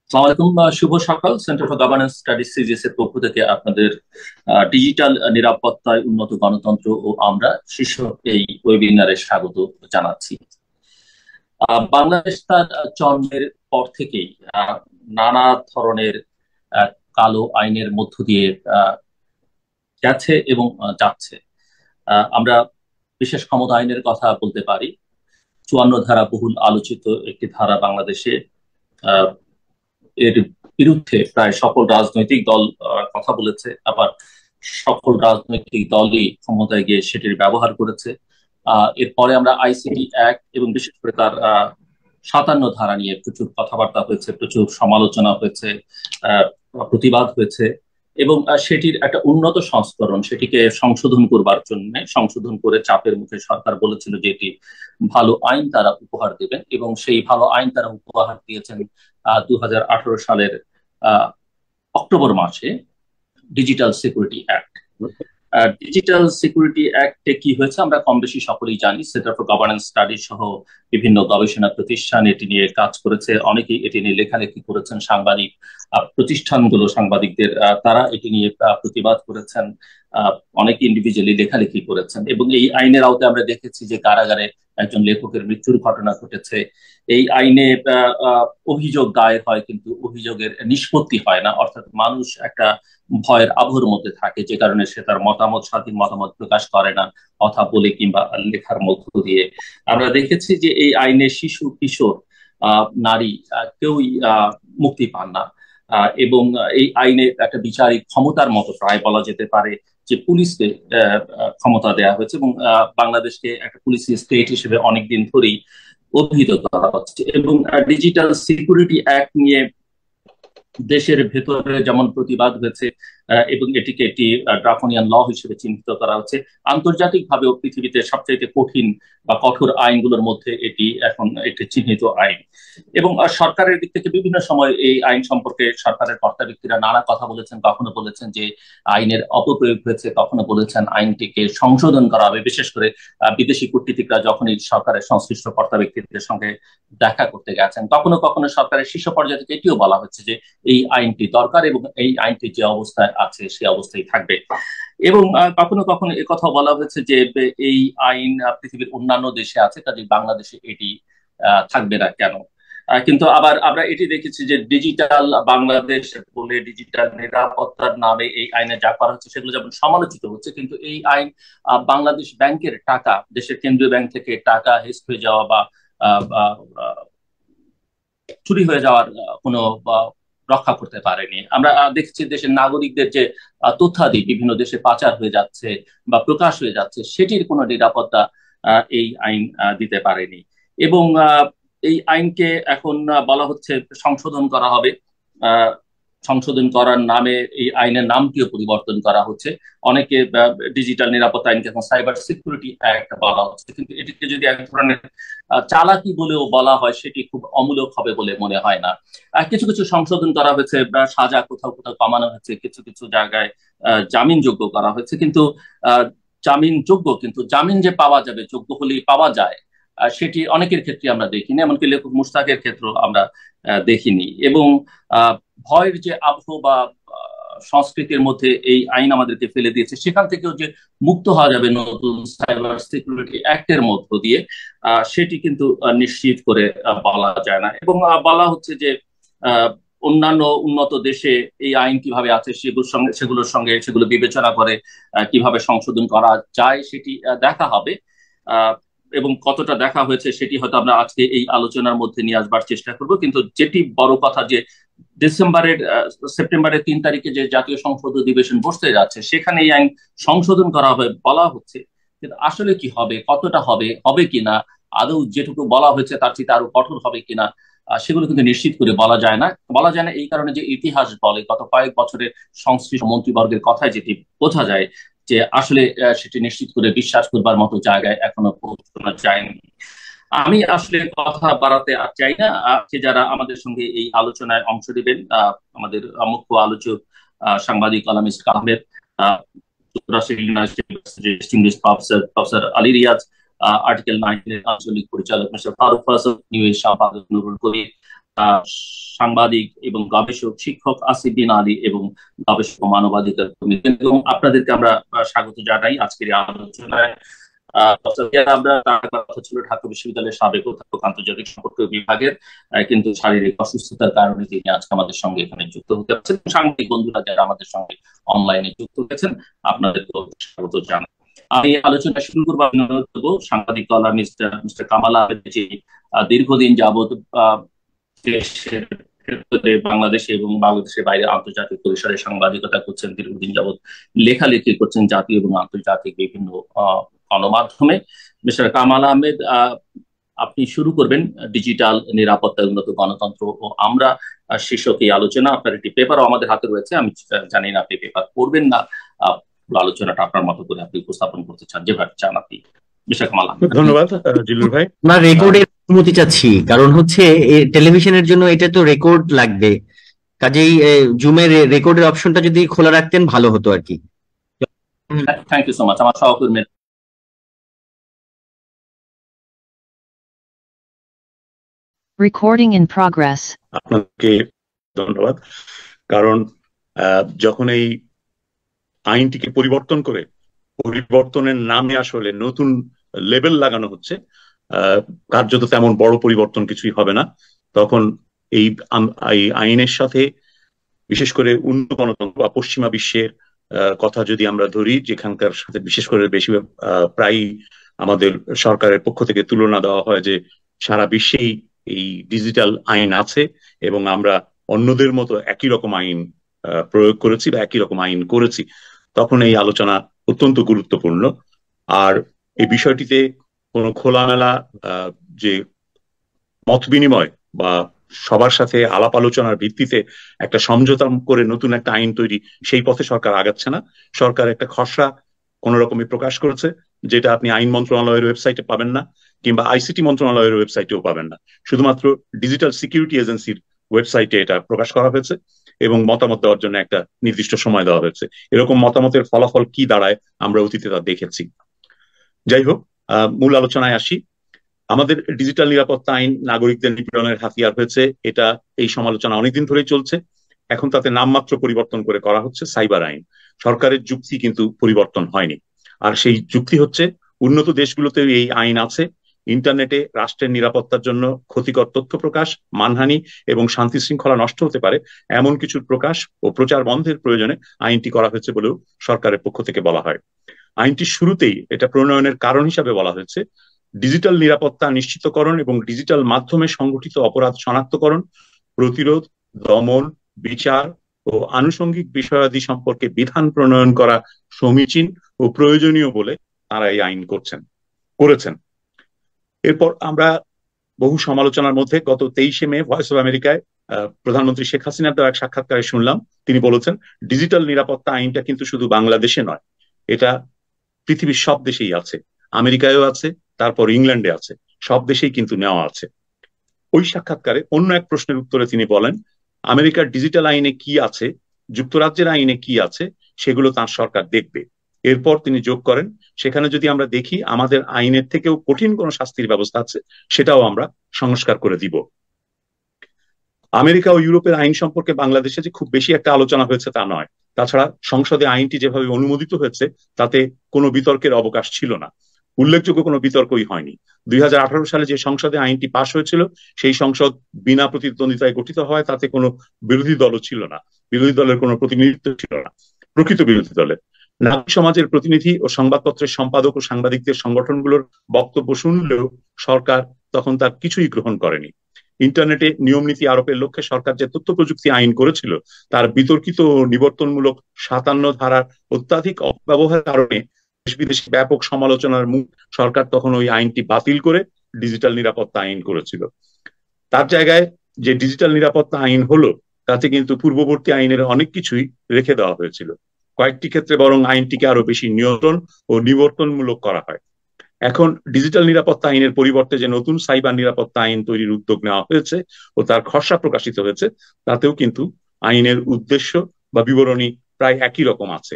আসসালামু আলাইকুম। শুভ সকাল। Centre for governance studies CGS এর পক্ষ থেকে আপনাদের ডিজিটাল নিরাপত্তায় উন্নত গণতন্ত্র ও আমরা শীর্ষক এই ওয়েবিনারে স্বাগত জানাচ্ছি। বাংলাদেশ তার জন্মের পর থেকেই আহ, নানা ধরনের আহ, কালো আইনের মধ্য দিয়ে গেছে এবং যাচ্ছে। আমরা বিশেষ ক্ষমতা আইনের কথা বলতে পারি। 54 ধারা বহুল আলোচিত একটি ধারা বাংলাদেশে। আহ, এর বিরুদ্ধে প্রায় সকল রাজনৈতিক দল কথা বলেছে, আবার সকল রাজনৈতিক দলই ক্ষমতায় গিয়ে সেটির ব্যবহার করেছে। এরপরে আমরা আইসিটি অ্যাক্ট এবং বিশেষ করে তার 57 ধারা নিয়ে প্রচুর কথাবার্তা হয়েছে, প্রচুর সমালোচনা হয়েছে, আহ, প্রতিবাদ হয়েছে। এবং সেটির একটা উন্নত সংস্করণ, সেটিকে সংশোধন করবার জন্য সংশোধন করে চাপের মুখে সরকার বলেছিল যে এটি ভালো আইন তারা উপহার দেবেন, এবং সেই ভালো আইন তারা উপহার দিয়েছেন 2018 সালের আহ, অক্টোবর মাসে digital security act. Digital security অ্যাক্টে কি হয়েছে আমরা কম বেশি সকলেই জানি। সেন্টার ফর গভর্নেন্স স্টাডি সহ বিভিন্ন গবেষণা প্রতিষ্ঠান এটি নিয়ে কাজ করেছে, অনেকেই এটি নিয়ে লেখালেখি করেছেন। সাংবাদিক প্রতিষ্ঠানগুলো, সাংবাদিকদের তারা এটি নিয়ে প্রতিবাদ করেছেন। অনেকে ইন্ডিভিজুয়ালি লেখালেখি করেছেন, এবং এই আইনের আওতায় আমরা দেখেছি যে কারাগারে একজন লেখকের মৃত্যুর ঘটনা ঘটেছে। এই আইনে অভিযোগ দায়ের হয়, কিন্তু অভিযোগের নিষ্পত্তি হয় না, অর্থাৎ মানুষ একটা ভয়ের আবহের মধ্যে থাকে, যে কারণে সে তার মতামত, স্বাধীন মতামত প্রকাশ করে না কথা বলে কিংবা লেখার মধ্য দিয়ে। আমরা দেখেছি যে এই আইনে শিশু, কিশোর, নারী কেউই মুক্তি পান না। এবং এই আইনে একটা বিচারিক ক্ষমতার মতো প্রায় বলা যেতে পারে যে পুলিশকে ক্ষমতা দেওয়া হয়েছে, এবং বাংলাদেশকে একটা পুলিশি স্টেট হিসেবে অনেকদিন ধরেই অভিহিত করা হচ্ছে। এবং ডিজিটাল সিকিউরিটি অ্যাক্ট নিয়ে দেশের ভেতরে যেমন প্রতিবাদ হয়েছে, এবং এটিকে একটি ড্রাকোনিয়ান ল হিসেবে চিহ্নিত করা হচ্ছে, আন্তর্জাতিকভাবেও পৃথিবীতে সবচেয়ে কঠিন বা কঠোর আইনগুলোর মধ্যে এটি এখন একটি চিহ্নিত আইন। এবং সরকারের দিক থেকে বিভিন্ন সময় এই আইন সম্পর্কে সরকারের কর্তা ব্যক্তিরা নানা কথা বলেছেন। কখনো বলেছেন যে আইনের অপপ্রয়োগ হয়েছে, কখনো বলেছেন আইনটিকে সংশোধন করা হবে। বিশেষ করে বিদেশি কূটনীতিকরা যখনই সরকারের সংশ্লিষ্ট কর্তা ব্যক্তিদের সঙ্গে দেখা করতে গেছেন, কখনো কখনো সরকারের শীর্ষ পর্যায়ে থেকে এটিও বলা হচ্ছে যে এই আইনটি দরকার এবং এই আইনটি যে অবস্থায় আছে সেই অবস্থায় থাকবে। এবং কখনো কখনো কথা বলা হয়েছে যে এই আইন পৃথিবীর অন্যান্য দেশে আছে, কাজে বাংলাদেশে এটি থাকবে না কেন। কিন্তু আবার আমরা এটি দেখেছি যে ডিজিটাল বাংলাদেশ বলে ডিজিটাল নিরাপত্তার নামে এই আইনে যা করা হচ্ছে সেগুলো যেমন সমালোচিত হচ্ছে, কিন্তু এই আইন বাংলাদেশ ব্যাংকের টাকা, দেশের কেন্দ্রীয় ব্যাংক থেকে টাকা হেস্ট হয়ে যাওয়া বা আহ, আহ, চুরি হয়ে যাওয়ার কোনো রক্ষা করতে পারেনি। আমরা দেখছি দেশের নাগরিকদের যে তথ্যাদি বিভিন্ন দেশে পাচার হয়ে যাচ্ছে বা প্রকাশ হয়ে যাচ্ছে, সেটির কোনো নিরাপত্তা এই আইন দিতে পারেনি। এবং এই আইনকে এখন বলা হচ্ছে সংশোধন করা হবে। আহ, সংশোধন করার নামে এই আইনের নামটিও পরিবর্তন করা হচ্ছে। অনেকে ডিজিটাল নিরাপত্তা আইনকে এখন সাইবার সিকিউরিটি অ্যাক্ট বলা হচ্ছে, কিন্তু এটিকে যদি এক ধরনের চালাকি বলেও বলা হয় সেটি খুব অমূলক হবে বলে মনে হয় না। কিছু কিছু সংশোধন করা হয়েছে, সাজা কোথাও কোথাও কমানো হয়েছে, কিছু কিছু জায়গায় জামিন যোগ্য করা হয়েছে। কিন্তু আহ, জামিন যোগ্য, কিন্তু জামিন যে পাওয়া যাবে, যোগ্য হলেই পাওয়া যায়, সেটি অনেকের ক্ষেত্রে আমরা দেখিনি, এমনকি লেখক মুশতাকের ক্ষেত্রেও আমরা দেখিনি। এবং আহ, ভয়ের যে আবহ বা সংস্কৃতির মধ্যে এই আইন আমাদেরকে ফেলে দিয়েছে, সেখান থেকেও যে মুক্ত হওয়া যাবে নতুন সাইবার সিকিউরিটি অ্যাক্টের মধ্য দিয়ে, সেটি কিন্তু নিশ্চিত করে বলা যায় না। এবং বলা হচ্ছে যে আহ, অন্যান্য উন্নত দেশে এই আইন কিভাবে আছে সেগুলোর সঙ্গে সেগুলো বিবেচনা করে কিভাবে সংশোধন করা যায় সেটি দেখা হবে। আহ, এবং কতটা দেখা হয়েছে সেটি হয়তো আমরা আজকে এই আলোচনার মধ্যে নিয়ে আসবার চেষ্টা করব। কিন্তু যেটি বড় কথা যে ডিসেম্বরের সেপ্টেম্বরের 3 তারিখে যে জাতীয় সংসদ অধিবেশন বসতে যাচ্ছে, সেখানে এই আইন সংশোধন করা হবে বলা হচ্ছে, কিন্তু আসলে কি হবে, কতটা হবে, হবে কিনা, আদৌ যেটুকু বলা হয়েছে তার চেয়ে আরো কঠোর হবে কিনা, সেগুলো কিন্তু নিশ্চিত করে বলা যায় না। বলা যায় না এই কারণে যে ইতিহাস বলে গত কয়েক বছরের সংশ্লিষ্ট মন্ত্রীবর্গের কথায় যেটি বোঝা যায় যে আসলে সেটি নিশ্চিত করে বিশ্বাস করবার মতো জায়গায় এখনো পৌঁছানো যায়নি। আমি আসলে কথা বাড়াতে আর চাই না। আজকে যারা আমাদের সঙ্গে এই আলোচনায় অংশ নেবেন, আমাদের মুখ্য আলোচক সাংবাদিক আলামিস আহমেদ, যুক্তরাষ্ট্রের ইউনিভার্সিটির প্রফেসর আলী রিয়াজ, আর্টিকেল 9 এর আঞ্চলিক পরিচালক মিস্টার ফারুক ফাসল, নিউ এর সম্পাদক নুরুল কবির, আহ, সাংবাদিক এবং গবেষক শিক্ষক আসিফ বিন আলী এবং গবেষক ও মানবাধিকার কর্মী, এবং আপনাদেরকে আমরা স্বাগত জানাই আজকের এই আলোচনায়। আমরা তার কথা ছিল ঢাকা বিশ্ববিদ্যালয়ের সাবেক অধ্যাপক আন্তর্জাতিক সম্পর্ক বিভাগের, কিন্তু শারীরিক অসুস্থতার কারণে তিনি আজকে আমাদের সঙ্গে এখানে যুক্ত হতে পারছেন। সাংবাদিক বন্ধুরা যারা আমাদের সঙ্গে অনলাইনে যুক্ত হয়েছেন, আপনাদেরকে স্বাগত জানাই। আমি আলোচনা শুরু করবো, অনুরোধ করবো সাংবাদিক কলামিস্ট মিস্টার কামাল আহমেদ, যে দীর্ঘদিন যাবৎ দেশের ক্ষেত্রে বাংলাদেশে এবং বাংলাদেশের বাইরে আন্তর্জাতিক পরিসরে সাংবাদিকতা করছেন, দীর্ঘদিন যাবৎ লেখালেখি করছেন জাতীয় এবং আন্তর্জাতিক বিভিন্ন গণমাধ্যমে। মিস্টার কামাল আহমেদ, আপনি শুরু করবেন ডিজিটাল নিরাপত্তা, উন্নত গণতন্ত্র ও আমরা শীর্ষক এই আলোচনা। আপনার একটি পেপারও আমাদের হাতে রয়েছে, আমি জানি না আপনি পেপার পড়বেন না, আলোচনাটা আপনার মতো করে আপনি উপস্থাপন করতে চান, যেভাবে চান আপনি। মিস্টার কামাল আহমেদ। ধন্যবাদ জিলুর ভাই। না, রেকর্ডের অনুমতি চাচ্ছি, কারণ হচ্ছে টেলিভিশনের জন্য এটা তো রেকর্ড লাগবে, কাজেই জুমের রেকর্ডের অপশনটা যদি খোলা রাখতেন ভালো হতো আর কি। Thank you so much. আমার সহকর্মী। Recording in progress. আপনাকে ধন্যবাদ, কারণ যখন এই আইনটিকে পরিবর্তন করে পরিবর্তনের নামে আসলে নতুন লেবেল লাগানো হচ্ছে, কার্যত তেমন বড় পরিবর্তন কিছুই হবে না, তখন এই আইনের সাথে বিশেষ করে উন্নত গণতন্ত্র বা পশ্চিমা বিশ্বের কথা যদি আমরা ধরি, যেখানকার সাথে বিশেষ করে বেশি প্রায় আমাদের সরকারের পক্ষ থেকে তুলনা দেওয়া হয় যে সারা বিশ্বেই এই ডিজিটাল আইন আছে এবং আমরা অন্যদের মতো একই রকম আইন প্রয়োগ করেছি বা একই রকম আইন করেছি, তখন এই আলোচনা অত্যন্ত গুরুত্বপূর্ণ। আর এই বিষয়টিতে কোনো খোলামেলা যে মত বিনিময় বা সবার সাথে আলাপ আলোচনার ভিত্তিতে একটা সমঝোতা করে নতুন একটা আইন তৈরি, সেই পথে সরকার আগাচ্ছে না। সরকার একটা খসড়া কোন রকমে প্রকাশ করেছে, যেটা আপনি আইন মন্ত্রণালয়ের ওয়েবসাইটে পাবেন না, কিংবা আইসিটি মন্ত্রণালয়ের ওয়েবসাইটেও পাবেন না। শুধুমাত্র ডিজিটাল সিকিউরিটি এজেন্সির ওয়েবসাইটে এটা প্রকাশ করা হয়েছে এবং মতামত দেওয়ার জন্য একটা নির্দিষ্ট সময় দেওয়া হয়েছে। এরকম মতামতের ফলাফল কি দাঁড়ায় আমরা অতীতে তা দেখেছি। যাই হোক, মূল আলোচনায় আসি। আমাদের ডিজিটাল নিরাপত্তা আইন নাগরিকদের নিপীড়নের হাতিয়ার হয়েছে, এটা এই সমালোচনা অনেকদিন ধরেই চলছে। এখন তাতে নামমাত্র পরিবর্তন করে করা হচ্ছে সাইবার আইন। সরকারের যুক্তি কিন্তু পরিবর্তন হয়নি, আর সেই যুক্তি হচ্ছে উন্নত দেশগুলোতে এই আইন আছে, ইন্টারনেটে রাষ্ট্রের নিরাপত্তার জন্য ক্ষতিকর তথ্য প্রকাশ, মানহানি এবং শান্তি শৃঙ্খলা নষ্ট হতে পারে এমন কিছুর প্রকাশ ও প্রচার বন্ধের প্রয়োজনে আইনটি করা হয়েছে বলেও সরকারের পক্ষ থেকে বলা হয়। আইনটির শুরুতেই এটা প্রণয়নের কারণ হিসাবে বলা হয়েছে ডিজিটাল নিরাপত্তা নিশ্চিতকরণ এবং ডিজিটাল মাধ্যমে সংগঠিত অপরাধ শনাক্তকরণ, প্রতিরোধ, দমন, বিচার ও আনুষঙ্গিক বিষয়াদি সম্পর্কে বিধান প্রণয়ন করা সমীচীন ও প্রয়োজনীয় বলে তারা এই আইন করেছেন। এরপর আমরা বহু সমালোচনার মধ্যে গত 23শে মে ভয়েস অফ আমেরিকায় প্রধানমন্ত্রী শেখ হাসিনার দেওয়া এক সাক্ষাৎকারে শুনলাম, তিনি বলেছেন ডিজিটাল নিরাপত্তা আইনটা কিন্তু শুধু বাংলাদেশে নয়, এটা পৃথিবীর সব দেশেই আছে, আমেরিকায়ও আছে, তারপর ইংল্যান্ডে আছে, সব দেশেই কিন্তু নেওয়া আছে। ওই সাক্ষাৎকারে অন্য এক প্রশ্নের উত্তরে তিনি বলেন আমেরিকার ডিজিটাল আইনে কি আছে, যুক্তরাজ্যের আইনে কি আছে, সেগুলো তার সরকার দেখবে। এরপর তিনি যোগ করেন সেখানে যদি আমরা দেখি আমাদের আইনের থেকেও কঠিন কোনো শাস্তির ব্যবস্থা আছে, সেটাও আমরা সংস্কার করে দিব। আমেরিকা ও ইউরোপের আইন সম্পর্কে বাংলাদেশে যে খুব বেশি একটা আলোচনা হয়েছে তা নয়। তাছাড়া সংসদে আইনটি যেভাবে অনুমোদিত হয়েছে তাতে কোনো বিতর্কের অবকাশ ছিল না, উল্লেখযোগ্য কোনো বিতর্কই হয়নি। 2018 সালে যে সংসদে আইনটি পাশ হয়েছিল সেই সংসদ বিনা প্রতিদ্বন্দ্বিতায় গঠিত হয়, তাতে কোনো বিরোধী দলও ছিল না, বিরোধী দলের কোনো প্রতিনিধিত্ব ছিল না। প্রকৃত বিরোধী দলের নাগরিক সমাজের প্রতিনিধি ও সংবাদপত্রের সম্পাদক ও সাংবাদিকদের সংগঠনগুলোর বক্তব্য শুনলেও সরকার তখন তার কিছুই গ্রহণ করেনি। ইন্টারনেটে নিয়ম নীতি আরোপের লক্ষ্যে সরকার যে তথ্য প্রযুক্তি আইন করেছিল তার বিতর্কিত ও নিবর্তনমূলক 57 ধারার অত্যাধিক অপব্যবহারের কারণে দেশ বিদেশে ব্যাপক সমালোচনার মুখ সরকার তখন ওই আইনটি বাতিল করে ডিজিটাল নিরাপত্তা আইন করেছিল। তার জায়গায় যে ডিজিটাল নিরাপত্তা আইন হলো তাতে কিন্তু পূর্ববর্তী আইনের অনেক কিছুই রেখে দেওয়া হয়েছিল, কয়েকটি ক্ষেত্রে বরং আইনটিকে আরো বেশি নিয়ন্ত্রণ ও নিবর্তনমূলক করা হয়। এখন ডিজিটাল নিরাপত্তা আইনের পরিবর্তে যে নতুন সাইবার নিরাপত্তা আইন তৈরির উদ্যোগ নেওয়া হয়েছে ও তার খসড়া প্রকাশিত হয়েছে, তাতেও কিন্তু আইনের উদ্দেশ্য বা বিবরণী প্রায় একই রকম আছে।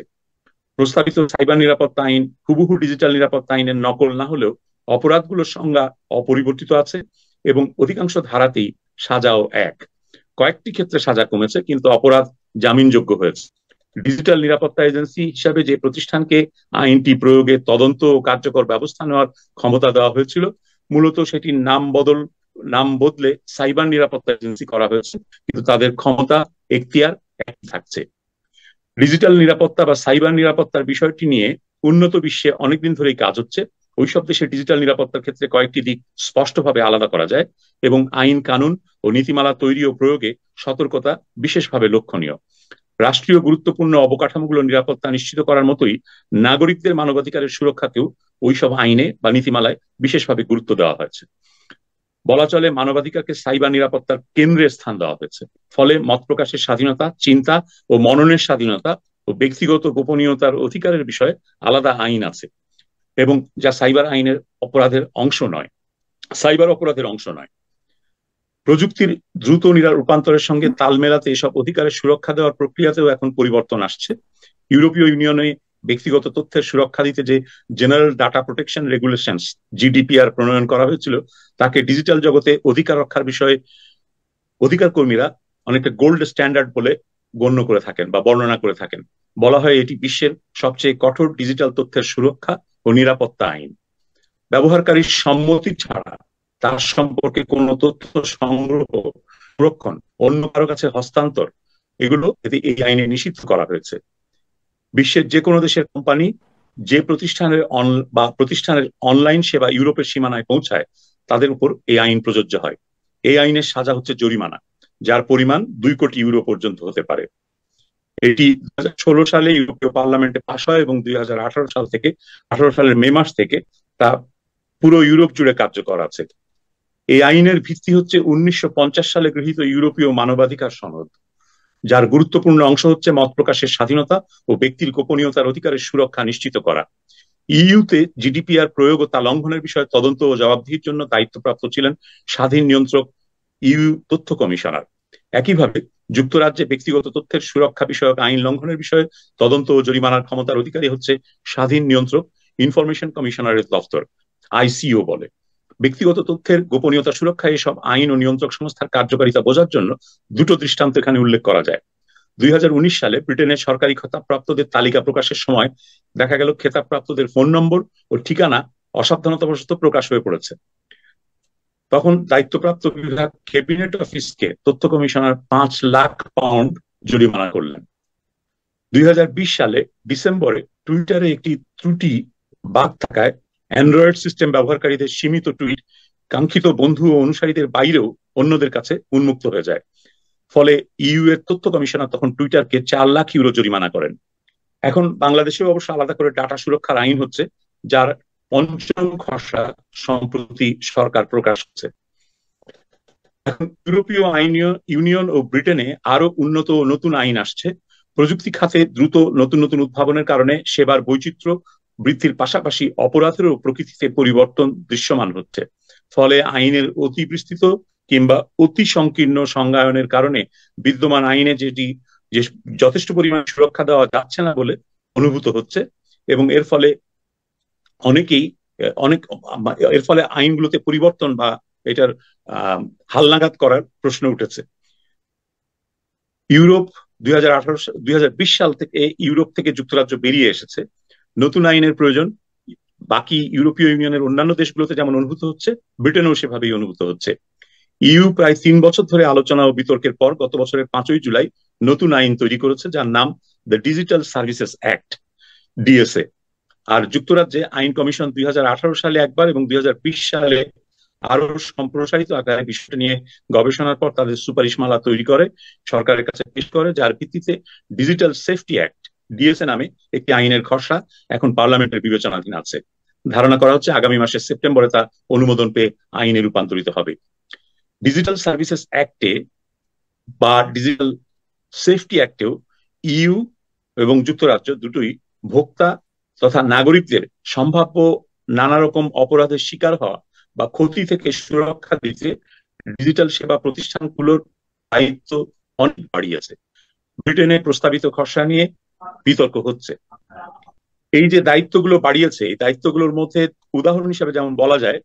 প্রস্তাবিত সাইবার নিরাপত্তা আইন হুবহু ডিজিটাল নিরাপত্তা আইনের নকল না হলেও অপরাধগুলোর সংজ্ঞা অপরিবর্তিত আছে এবং অধিকাংশ ধারাতেই সাজাও এক। কয়েকটি ক্ষেত্রে সাজা কমেছে, কিন্তু অপরাধ জামিনযোগ্য হয়েছে। ডিজিটাল নিরাপত্তা এজেন্সি হিসাবে যে প্রতিষ্ঠানকে আইনটি প্রয়োগে তদন্ত ও কার্যকর ব্যবস্থা নেওয়ার ক্ষমতা দেওয়া হয়েছিল, মূলত সেটির নাম বদলে সাইবার নিরাপত্তা এজেন্সি করা হয়েছে, কিন্তু তাদের ক্ষমতা এখতিয়ার একই থাকছে। ডিজিটাল নিরাপত্তা বা সাইবার নিরাপত্তার বিষয়টি নিয়ে উন্নত বিশ্বে অনেকদিন ধরেই কাজ হচ্ছে। ওইসব দেশে ডিজিটাল নিরাপত্তার ক্ষেত্রে কয়েকটি দিক স্পষ্টভাবে আলাদা করা যায় এবং আইন কানুন ও নীতিমালা তৈরি ও প্রয়োগে সতর্কতা বিশেষভাবে লক্ষণীয়। রাষ্ট্রীয় গুরুত্বপূর্ণ অবকাঠামোগুলো নিরাপত্তা নিশ্চিত করার মতোই নাগরিকদের মানবাধিকারের সুরক্ষাকেও ওইসব আইনে বা নীতিমালায় বিশেষভাবে গুরুত্ব দেওয়া হয়েছে। বলা চলে মানবাধিকারকে সাইবার নিরাপত্তার কেন্দ্রে স্থান দেওয়া হয়েছে। ফলে মত প্রকাশের স্বাধীনতা, চিন্তা ও মননের স্বাধীনতা ও ব্যক্তিগত গোপনীয়তার অধিকারের বিষয়ে আলাদা আইন আছে, এবং যা সাইবার আইনের অপরাধের অংশ নয়, সাইবার অপরাধের অংশ নয়। প্রযুক্তির দ্রুত রূপান্তরের সঙ্গে তাল মেলাতে এসব অধিকারের সুরক্ষা দেওয়ার প্রক্রিয়াতেও এখন পরিবর্তন আসছে। ইউরোপীয় ইউনিয়নে ব্যক্তিগত তথ্যের সুরক্ষা দিতে যে general data protection regulations GDPR প্রণয়ন করা হয়েছিল, তাকে ডিজিটাল জগতে অধিকার রক্ষার বিষয়ে অধিকার কর্মীরা অনেকটা গোল্ড স্ট্যান্ডার্ড বলে গণ্য করে থাকেন বা বর্ণনা করে থাকেন। বলা হয় এটি বিশ্বের সবচেয়ে কঠোর ডিজিটাল তথ্যের সুরক্ষা ও নিরাপত্তা আইন। ব্যবহারকারীর সম্মতি ছাড়া তার সম্পর্কে কোনো তথ্য সংগ্রহ, সংরক্ষণ, অন্য কারো কাছে হস্তান্তর, এগুলো এই আইনে নিষিদ্ধ করা হয়েছে। বিশ্বের যে কোনো দেশের কোম্পানি যে প্রতিষ্ঠানের অনলাইন সেবা ইউরোপের সীমানায় পৌঁছায়, তাদের উপর এই আইন প্রযোজ্য হয়। এই আইনের সাজা হচ্ছে জরিমানা, যার পরিমাণ 2 কোটি ইউরো পর্যন্ত হতে পারে। এটি 2016 সালে ইউরোপীয় পার্লামেন্টে পাশ হয় এবং 2018 সালের মে মাস থেকে তা পুরো ইউরোপ জুড়ে কার্যকর আছে। এই আইনের ভিত্তি হচ্ছে 1950 সালে গৃহীত ইউরোপীয় মানবাধিকার সনদ, যার গুরুত্বপূর্ণ অংশ হচ্ছে মত প্রকাশের স্বাধীনতা ও ব্যক্তির গোপনীয়তার অধিকারের সুরক্ষা নিশ্চিত করা। ইইউতে জিডিপিআর প্রয়োগ ও তা লঙ্ঘনের বিষয়ে তদন্ত ও জবাবদিহির জন্য দায়িত্বপ্রাপ্ত ছিলেন স্বাধীন নিয়ন্ত্রক ইউ তথ্য কমিশনার। একইভাবে যুক্তরাজ্যে ব্যক্তিগত তথ্যের সুরক্ষা বিষয়ক আইন লঙ্ঘনের বিষয়ে তদন্ত ও জরিমানার ক্ষমতার অধিকারী হচ্ছে স্বাধীন নিয়ন্ত্রক ইনফরমেশন কমিশনারের দপ্তর, আইসিও বলে। ব্যক্তিগত তথ্যের গোপনীয়তা সুরক্ষায় এসব আইন ও নিয়ন্ত্রক সংস্থার কার্যকারিতা বোঝার জন্য 2টো দৃষ্টান্ত এখানে উল্লেখ করা যায়। 2019 সালে ব্রিটেনের সরকারি খেতাবপ্রাপ্তদের তালিকা প্রকাশের সময় দেখা গেল খেতাবপ্রাপ্তদের ফোন নম্বর ও ঠিকানা অসাবধানতাবশত প্রকাশ হয়ে পড়েছে। তখন দায়িত্বপ্রাপ্ত বিভাগ ক্যাবিনেট অফিসকে তথ্য কমিশনার 5 লাখ পাউন্ড জরিমানা করলেন। 2020 সালে ডিসেম্বরে টুইটারে একটি ত্রুটি বাগ থাকায় অ্যান্ড্রয়েড সিস্টেম ব্যবহারকারীদের সীমিত টুইট কাঙ্ক্ষিত বন্ধু ও অনুসারীদের বাইরেও অন্যদের কাছে উন্মুক্ত হয়ে যায়। ফলে ইইউ এর তথ্য কমিশনার তখন টুইটারকে 4 লাখ ইউরো জরিমানা করেন। এখন বাংলাদেশেও অবশ্য আলাদা করে ডাটা সুরক্ষার আইন হচ্ছে, যার 5ম খসড়া সম্প্রতি সরকার প্রকাশ করছে। এখন ইউরোপীয় ইউনিয়ন ও ব্রিটেনে আরো উন্নত ও নতুন আইন আসছে। প্রযুক্তি খাতে দ্রুত নতুন নতুন উদ্ভাবনের কারণে সেবার বৈচিত্র্য বৃদ্ধির পাশাপাশি অপরাধেরও প্রকৃতিতে পরিবর্তন দৃশ্যমান হচ্ছে। ফলে আইনের অতি বিস্তৃত কিংবা অতি সংকীর্ণ সংজ্ঞায়নের কারণে বিদ্যমান আইনে যে যথেষ্ট পরিমাণ সুরক্ষা দেওয়া যাচ্ছে না বলে অনুভূত হচ্ছে, এবং এর ফলে এর ফলে আইনগুলোতে পরিবর্তন বা এটার হালনাগাদ করার প্রশ্ন উঠেছে। ইউরোপ 2020 সাল থেকে ইউরোপ থেকে যুক্তরাজ্য বেরিয়ে এসেছে। নতুন আইনের প্রয়োজন বাকি ইউরোপীয় ইউনিয়নের অন্যান্য দেশগুলোতে যেমন অনুভূত হচ্ছে, ব্রিটেনেও সেভাবেই অনুভূত হচ্ছে। ইইউ প্রায় 3 বছর ধরে আলোচনা ও বিতর্কের পর গত বছরের 5ই জুলাই নতুন আইন তৈরি করেছে, যার নাম the digital services act, DSA. আর যুক্তরাজ্যে আইন কমিশন 2018 সালে একবার এবং 2020 সালে আরো সম্প্রসারিত আকারে বিষয়টা নিয়ে গবেষণার পর তাদের সুপারিশমালা তৈরি করে সরকারের কাছে পেশ করে, যার ভিত্তিতে ডিজিটাল সেফটি অ্যাক্ট, ডিএসএ নামে একটি আইনের খসড়া এখন পার্লামেন্টের বিবেচনাধীন আছে। ধারণা করা হচ্ছে আগামী মাসের সেপ্টেম্বরে তা অনুমোদন পেয়ে আইনে রূপান্তরিত হবে। ডিজিটাল সার্ভিসেস অ্যাক্টে বা ডিজিটাল সেফটি অ্যাক্টেও ইইউ এবং যুক্তরাজ্য দুটোই ভোক্তা তথা নাগরিকদের সম্ভাব্য নানা রকম অপরাধের শিকার হওয়া বা ক্ষতি থেকে সুরক্ষা দিতে ডিজিটাল সেবা প্রতিষ্ঠানগুলোর দায়িত্ব অনেক বাড়িয়েছে। ব্রিটেনে প্রস্তাবিত খসড়া নিয়ে বিতর্ক হচ্ছে। এই যে দায়িত্বগুলো বাড়িয়েছে, এই দায়িত্বগুলোর মধ্যে উদাহরণ হিসেবে যেমন বলা যায়,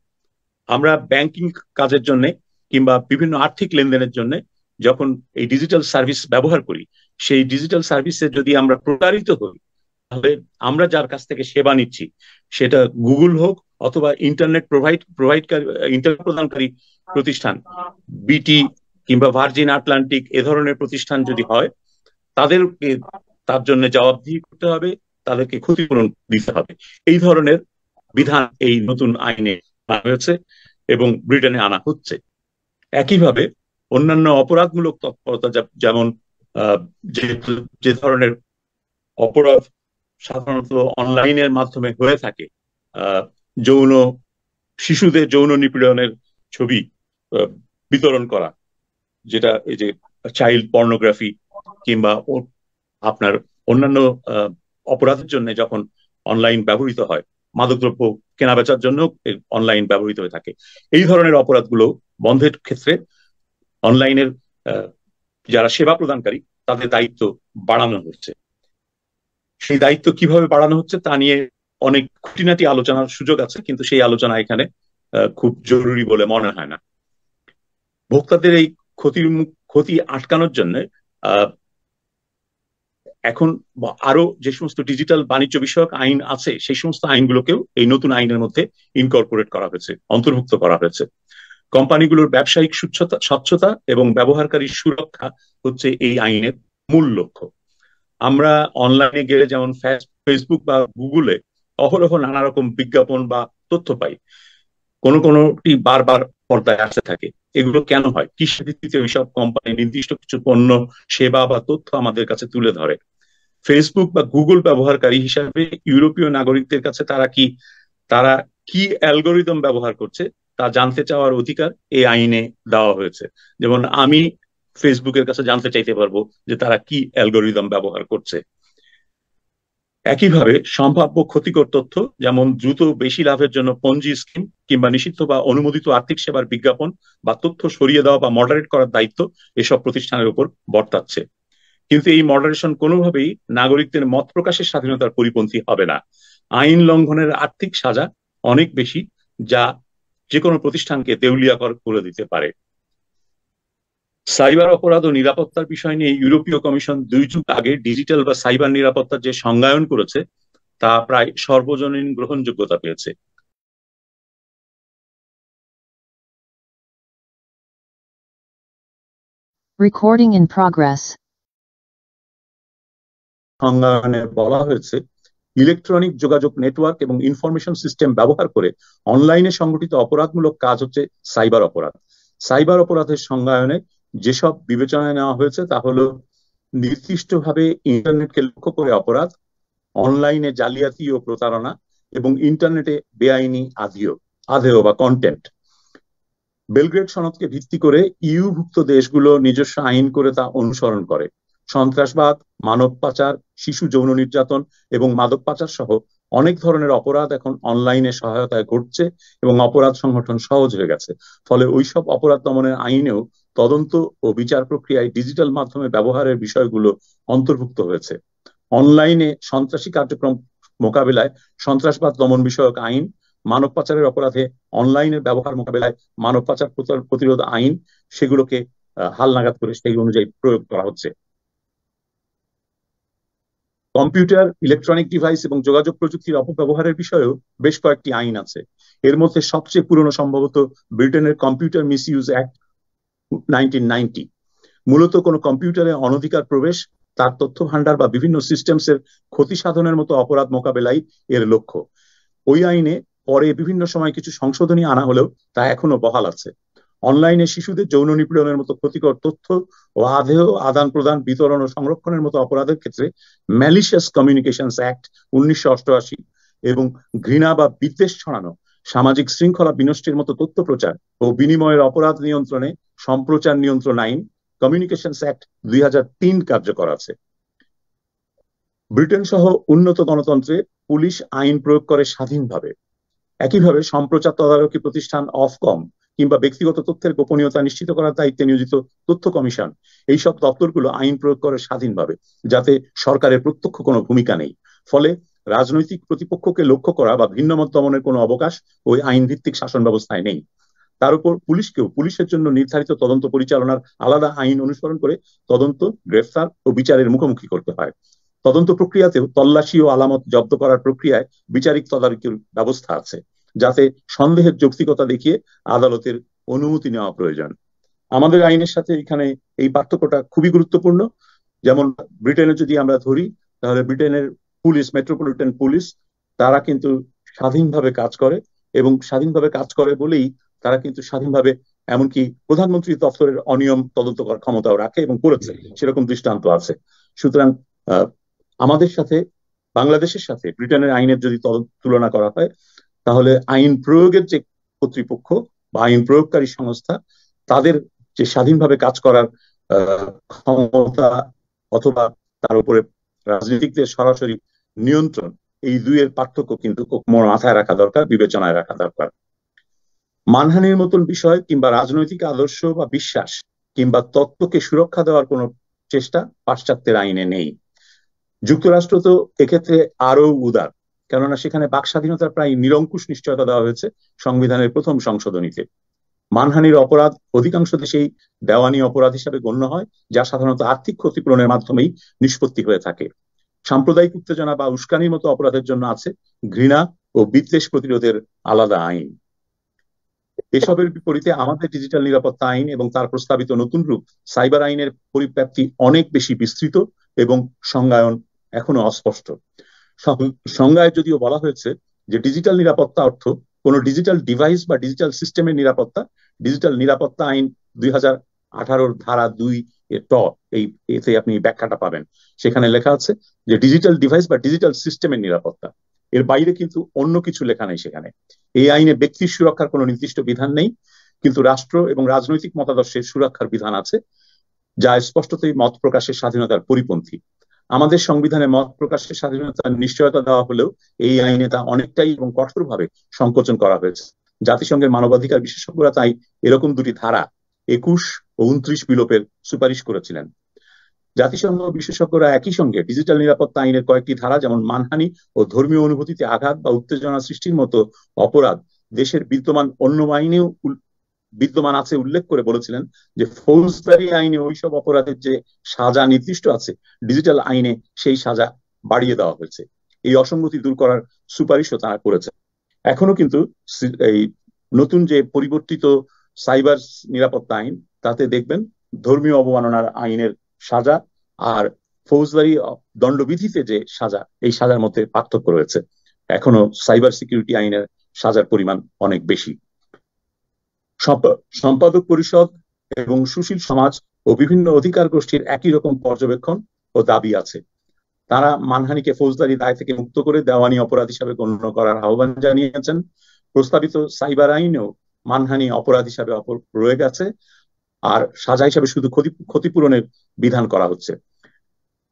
আমরা ব্যাংকিং কাজের জন্য কিংবা বিভিন্ন আর্থিক লেনদেনের জন্য যখন এই ডিজিটাল সার্ভিস ব্যবহার করি, সেই ডিজিটাল সার্ভিসে যদি আমরা প্রতারিত হই, তাহলে আমরা যার কাছ থেকে সেবা নিচ্ছি, সেটা গুগল হোক অথবা ইন্টারনেট প্রদানকারী প্রতিষ্ঠান বিটি কিংবা ভার্জিন আটলান্টিক এ ধরনের প্রতিষ্ঠান যদি হয়, তাদেরকে তার জন্য জবাবদিহি করতে হবে, তাদেরকে ক্ষতিপূরণ দিতে হবে। এই ধরনের বিধান এই নতুন আইনে আনা হয়েছে এবং ব্রিটেনে আনা হচ্ছে। একইভাবে অন্যান্য অপরাধমূলক তৎপরতা, যেমন যে ধরনের অপরাধ সাধারণত অনলাইনের মাধ্যমে হয়ে থাকে, শিশুদের যৌন নিপীড়নের ছবি বিতরণ করা, যেটা এই যে চাইল্ড পর্নোগ্রাফি, কিংবা আপনার অন্যান্য অপরাধের জন্য যখন অনলাইন ব্যবহৃত হয়, মাদকদ্রব্য কেনাবেচার জন্য অনলাইন ব্যবহৃত হয়ে থাকে, এই ধরনের অপরাধগুলো বন্ধের ক্ষেত্রে অনলাইনের যারা সেবা প্রদানকারী তাদের দায়িত্ব বাড়ানো হচ্ছে। সেই দায়িত্ব কিভাবে বাড়ানো হচ্ছে তা নিয়ে অনেক খুঁটিনাটি আলোচনার সুযোগ আছে, কিন্তু সেই আলোচনা এখানে খুব জরুরি বলে মনে হয় না। ভোক্তাদের এই ক্ষতি আটকানোর জন্য এখন আরো যে সমস্ত ডিজিটাল বাণিজ্য বিষয়ক আইন আছে, সেই সমস্ত আইনগুলোকেও এই নতুন আইনের মধ্যে ইনকর্পোরেট করা হয়েছে, অন্তর্ভুক্ত করা হয়েছে। কোম্পানিগুলোর ব্যবসায়িক স্বচ্ছতা এবং ব্যবহারকারীর সুরক্ষা হচ্ছে এই আইনের মূল লক্ষ্য। আমরা অনলাইনে গেলে যেমন ফেসবুক বা গুগলে অহরহ নানা রকম বিজ্ঞাপন বা তথ্য পাই, কোনটি বারবার পর্দায় আসতে থাকে। এগুলো কেন হয়? কিসের ভিত্তিতে ওইসব কোম্পানি নির্দিষ্ট কিছু পণ্য, সেবা বা তথ্য আমাদের কাছে তুলে ধরে? ফেসবুক বা গুগল ব্যবহারকারী হিসাবে ইউরোপীয় নাগরিকদের কাছে তারা কি অ্যালগোরিদম ব্যবহার করছে তা জানতে চাওয়ার অধিকার এই আইনে দেওয়া হয়েছে। যেমন আমি ফেসবুকের কাছে জানতে চাইতে পারবো যে তারা কি অ্যালগোরিদম ব্যবহার করছে। একইভাবে সম্ভাব্য ক্ষতিকর তথ্য, যেমন দ্রুত বেশি লাভের জন্য পঞ্জি স্কিম কিংবা নিষিদ্ধ বা অনুমোদিত আর্থিক সেবার বিজ্ঞাপন বা তথ্য সরিয়ে দেওয়া বা মডারেট করার দায়িত্ব এসব প্রতিষ্ঠানের উপর বর্তাচ্ছে। কিন্তু এই মডারেশন কোনোভাবেই নাগরিকদের মত প্রকাশের স্বাধীনতার পরিপন্থী হবে না। আইন লঙ্ঘনের আর্থিক সাজা অনেক বেশি, যা যে কোনো প্রতিষ্ঠানকে দেউলিয়া করে দিতে পারে। সাইবার অপরাধ ও নিরাপত্তার বিষয় নিয়ে ইউরোপীয় কমিশন 2 যুগ আগে ডিজিটাল বা সাইবার নিরাপত্তার যে সংজ্ঞায়ন করেছে তা প্রায় সর্বজনীন গ্রহণযোগ্যতা পেয়েছে। Recording in progress. সংজ্ঞায়নে বলা হয়েছে, ইলেকট্রনিক যোগাযোগ নেটওয়ার্ক এবং ইনফরমেশন সিস্টেম ব্যবহার করে অনলাইনে সংগঠিত অপরাধমূলক কাজ হচ্ছে সাইবার অপরাধ। সাইবার অপরাধের সংজ্ঞায়নে যেসব বিবেচনায় নেওয়া হয়েছে তা হলো নির্দিষ্টভাবে ইন্টারনেটকে লক্ষ্য করে অপরাধ, অনলাইনে জালিয়াতি ও প্রতারণা, এবং ইন্টারনেটে বেআইনি আধেয় বা কন্টেন্ট। বেলগ্রেড সনদকে ভিত্তি করে ইউভুক্ত দেশগুলো নিজস্ব আইন করে তা অনুসরণ করে। সন্ত্রাসবাদ, মানব পাচার, শিশু যৌন নির্যাতন এবং মাদক পাচার সহ অনেক ধরনের অপরাধ এখন অনলাইনে সহায়তায় ঘটছে এবং অপরাধ সংগঠন সহজ হয়ে গেছে। ফলে ওইসব অপরাধ দমনের আইনেও তদন্ত ও বিচার প্রক্রিয়ায় ডিজিটাল মাধ্যমে ব্যবহারের বিষয়গুলো অন্তর্ভুক্ত হয়েছে। অনলাইনে সন্ত্রাসী কার্যক্রম মোকাবিলায় সন্ত্রাসবাদ দমন বিষয়ক আইন, মানব পাচারের অপরাধে অনলাইনের ব্যবহার মোকাবিলায় মানব পাচার প্রতিরোধ আইন, সেগুলোকে হালনাগাদ করে সেই অনুযায়ী প্রয়োগ করা হচ্ছে। কম্পিউটার, ইলেকট্রনিক ডিভাইস এবং যোগাযোগ প্রযুক্তির অপব্যবহারের বিষয়েও বেশ কয়েকটি আইন আছে। এর মধ্যে সবচেয়ে পুরনো সম্ভবত ব্রিটেনের কম্পিউটার মিসইউজ অ্যাক্ট 1990। মূলত কোনো কম্পিউটারে অনধিকার প্রবেশ, তার তথ্য ভান্ডার বা বিভিন্ন সিস্টেমসের ক্ষতি সাধনের মতো অপরাধ মোকাবেলাই এর লক্ষ্য। ওই আইনে পরে বিভিন্ন সময় কিছু সংশোধনী আনা হলেও তা এখনো বহাল আছে। অনলাইনে শিশুদের যৌন নিপীড়নের মতো ক্ষতিকর তথ্য ও আধেয় আদান প্রদান, বিতরণ ও সংরক্ষণের মতো অপরাধের ক্ষেত্রে ম্যালিশিয়াস কমিউনিকেশনস অ্যাক্ট 1988 এবং ঘৃণা বা বিদ্বেষ ছড়ানো, সামাজিক শৃঙ্খলা বিনষ্টের মতো তথ্য প্রচার ও বিনিময়ের অপরাধ নিয়ন্ত্রণে সম্প্রচার নিয়ন্ত্রণ আইন কমিউনিকেশনস অ্যাক্ট 2003 কার্যকর আছে। ব্রিটেন সহ উন্নত গণতন্ত্রে পুলিশ আইন প্রয়োগ করে স্বাধীনভাবে। একইভাবে সম্প্রচার তদারকি প্রতিষ্ঠান অফকম কিংবা ব্যক্তিগত তথ্যের গোপনীয়তা নিশ্চিত করার দায়িত্বে নিয়োজিত তথ্য কমিশন, এইসব দপ্তরগুলো আইন প্রয়োগ করে স্বাধীনভাবে, যাতে সরকারের প্রত্যক্ষ কোনো ভূমিকা নেই। ফলে রাজনৈতিক প্রতিপক্ষকে লক্ষ্য করা বা ভিন্নমত দমনের কোনো অবকাশ ওই আইন ভিত্তিক শাসন ব্যবস্থায় নেই। তার উপর পুলিশের জন্য নির্ধারিত তদন্ত পরিচালনার আলাদা আইন অনুসরণ করে তদন্ত, গ্রেফতার ও বিচারের মুখোমুখি করতে হয়। তদন্ত প্রক্রিয়াতেও তল্লাশি ও আলামত জব্দ করার প্রক্রিয়ায় বিচারিক তদারকির ব্যবস্থা আছে, যাতে সন্দেহের যৌক্তিকতা দেখিয়ে আদালতের অনুমতি নেওয়া প্রয়োজন। আমাদের আইনের সাথে এখানে এই পার্থক্যটা খুবই গুরুত্বপূর্ণ। যেমন ব্রিটেনে যদি আমরা ধরি, তাহলে ব্রিটেনের পুলিশ, মেট্রোপলিটন পুলিশ, তারা কিন্তু স্বাধীনভাবে কাজ করে, এবং স্বাধীনভাবে কাজ করে বলেই তারা কিন্তু স্বাধীনভাবে এমনকি প্রধানমন্ত্রী দপ্তরের অনিয়ম তদন্ত করার ক্ষমতাও রাখে এবং করেছে, সেরকম দৃষ্টান্ত আছে। সুতরাং আমাদের সাথে, বাংলাদেশের সাথে ব্রিটেনের আইনের যদি তুলনা করা হয়, তাহলে আইন প্রয়োগের যে কর্তৃপক্ষ বা আইন প্রয়োগকারী সংস্থা, তাদের যে স্বাধীনভাবে কাজ করার ক্ষমতা অথবা তার উপরে রাজনীতিকদের সরাসরি নিয়ন্ত্রণ, এই দুইয়ের পার্থক্য কিন্তু মাথায় রাখা দরকার, বিবেচনায় রাখা দরকার। মানহানির মতন বিষয় কিংবা রাজনৈতিক আদর্শ বা বিশ্বাস কিংবা তত্ত্বকে সুরক্ষা দেওয়ার কোনো চেষ্টা পাশ্চাত্যের আইনে নেই। যুক্তরাষ্ট্র তো এক্ষেত্রে আরো উদার, কেননা সেখানে বাক স্বাধীনতার প্রায় নিরঙ্কুশ নিশ্চয়তা দেওয়া হয়েছে সংবিধানের প্রথম সংশোধনীতে। মানহানির অপরাধ অধিকাংশ দেশেই দেওয়ানি অপরাধ হিসাবে গণ্য হয়, যা সাধারণত আর্থিক ক্ষতিপূরণের মাধ্যমেই নিষ্পত্তি হয়ে থাকে। সাম্প্রদায়িক উত্তেজনা বা উস্কানির মতো অপরাধের জন্য আছে ঘৃণা ও বিদ্বেষ প্রতিরোধের আলাদা আইন। এসবের বিপরীতে আমাদের ডিজিটাল নিরাপত্তা আইন এবং তার প্রস্তাবিত নতুন রূপ সাইবার আইনের পরিব্যাপ্তি অনেক বেশি বিস্তৃত এবং সংজ্ঞায়ন এখনো অস্পষ্ট। সংজ্ঞায় যদিও বলা হয়েছে যে ডিজিটাল নিরাপত্তা অর্থ কোনো ডিজিটাল ডিভাইস বা ডিজিটাল সিস্টেমের নিরাপত্তা। ডিজিটাল নিরাপত্তা আইন 2018 ধারা 2 এতে আপনি ব্যাখ্যাটা পাবেন। সেখানে লেখা আছে যে ডিজিটাল ডিভাইস বা ডিজিটাল সিস্টেমের নিরাপত্তা, এর বাইরে কিন্তু অন্য কিছু লেখা নেই সেখানে। এই আইনে ব্যক্তির সুরক্ষার কোনো নির্দিষ্ট বিধান নেই, কিন্তু রাষ্ট্র এবং রাজনৈতিক মতাদর্শের সুরক্ষার বিধান আছে, যা স্পষ্টতই মত প্রকাশের স্বাধীনতার পরিপন্থী। আমাদের সংবিধানে মত প্রকাশের স্বাধীনতার নিশ্চয়তা দেওয়া হলেও এই আইনে তা অনেকটাই এবং কঠোরভাবে সংকোচন করা হয়েছে। জাতিসংঘের মানবাধিকার বিশেষজ্ঞরা তাই এরকম দুটি ধারা 21 ও 29 বিলোপের সুপারিশ করেছিলেন। জাতিসংঘ বিশেষজ্ঞরা একই সঙ্গে ডিজিটাল নিরাপত্তা আইনের কয়েকটি ধারা, যেমন মানহানি ও ধর্মীয় অনুভূতিতে আঘাত বা উত্তেজনা সৃষ্টির মতো অপরাধ দেশের বিদ্যমান অন্য আইনেও বিদ্যমান আছে উল্লেখ করে বলেছিলেন যে ফৌজদারি আইনে ওইসব অপরাধের যে সাজা নির্দিষ্ট আছে, ডিজিটাল আইনে সেই সাজা বাড়িয়ে দেওয়া হয়েছে। এই অসঙ্গতি দূর করার সুপারিশও তারা করেছে। এখনো কিন্তু এই নতুন যে পরিবর্তিত সাইবার নিরাপত্তা আইন, তাতে দেখবেন ধর্মীয় অবমাননার আইনের সাজা আর ফৌজদারি দণ্ডবিধিতে যে সাজা, এই সাজার মধ্যে পার্থক্য রয়েছে। এখনো সাইবার সিকিউরিটি আইনের সাজার পরিমাণ অনেক বেশি। সম্পাদক পরিষদ এবং সুশীল সমাজ ও বিভিন্ন অধিকার গোষ্ঠীর একই রকম পর্যবেক্ষণ ও দাবি আছে। তারা মানহানিকে ফৌজদারি দায় থেকে মুক্ত করে দেওয়ানি অপরাধ হিসাবে গণ্য করার আহ্বান জানিয়েছেন। প্রস্তাবিত সাইবার আইনেও মানহানি অপরাধ হিসাবে রয়ে গেছে, আর সাজা হিসাবে শুধু ক্ষতিপূরণের বিধান করা হচ্ছে।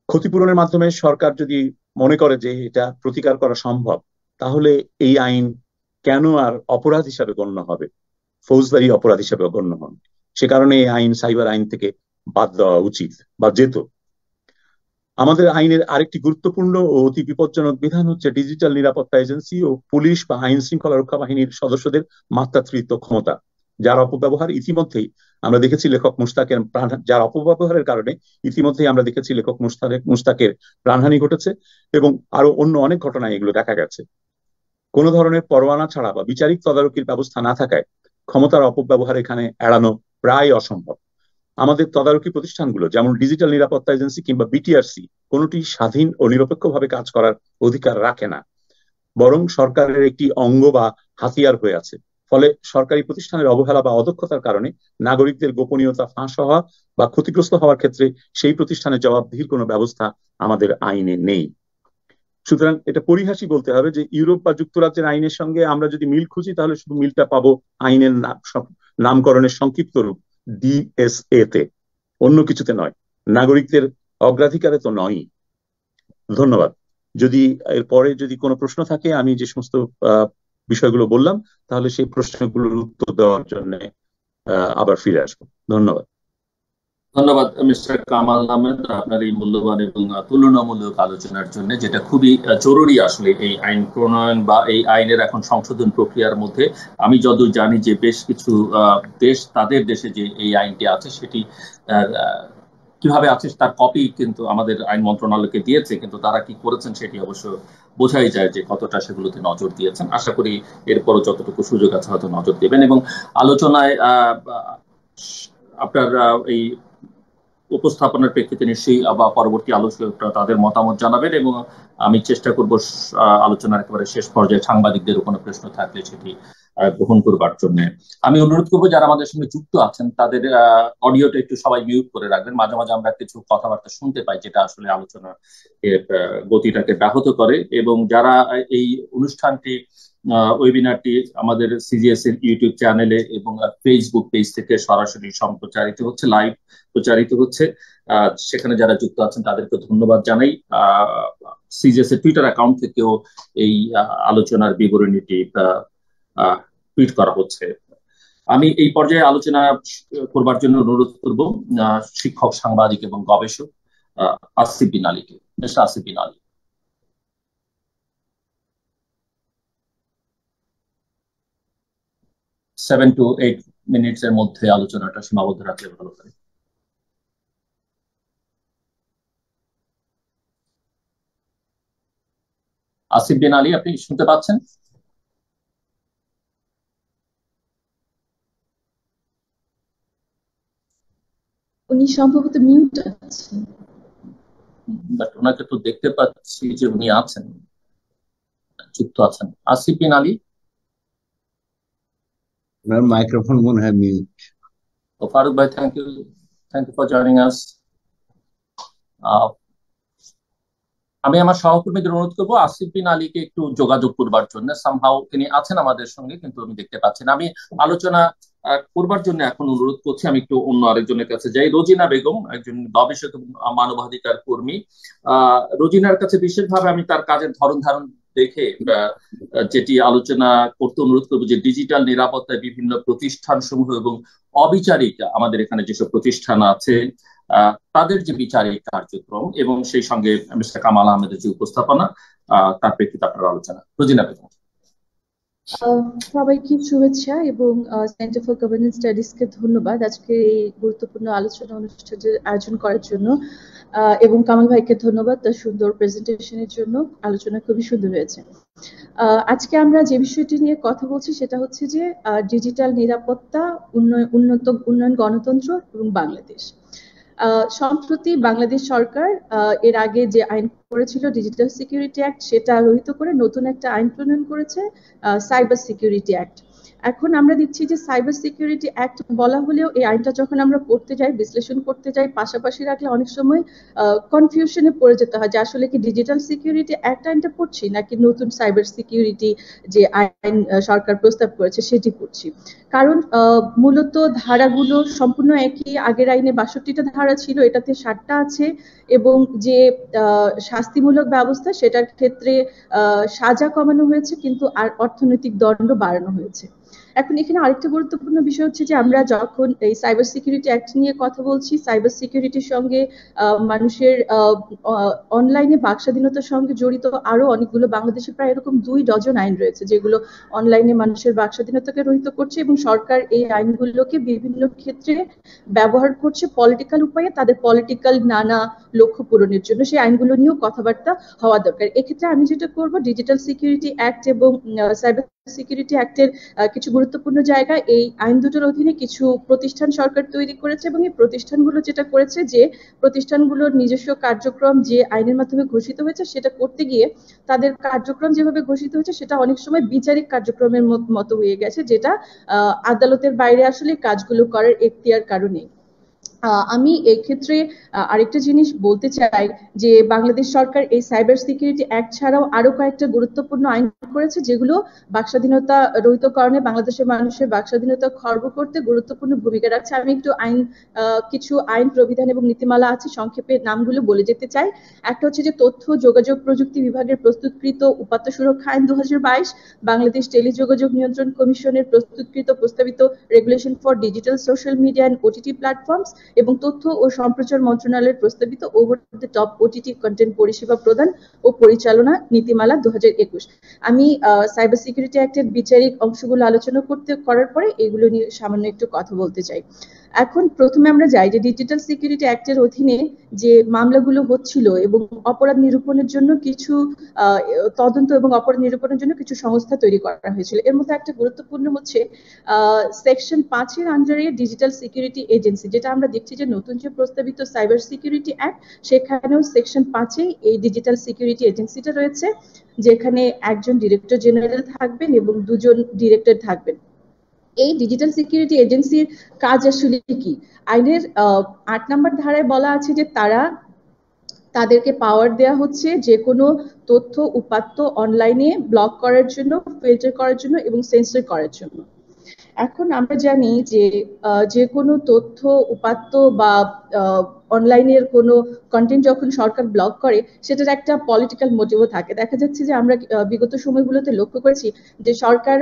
ক্ষতিপূরণের মাধ্যমে সরকার যদি মনে করে যে এটা প্রতিকার করা সম্ভব, তাহলে এই আইন কেন আর অপরাধ হিসাবে গণ্য হবে, ফৌজদারি অপরাধ হিসাবে গণ্য হন। সে কারণে এই আইন সাইবার আইন থেকে বাদ দেওয়া উচিত বা যেত। আমাদের আইনের আরেকটি গুরুত্বপূর্ণ ও অতি বিপজ্জনক বিধান হচ্ছে ডিজিটাল নিরাপত্তা এজেন্সি ও পুলিশ বা আইন শৃঙ্খলা রক্ষা বাহিনীর সদস্যদের মাত্রাতিরিক্ত ক্ষমতা, যার অপব্যবহার ইতিমধ্যেই আমরা দেখেছি লেখক মুশতাকের যার অপব্যবহারের কারণে ইতিমধ্যেই আমরা দেখেছি লেখক মুশতাকের প্রাণহানি ঘটেছে, এবং আরো অন্য অনেক ঘটনায় এগুলো দেখা গেছে। কোনো ধরনের পরোয়ানা ছাড়া বা বিচারিক তদারকির ব্যবস্থা না থাকায় ক্ষমতার অপব্যবহার এখানে এড়ানো প্রায় অসম্ভব। আমাদের তদারকি প্রতিষ্ঠানগুলো, যেমন ডিজিটাল নিরাপত্তা এজেন্সি কিংবা বিটিআরসি, কোনোটি স্বাধীন ও নিরপেক্ষভাবে কাজ করার অধিকার রাখে না, বরং সরকারের একটি অঙ্গ বা হাতিয়ার হয়ে আছে। ফলে সরকারি প্রতিষ্ঠানের অবহেলা বা অদক্ষতার কারণে নাগরিকদের গোপনীয়তা ফাঁস হওয়া বা ক্ষতিগ্রস্ত হওয়ার ক্ষেত্রে সেই প্রতিষ্ঠানের জবাবদিহির কোনো ব্যবস্থা আমাদের আইনে নেই। সুতরাং এটা পরিহাসই বলতে হবে যে ইউরোপ বা যুক্তরাজ্যের আইনের সঙ্গে আমরা যদি মিল খুঁজি, তাহলে শুধু মিলটা পাবো আইনের নামকরণের সংক্ষিপ্ত রূপ ডিএসএ তে, অন্য কিছুতে নয়, নাগরিকদের অগ্রাধিকারে তো নয়। ধন্যবাদ। যদি এরপরে যদি কোনো প্রশ্ন থাকে, আমি যে সমস্ত বিষয়গুলো বললাম, তাহলে সেই প্রশ্নগুলোর উত্তর দেওয়ার জন্য আবার ফিরে আসবো। ধন্যবাদ। ধন্যবাদ মিস্টার কামাল আহমেদ আপনার এই মূল্যবান এবং তুলনামূলক আলোচনার জন্য, যেটা খুবই জরুরি আসলে এই আইন প্রণয়ন বা এই আইনের এখন সংশোধন প্রক্রিয়ার মধ্যে। আমি যতদূর জানি যে বেশ কিছু দেশ, তাদের দেশে যে এই আইনটি আছে সেটি কিভাবে আছে তার কপি কিন্তু আমাদের আইন মন্ত্রণালয়কে দিয়েছে, কিন্তু তারা কি করেছেন সেটি অবশ্য বোঝাই যায় যে কতটা সেগুলোতে নজর দিয়েছেন। আশা করি এরপরও যতটুকু সুযোগ আছে হয়তো নজর দেবেন। এবং আলোচনায় আপনার এই উপস্থাপনার প্রেক্ষিতে নিশ্চয়ই বা পরবর্তী আলোচকরা তাদের মতামত জানাবেন, এবং আমি চেষ্টা করব আলোচনার একেবারে শেষ পর্যায়ে সাংবাদিকদের কোনো প্রশ্ন থাকলে সেটি গ্রহণ করবার জন্য। আমি অনুরোধ করবো যারা আমাদের সঙ্গে যুক্ত আছেন তাদের অডিওটা একটু সবাই মিউট করে রাখবেন। মাঝে মাঝে আমরা কিছু কথাবার্তা শুনতে পাই যেটা আসলে আলোচনার গতিটাকে ব্যাহত করে। এবং যারা এই অনুষ্ঠানটি ওয়েবিনারটি আমাদের সিজিএস এর ইউটিউব চ্যানেলে এবং ফেসবুক পেজ থেকে সরাসরি সম্প্রচারিত হচ্ছে, লাইভ প্রচারিত হচ্ছে, সেখানে যারা যুক্ত আছেন তাদেরকে ধন্যবাদ জানাই। সিজিএস এর টুইটার অ্যাকাউন্ট থেকেও এই আলোচনার বিবরণীটি টুইট করা হচ্ছে। আমি এই পর্যায়ে আলোচনা করবার জন্য অনুরোধ করব শিক্ষক, সাংবাদিক এবং গবেষক আসিফ বিন আলীকে। Mister Asif bin Ali. 7 to 8 minutes এর মধ্যে আলোচনাটা সীমাবদ্ধ রাখলে ভালো হয়। আসিফ বিন আলী, আপনি শুনতে পাচ্ছেন? উনি সম্ভবত মিউট আছেন, বাট ওনাকে তো দেখতে পাচ্ছি যে উনি আছেন, যুক্ত আছেন। আসিফ বিন আলী, ওনার মাইক্রোফোন মনে হয় মিউট। ফারুক ভাই, thank you for joining us. আমি আমার সহকর্মীদের অনুরোধ করবো আসিফ বিন আলীকে একটু যোগাযোগ করবার জন্য। সামহাও তিনি আছেন আমাদের সঙ্গে কিন্তু আমি দেখতে পাচ্ছি না। আমি আলোচনা করবার জন্য এখন অনুরোধ করছি। আমি একটু অন্য আরেকজনের কাছে যাই। রোজিনা বেগম একজন গবেষক এবং মানবাধিকার কর্মী। রোজিনার কাছে বিশেষভাবে আমি তার কাজের ধরন ধারণ দেখে যেটি আলোচনা করতে অনুরোধ করবো যে ডিজিটাল নিরাপত্তায় বিভিন্ন প্রতিষ্ঠান সমূহ এবং অবিচারিক আমাদের এখানে যেসব প্রতিষ্ঠান আছে তাদের যে বিচারিক কার্যক্রম এবং সেই সঙ্গে মিস্টার কামাল আহমেদের যে উপস্থাপনা, তার প্রেক্ষিতে আপনার আলোচনা। রোজিনা বেগম। সবাইকে শুভেচ্ছা এবং সেন্টার ফর গভর্নেন্স স্টাডিজ কে ধন্যবাদ আজকে এই গুরুত্বপূর্ণ আলোচনা অনুষ্ঠানের আয়োজন করার জন্য, এবং কামাল ভাইকে ধন্যবাদ তার সুন্দর প্রেজেন্টেশনের জন্য। আলোচনা খুবই সুন্দর হয়েছে। আজকে আমরা যে বিষয়টি নিয়ে কথা বলছি সেটা হচ্ছে যে ডিজিটাল নিরাপত্তা, উন্নয়ন গণতন্ত্র এবং বাংলাদেশ। সম্প্রতি বাংলাদেশ সরকার এর আগে যে আইন করেছিল ডিজিটাল সিকিউরিটি অ্যাক্ট, সেটা রহিত করে নতুন একটা আইন প্রণয়ন করেছে, সাইবার সিকিউরিটি অ্যাক্ট। এখন আমরা দেখছি যে সাইবার সিকিউরিটি অ্যাক্ট বলা হলেও এই আইনটা যখন আমরা পড়তে যাই, বিশ্লেষণ করতে যাই, পাশাপাশি রাখলে অনেক সময় কনফিউশনে পড়ে যেতে হয় যে আসলে কি ডিজিটাল সিকিউরিটি অ্যাক্ট আইনটা পড়ছি নাকি নতুন সাইবার সিকিউরিটি যে আইন সরকার প্রস্তাব করেছে সেটি পড়ছি। কারণ মূলত ধারাগুলো সম্পূর্ণ একই। আগের আইনে ৬২টা ধারা ছিল, এটাতে ৭টা আছে, এবং যে শাস্তিমূলক ব্যবস্থা সেটার ক্ষেত্রে সাজা কমানো হয়েছে, কিন্তু আর অর্থনৈতিক দণ্ড বাড়ানো হয়েছে। এখন এখানে আরেকটা গুরুত্বপূর্ণ বিষয় হচ্ছে যে আমরা যখন এই সাইবার সিকিউরিটি অ্যাক্ট নিয়ে কথা বলছি, সাইবার সিকিউরিটির সঙ্গে মানুষের অনলাইনে বাক স্বাধীনতার সঙ্গে জড়িত আরো অনেকগুলো, বাংলাদেশে প্রায় এরকম 2 ডজন আইন রয়েছে যেগুলো অনলাইনে মানুষের বাক স্বাধীনতাকে রহিত করছে, এবং সরকার এই আইনগুলোকে বিভিন্ন ক্ষেত্রে ব্যবহার করছে পলিটিক্যাল উপায়ে তাদের পলিটিক্যাল নানা লক্ষ্য পূরণের জন্য। সেই আইনগুলো নিয়েও কথাবার্তা হওয়া দরকার। এক্ষেত্রে আমি যেটা করব, ডিজিটাল সিকিউরিটি অ্যাক্ট এবং সাইবার সিকিউরিটি অ্যাক্টের কিছু গুরুত্বপূর্ণ জায়গা, এই আইন দুটোর অধীনে কিছু প্রতিষ্ঠান সরকার তৈরি করেছে, এবং এই প্রতিষ্ঠানগুলো যেটা করেছে যে প্রতিষ্ঠানগুলোর নিজস্ব কার্যক্রম যে আইনের মাধ্যমে ঘোষিত হয়েছে সেটা করতে গিয়ে তাদের কার্যক্রম যেভাবে ঘোষিত হয়েছে সেটা অনেক সময় বিচারিক কার্যক্রমের মতো হয়ে গেছে, যেটা আদালতের বাইরে আসলে কাজগুলো করার এখতিয়ার কারণে। আমি এক্ষেত্রে আরেকটা জিনিস বলতে চাই যে বাংলাদেশ সরকার এই সাইবার সিকিউরিটি অ্যাক্ট ছাড়াও আরো কয়েকটা গুরুত্বপূর্ণ আইন করেছে যেগুলো বাকস্বাধীনতা রহিতকরণে বাংলাদেশের মানুষের বাকস্বাধীনতা খর্ব করতে গুরুত্বপূর্ণ ভূমিকা রাখছে। আমি একটু কিছু আইন, প্রবিধান এবং নীতিমালা আছে, সংক্ষেপে নামগুলো বলে যেতে চাই। একটা হচ্ছে যে তথ্য যোগাযোগ প্রযুক্তি বিভাগের প্রস্তুতকৃত উপাত্ত সুরক্ষা আইন 2022, বাংলাদেশ টেলিযোগাযোগ নিয়ন্ত্রণ কমিশনের প্রস্তুতকৃত প্রস্তাবিত regulation for digital social media and OTT platforms, এবং তথ্য ও সম্প্রচার মন্ত্রণালয়ের প্রস্তাবিত over the top OTT content পরিষেবা প্রদান ও পরিচালনা নীতিমালা 2021। আমি সাইবার সিকিউরিটি অ্যাক্টের বিচারিক অংশগুলো আলোচনা করার পরে এগুলো নিয়ে সামান্য একটু কথা বলতে চাই। এখন প্রথমে আমরা যাই যে ডিজিটাল সিকিউরিটি অ্যাক্টের অধীনে যে মামলাগুলো হচ্ছিল এবং অপরাধ নিরূপণের জন্য কিছু তদন্ত এবং অপরাধ নিরূপণের জন্য কিছু সংস্থা তৈরি করা হয়েছিল। এর মধ্যে একটা গুরুত্বপূর্ণ হচ্ছে সেকশন 5-এর আন্ডারে ডিজিটাল সিকিউরিটি এজেন্সি, যেটা আমরা দেখছি যে নতুন যে প্রস্তাবিত সাইবার সিকিউরিটি অ্যাক্ট সেখানেও সেকশন 5-এ এই ডিজিটাল সিকিউরিটি এজেন্সিটা রয়েছে, যেখানে একজন ডিরেক্টর জেনারেল থাকবেন এবং 2 জন ডিরেক্টর থাকবেন। এই ডিজিটাল সিকিউরিটি এজেন্সির কাজ আসলে কি? আইনের 8 নম্বর ধারায় বলা আছে যে তাদেরকে পাওয়ার দেওয়া হচ্ছে যে কোনো তথ্য উপাত্ত অনলাইনে ব্লক করার জন্য, ফিল্টার করার জন্য এবং সেন্সর করার জন্য। এখন আমরা জানি যে কোনো তথ্য উপাত্ত বা অনলাইনের কোনো কন্টেন্ট যখন সরকার ব্লক করে সেটার একটা পলিটিক্যাল মোটিভও থাকে। দেখা যাচ্ছে যে আমরা বিগত সময়গুলোতে লক্ষ্য করেছি যে সরকার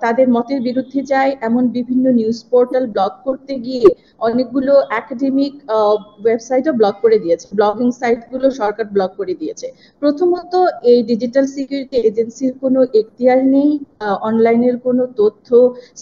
তাদের মতের বিরুদ্ধে যায় এমন বিভিন্ন নিউজ পোর্টাল ব্লক করতে গিয়ে অনেকগুলো একাডেমিক ওয়েবসাইটও ব্লক করে দিয়েছে, ব্লগিং সাইটগুলো সরকার ব্লক করে দিয়েছে। প্রথমত এই ডিজিটাল সিকিউরিটি এজেন্সির কোনো এখতিয়ার নেই অনলাইনের কোনো তথ্য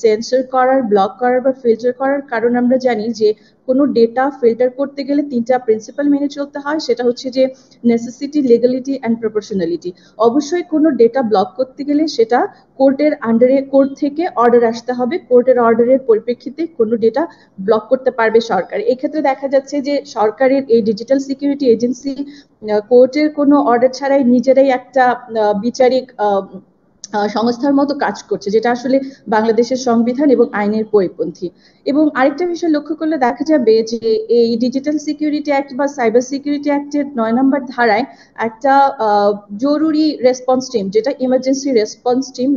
সেন্সর করার, ব্লক করার বা ফিল্টার করার। কারণ আমরা জানি যে কোনো ডেটা ফিল্টার করতে গেলে 3টা প্রিন্সিপাল মেনে চলতে হয়, সেটা হচ্ছে যে নেসেসিটি, লিগ্যালিটি অ্যান্ড প্রপোর্শনালিটি। অবশ্যই কোনো ডেটা ব্লক করতে গেলে সেটা কোর্টের আন্ডারে, কোর্ট থেকে অর্ডার আসতে হবে, কোর্টের অর্ডারের পরিপ্রেক্ষিতে কোনো ডেটা ব্লক করতে পারবে সরকার। এক্ষেত্রে দেখা যাচ্ছে যে সরকারের এই ডিজিটাল সিকিউরিটি এজেন্সি কোর্টের কোনো অর্ডার ছাড়াই নিজেরাই একটা বিচারিক সংস্থার মতো কাজ করছে, যেটা আসলে বাংলাদেশের সংবিধান এবং আইনের পরিপন্থী। এবং আরেকটা বিষয় লক্ষ্য করলে দেখা যাবে যে এই ডিজিটাল সিকিউরিটি অ্যাক্ট বা সাইবার সিকিউরিটি অ্যাক্টের 9 নম্বর ধারায় একটা জরুরি রেসপন্স টিম, যেটা ইমার্জেন্সি রেসপন্স টিম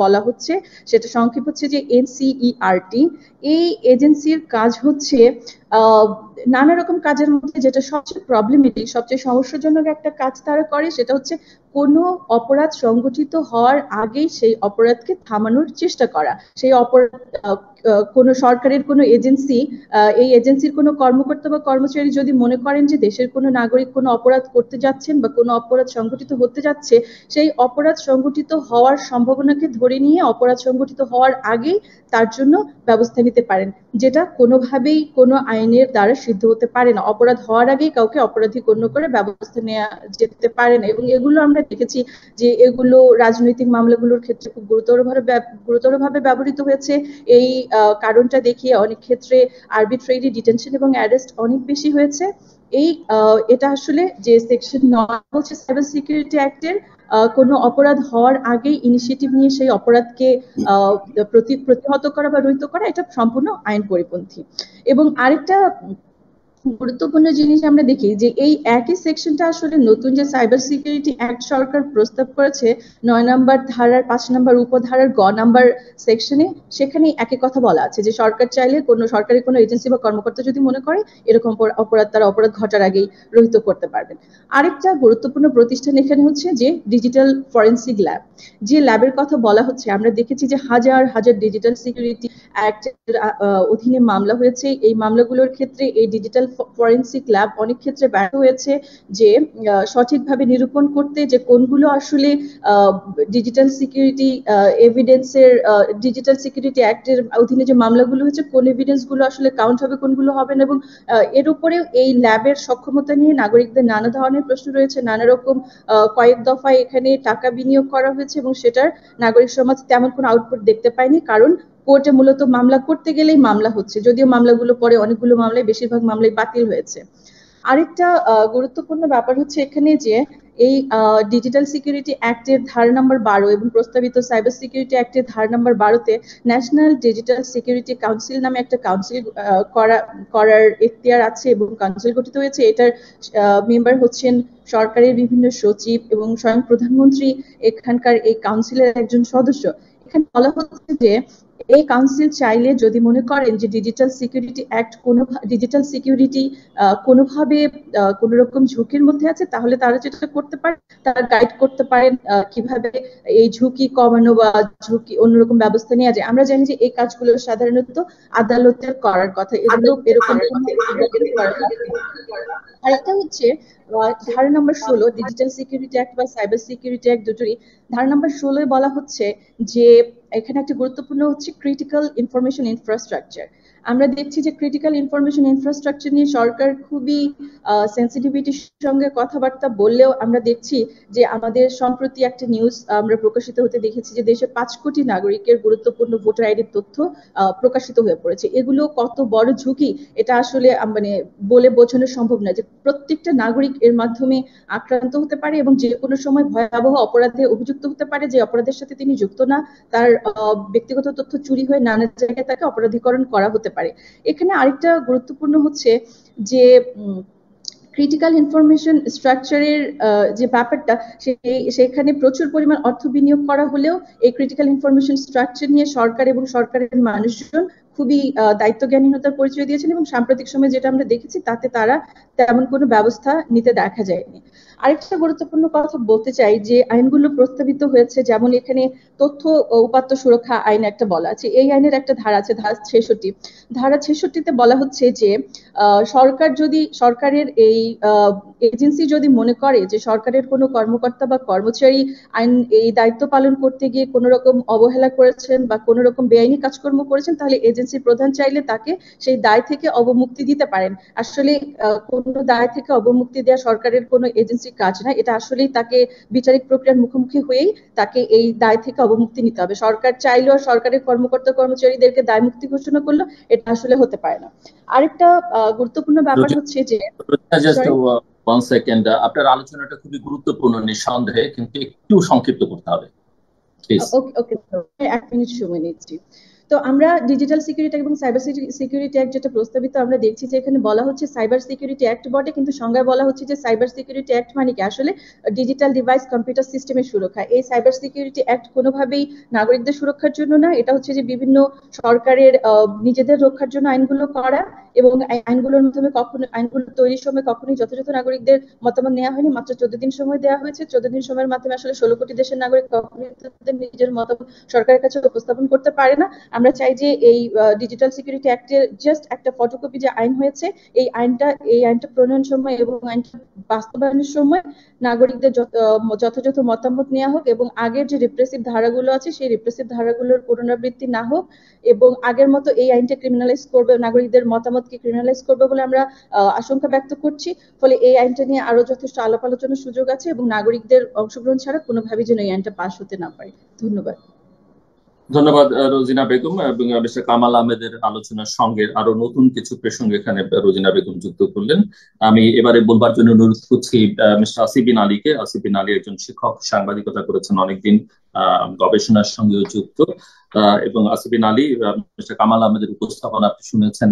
বলা হচ্ছে, সেটা সংক্ষেপ হচ্ছে যে NCERT। এই এজেন্সির কাজ হচ্ছে নানা রকম কাজের মধ্যে যেটা সবচেয়ে প্রবলেমেটিক, সবচেয়ে সমস্যাজনক একটা কাজ তারা করে, সেটা হচ্ছে কোনো অপরাধ সংগঠিত হওয়ার আগেই সেই অপরাধকে থামানোর চেষ্টা করা। সেই অপরাধ কোনো সরকারের কোনো এজেন্সি, এই এজেন্সির কোনো কর্মকর্তা বা কর্মচারী যদি মনে করেন যে দেশের কোনো নাগরিক কোনো অপরাধ করতে যাচ্ছেন বা কোনো অপরাধ সংগঠিত হতে যাচ্ছে, সেই অপরাধ সংগঠিত হওয়ার সম্ভাবনাকে ধরে নিয়ে অপরাধ সংগঠিত হওয়ার আগেই তার জন্য ব্যবস্থা নিতে পারেন, যেটা কোনোভাবেই কোনো আইনের দ্বারা সিদ্ধ হতে পারে না। অপরাধ হওয়ার আগেই কাউকে অপরাধী গণ্য করে ব্যবস্থা নেওয়া যেতে পারে না। এবং এগুলো আমরা দেখেছি যে এগুলো রাজনৈতিক মামলাগুলোর ক্ষেত্রে খুব গুরুতরভাবে ব্যবহৃত হয়েছে। এই কারণটা দেখিয়ে অনেক ক্ষেত্রে আরবিট্রারি ডিটেনশন এবং অ্যারেস্ট অনেক বেশি হয়েছে। এটা আসলে যে সেকশন 9 বলছে সাইবার সিকিউরিটি অ্যাক্টের, কোনো অপরাধ হওয়ার আগেই ইনিশিয়েটিভ নিয়ে সেই অপরাধকে প্রতিহত করা বা রহিত করা, এটা সম্পূর্ণ আইন পরিপন্থী। এবং আরেকটা গুরুত্বপূর্ণ জিনিস আমরা দেখি যে এই একই সেকশনটা আসলে নতুন যে সাইবার সিকিউরিটি অ্যাক্ট সরকার প্রস্তাব করেছে 9 নম্বর ধারার 5 নম্বর উপধারার গ নম্বর সেকশনে, সেখানে একই কথা বলা আছে যে সরকার চাইলে কোনো সরকারি কোনো এজেন্সি বা কর্মকর্তা যদি মনে করে এরকম অপরাধ, তারা অপরাধ ঘটার আগেই রহিত করতে পারবেন। আরেকটা গুরুত্বপূর্ণ প্রতিষ্ঠান এখানে হচ্ছে যে ডিজিটাল ফরেনসিক ল্যাব। যে ল্যাবের কথা বলা হচ্ছে, আমরা দেখেছি যে হাজার হাজার ডিজিটাল সিকিউরিটি অ্যাক্টের অধীনে মামলা হয়েছে। এই মামলাগুলোর ক্ষেত্রে এই ডিজিটাল ফরেনসিক ল্যাব অনেক ক্ষেত্রে ব্যর্থ হয়েছে যে সঠিকভাবে নিরূপণ করতে যে কোনগুলো আসলে ডিজিটাল সিকিউরিটি এভিডেন্সের, ডিজিটাল সিকিউরিটি অ্যাক্টের অধীনে যে মামলাগুলো হয়েছে কোন এভিডেন্স গুলো আসলে কাউন্ট হবে, কোনগুলো হবে না। এবং এর উপরেও এই ল্যাবের সক্ষমতা নিয়ে নাগরিকদের নানা ধরনের প্রশ্ন রয়েছে। নানা রকম কয়েক দফায় এখানে টাকা বিনিয়োগ করা হয়েছে এবং সেটার নাগরিক সমাজ তেমন কোনো আউটপুট দেখতে পায়নি, কারণ কোর্টে মূলত মামলা করতে গেলেই মামলা হচ্ছে, যদিও মামলাগুলো পরে অনেকগুলো মামলায়, বেশিরভাগ মামলায় বাতিল হয়েছে। আরেকটা গুরুত্বপূর্ণ ব্যাপার হচ্ছে এখানে যে এই ডিজিটাল সিকিউরিটি অ্যাক্টের ধারা নম্বর 12 এবং প্রস্তাবিত সাইবার সিকিউরিটি অ্যাক্টের ধারা নম্বর 12-তে ন্যাশনাল ডিজিটাল সিকিউরিটি কাউন্সিল নামে একটা কাউন্সিল করার এখতিয়ার আছে এবং কাউন্সিল গঠিত হয়েছে। এটার মেম্বার হচ্ছেন সরকারের বিভিন্ন সচিব এবং স্বয়ং প্রধানমন্ত্রী এখানকার এই কাউন্সিলের একজন সদস্য। এখানে বলা হচ্ছে যে এই কাউন্সিল চাইলে যদি মনে করেন যে digital security act digital security কোনোভাবে কোনো রকম ঝুঁকির মধ্যে আছে, তাহলে তারা যেটা করতে পারে, তারা গাইড করতে পারেন কিভাবে এই ঝুঁকি কমানো বা ঝুঁকি অন্যরকম ব্যবস্থা নেওয়া যায়। আমরা জানি যে এই কাজগুলো সাধারণত আদালতের করার কথা, এগুলো এরকম আরেকটা হচ্ছে ধারা নম্বর 16 ডিজিটাল সিকিউরিটি অ্যাক্ট বা সাইবার সিকিউরিটি অ্যাক্ট দুটোরই ধারা নম্বর 16 বলা হচ্ছে যে এখানে একটা গুরুত্বপূর্ণ হচ্ছে ক্রিটিক্যাল ইনফরমেশন ইনফ্রাস্ট্রাকচার। আমরা দেখছি যে ক্রিটিক্যাল ইনফরমেশন ইনফ্রাস্ট্রাকচার নিয়ে সরকার খুবই সেন্সিটিভিটির সঙ্গে কথাবার্তা বললেও আমরা দেখছি যে আমাদের সম্প্রতি একটা নিউজ আমরা প্রকাশিত হতে দেখেছি যে দেশের 5 কোটি নাগরিকের গুরুত্বপূর্ণ ভোটার আইডির তথ্য প্রকাশিত হয়ে পড়েছে। এগুলো কত বড় ঝুঁকি এটা আসলে মানে বলে বোঝানো সম্ভব না, যে প্রত্যেকটা নাগরিক এর মাধ্যমে আক্রান্ত হতে পারে এবং যে কোনো সময় ভয়াবহ অপরাধে অভিযুক্ত হতে পারে, যে অপরাধের সাথে তিনি যুক্ত না, তার ব্যক্তিগত তথ্য চুরি হয়ে নানা জায়গায় তাকে অপরাধীকরণ করা হতে পারে। এখানে আরেকটা গুরুত্বপূর্ণ হচ্ছে যে ক্রিটিক্যাল ইনফরমেশন স্ট্রাকচারের যে ব্যাপারটা, সেখানে প্রচুর পরিমাণ অর্থ বিনিয়োগ করা হলেও এই ক্রিটিক্যাল ইনফরমেশন স্ট্রাকচার নিয়ে সরকার এবং সরকারের মানুষজন খুবই দায়িত্বজ্ঞানহীনতার পরিচয় দিয়েছেন এবং সাম্প্রতিক সময়ে যেটা আমরা দেখেছি তাতে তারা তেমন কোনো ব্যবস্থা নিতে দেখা যায়নি। আরেকটা গুরুত্বপূর্ণ কথা বলতে চাই যে আইনগুলো প্রস্তাবিত হয়েছে, যেমন এখানে তথ্য উপাত্ত সুরক্ষা আইন একটা বলা আছে, এই আইনের একটা ধারা আছে ধারা 66। ধারা 66-তে বলা হচ্ছে যে সরকার যদি সরকারের এই এজেন্সি যদি মনে করে যে সরকারের কোনো কর্মকর্তা বা কর্মচারী এই দায়িত্ব পালন করতে গিয়ে কোনো রকম অবহেলা করেছেন বা কোনো রকম বেআইনি কাজকর্ম করেছেন, তাহলে এজেন্সির প্রধান চাইলে তাকে সেই দায় থেকে অবমুক্তি দিতে পারেন। আসলে কোনো দায় থেকে অবমুক্তি দেওয়া সরকারের কোনো এজেন্সির কাজ না, এটা আসলেই তাকে বিচারিক প্রক্রিয়ার মুখোমুখি হয়েই তাকে এই দায় থেকে অবমুক্তি নিতে হবে। সরকার চাইলেও সরকারের কর্মকর্তা কর্মচারীদেরকে দায় মুক্তি ঘোষণা করলো, এটা আসলে হতে পারে না। আরেকটা গুরুত্বপূর্ণ ব্যাপার হচ্ছে যে ওয়ান সেকেন্ড, আপনার আলোচনাটা খুবই গুরুত্বপূর্ণ নিঃসন্দেহে, কিন্তু একটু সংক্ষিপ্ত করতে হবে প্লিজ। ওকে, 1 মিনিট সময় নিচ্ছি। তো আমরা ডিজিটাল সিকিউরিটি এবং সাইবার সিকিউরিটি অ্যাক্ট যেটা প্রস্তাবিত, আমরা দেখছি যে এখানে বলা হচ্ছে সাইবার সিকিউরিটি অ্যাক্ট বটে, কিন্তু সংজ্ঞায় বলা হচ্ছে যে সাইবার সিকিউরিটি অ্যাক্ট মানে কি আসলে ডিজিটাল ডিভাইস কম্পিউটার সিস্টেমের সুরক্ষা। এই সাইবার সিকিউরিটি অ্যাক্ট কোনোভাবেই নাগরিকদের সুরক্ষার জন্য না, এটা হচ্ছে যে বিভিন্ন সরকারের নিজেদের রক্ষার জন্য আইনগুলো করা, এবং আইনগুলোর মাধ্যমে আইনগুলো তৈরির সময় কখনোই যথাযথ নাগরিকদের মতামত নেওয়া হয়নি। মাত্র 14 দিন সময় দেওয়া হয়েছে। 14 দিন সময়ের মাধ্যমে আসলে 16 কোটি দেশের নাগরিক কখনোই তাদের নিজের মতামত সরকারের কাছে উপস্থাপন করতে পারে না। আমরা চাই যে এই ডিজিটাল সিকিউরিটি অ্যাক্টের জাস্ট একটা ফটোকপি যে আইন হয়েছে, এই আইনটা প্রণয়ন সময় এবং আইনটা বাস্তবায়নের সময় নাগরিকদের যথাযথ মতামত নেওয়া হোক, এবং আগের যে রিপ্রেসিভ ধারাগুলো আছে সেই রিপ্রেসিভ ধারাগুলোর পুনরাবৃত্তি না হোক, এবং আগের মতো এই আইনটা ক্রিমিনালাইজ করবে, নাগরিকদের মতামতকে ক্রিমিনালাইজ করবে বলে আমরা আশঙ্কা ব্যক্ত করছি। ফলে এই আইনটা নিয়ে আরো যথেষ্ট আলাপ আলোচনার সুযোগ আছে এবং নাগরিকদের অংশগ্রহণ ছাড়া কোনোভাবেই যেন এই আইনটা পাশ হতে না পারে। ধন্যবাদ। ধন্যবাদ রোজিনা বেগম, এবং মিস্টার কামাল আহমেদের আলোচনার সঙ্গে আরো নতুন কিছু প্রসঙ্গ এখানে রোজিনা বেগম যুক্ত করলেন। আমি এবারে বলবার জন্য অনুরোধ করছি মিস্টার আসিফিন আলীকে। আসিফিন আলী একজন শিক্ষক, সাংবাদিকতা করেছেন অনেকদিন, গবেষণার সঙ্গেও যুক্ত। এবং আসিফিন আলী, মিস্টার কামাল আহমেদের উপস্থাপনা আপনি শুনেছেন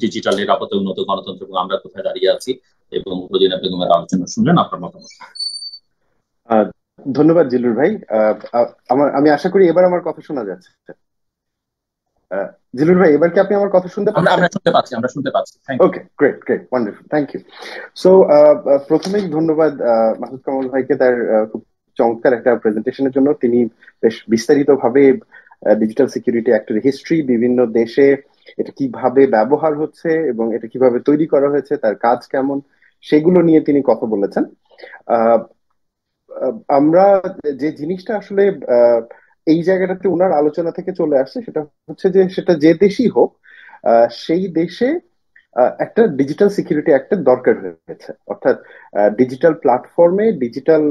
ডিজিটাল নিরাপত্তা, উন্নত গণতন্ত্র এবং আমরা কোথায় দাঁড়িয়ে আছি, এবং রোজিনা বেগমের আলোচনা শুনলেন। আপনার মতামত। ধন্যবাদ জিলুর ভাই। আমি আশা করি এবার আমার কথা শোনা যাচ্ছে। জিলুর ভাই, এবার কি আপনি আমার কথা শুনতে পাচ্ছেন? আমরা শুনতে পাচ্ছি। Okay, great, wonderful, thank you. So প্রথমেই ধন্যবাদ মাহমুদ কামাল ভাইকে তার খুব চমৎকার একটা প্রেজেন্টেশনের জন্য। তিনি বেশ বিস্তারিতভাবে ডিজিটাল সিকিউরিটি অ্যাক্টের হিস্ট্রি, বিভিন্ন দেশে এটা কিভাবে ব্যবহার হচ্ছে এবং এটা কিভাবে তৈরি করা হয়েছে, তার কাজ কেমন, সেগুলো নিয়ে তিনি কথা বলেছেন। আমরা যে জিনিসটা আসলে এই জায়গাটাতে ওনার আলোচনা থেকে চলে আসছে সেটা হচ্ছে যে সেটা যে দেশই হোক, সেই দেশে একটা ডিজিটাল সিকিউরিটি অ্যাক্টের দরকার হয়েছে, অর্থাৎ ডিজিটাল প্ল্যাটফর্মে ডিজিটাল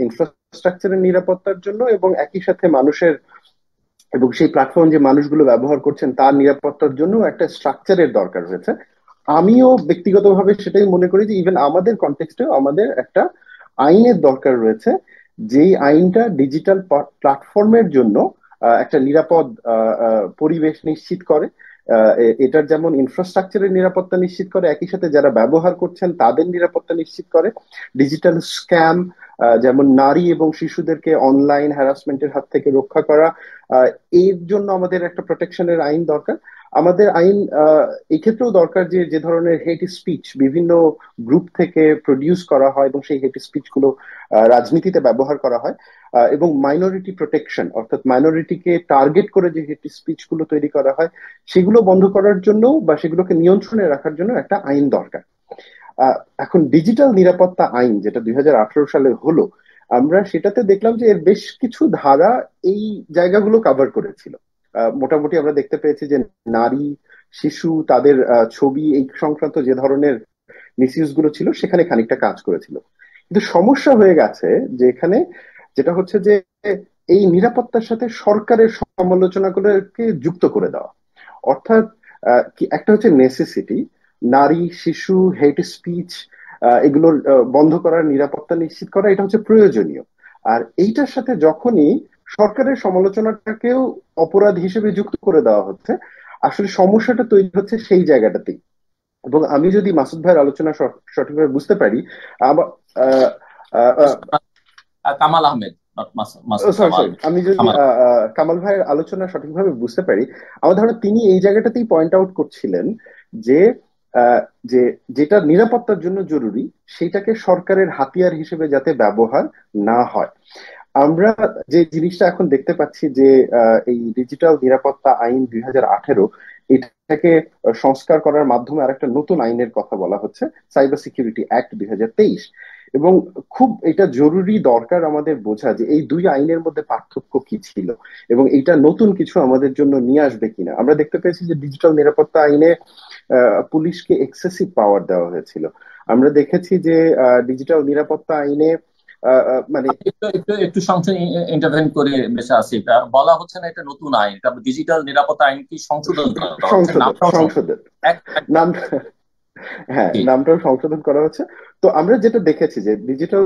ইনফ্রাস্ট্রাকচারের নিরাপত্তার জন্য এবং একই সাথে মানুষের এবং সেই প্ল্যাটফর্ম যে মানুষগুলো ব্যবহার করছেন তার নিরাপত্তার জন্য একটা স্ট্রাকচারের দরকার হয়েছে। আমিও ব্যক্তিগতভাবে সেটাই মনে করি যে ইভেন আমাদের কনটেক্সটেও আমাদের একটা আইনের দরকার রয়েছে, যেই আইনটা ডিজিটাল প্ল্যাটফর্মের জন্য একটা নিরাপদ পরিবেশ নিশ্চিত করে, এটার যেমন ইনফ্রাস্ট্রাকচারের নিরাপত্তা নিশ্চিত করে, একই সাথে যারা ব্যবহার করছেন তাদের নিরাপত্তা নিশ্চিত করে। ডিজিটাল স্ক্যাম, যেমন নারী এবং শিশুদেরকে অনলাইন হ্যারাসমেন্টের হাত থেকে রক্ষা করা, এর জন্য আমাদের একটা প্রোটেকশনের আইন দরকার। আমাদের আইন এই ক্ষেত্রেও দরকার যে যে ধরনের হেট স্পিচ বিভিন্ন গ্রুপ থেকে প্রডিউস করা হয় এবং সেই হেট স্পিচ গুলো রাজনীতিতে ব্যবহার করা হয়, এবং মাইনরিটি প্রোটেকশন, অর্থাৎ মাইনরিটিকে টার্গেট করে যে হেট স্পিচ গুলো তৈরি করা হয় সেগুলো বন্ধ করার জন্য বা সেগুলোকে নিয়ন্ত্রণে রাখার জন্য একটা আইন দরকার। এখন ডিজিটাল নিরাপত্তা আইন যেটা 2018 সালে হলো, আমরা সেটাতে দেখলাম যে এর বেশ কিছু ধারা এই জায়গাগুলো কভার করেছিল। মোটামুটি আমরা দেখতে পেয়েছি যে নারী, শিশু, তাদের ছবি এই সংক্রান্ত যে ধরনের মিসইউজ গুলো ছিল সেখানে খানিকটা কাজ করেছিল। কিন্তু সমস্যা হয়ে গেছে যে এখানে যেটা হচ্ছে যে এই নিরাপত্তার সাথে সরকারের সমালোচনাগুলোকে যুক্ত করে দেওয়া। অর্থাৎ একটা হচ্ছে নেসেসিটি, নারী, শিশু, হেট স্পিচ এগুলোর বন্ধ করার, নিরাপত্তা নিশ্চিত করা, এটা হচ্ছে প্রয়োজনীয়। আর এইটার সাথে যখনই সরকারের সমালোচনাটাকেও অপরাধ হিসেবে যুক্ত করে দেওয়া হচ্ছে, আসলে সমস্যাটা তৈরি হচ্ছে সেই জায়গাটাতেই। এবং আমি যদি মাসুদ ভাইয়ের আলোচনা সঠিকভাবে বুঝতে পারি, আবার কামাল আহমেদ, মাসুদ, সরি কামাল। সরি আমি যদি কামাল ভাইয়ের আলোচনা সঠিকভাবে বুঝতে পারি, আমার ধারণা তিনি এই জায়গাটাতেই পয়েন্ট আউট করছিলেন যে যে যেটা নিরাপত্তার জন্য জরুরি সেটাকে সরকারের হাতিয়ার হিসেবে যাতে ব্যবহার না হয়। আমরা যে জিনিসটা এখন দেখতে পাচ্ছি যে এই ডিজিটাল নিরাপত্তা আইন 2018, এটাকে সংস্কার করার মাধ্যমে আরেকটা নতুন আইনের কথা বলা হচ্ছে, সাইবার সিকিউরিটি অ্যাক্ট 2023। এবং খুব এটা জরুরি দরকার আমাদের বোঝা যে এই দুই আইনের মধ্যে পার্থক্য কি ছিল এবং এটা নতুন কিছু আমাদের জন্য নিয়ে আসবে কিনা। আমরা দেখতে পেয়েছি যে ডিজিটাল নিরাপত্তা আইনে পুলিশকে এক্সেসিভ পাওয়ার দেওয়া হয়েছিল। আমরা দেখেছি যে ডিজিটাল নিরাপত্তা আইনে মানে একটু একটু একটু সংশোধন ইন্টারভেন করে বেঁচে আছি। বলা হচ্ছে না এটা নতুন আইন, ডিজিটাল নিরাপত্তা আইন কি সংশোধন করা হচ্ছে, নামটাও সংশোধন নাম, হ্যাঁ নামটাও সংশোধন করা হচ্ছে। তো আমরা যেটা দেখেছি যে ডিজিটাল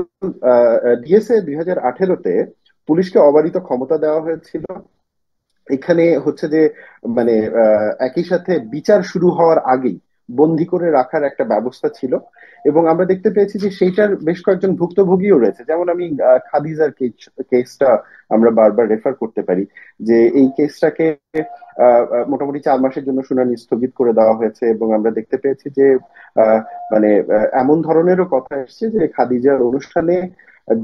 ডিএসএ 2018-তে পুলিশকে অবারিত ক্ষমতা দেওয়া হয়েছিল। এখানে হচ্ছে যে মানে একই সাথে বিচার শুরু হওয়ার আগেই বন্দি করে রাখার একটা ব্যবস্থা ছিল। এবং আমরা দেখতে পেয়েছি যে সেইটার বেশ কয়েকজন ভুক্তভোগীও রয়েছে, যেমন আমি খাদিজার কেসটা আমরা বারবার রেফার করতে পারি যে এই কেসটাকে মোটামুটি 4 মাসের জন্য শুনানি স্থগিত করে দেওয়া হয়েছে। এবং আমরা দেখতে পেয়েছি যে মানে এমন ধরনেরও কথা এসছে যে খাদিজার অনুষ্ঠানে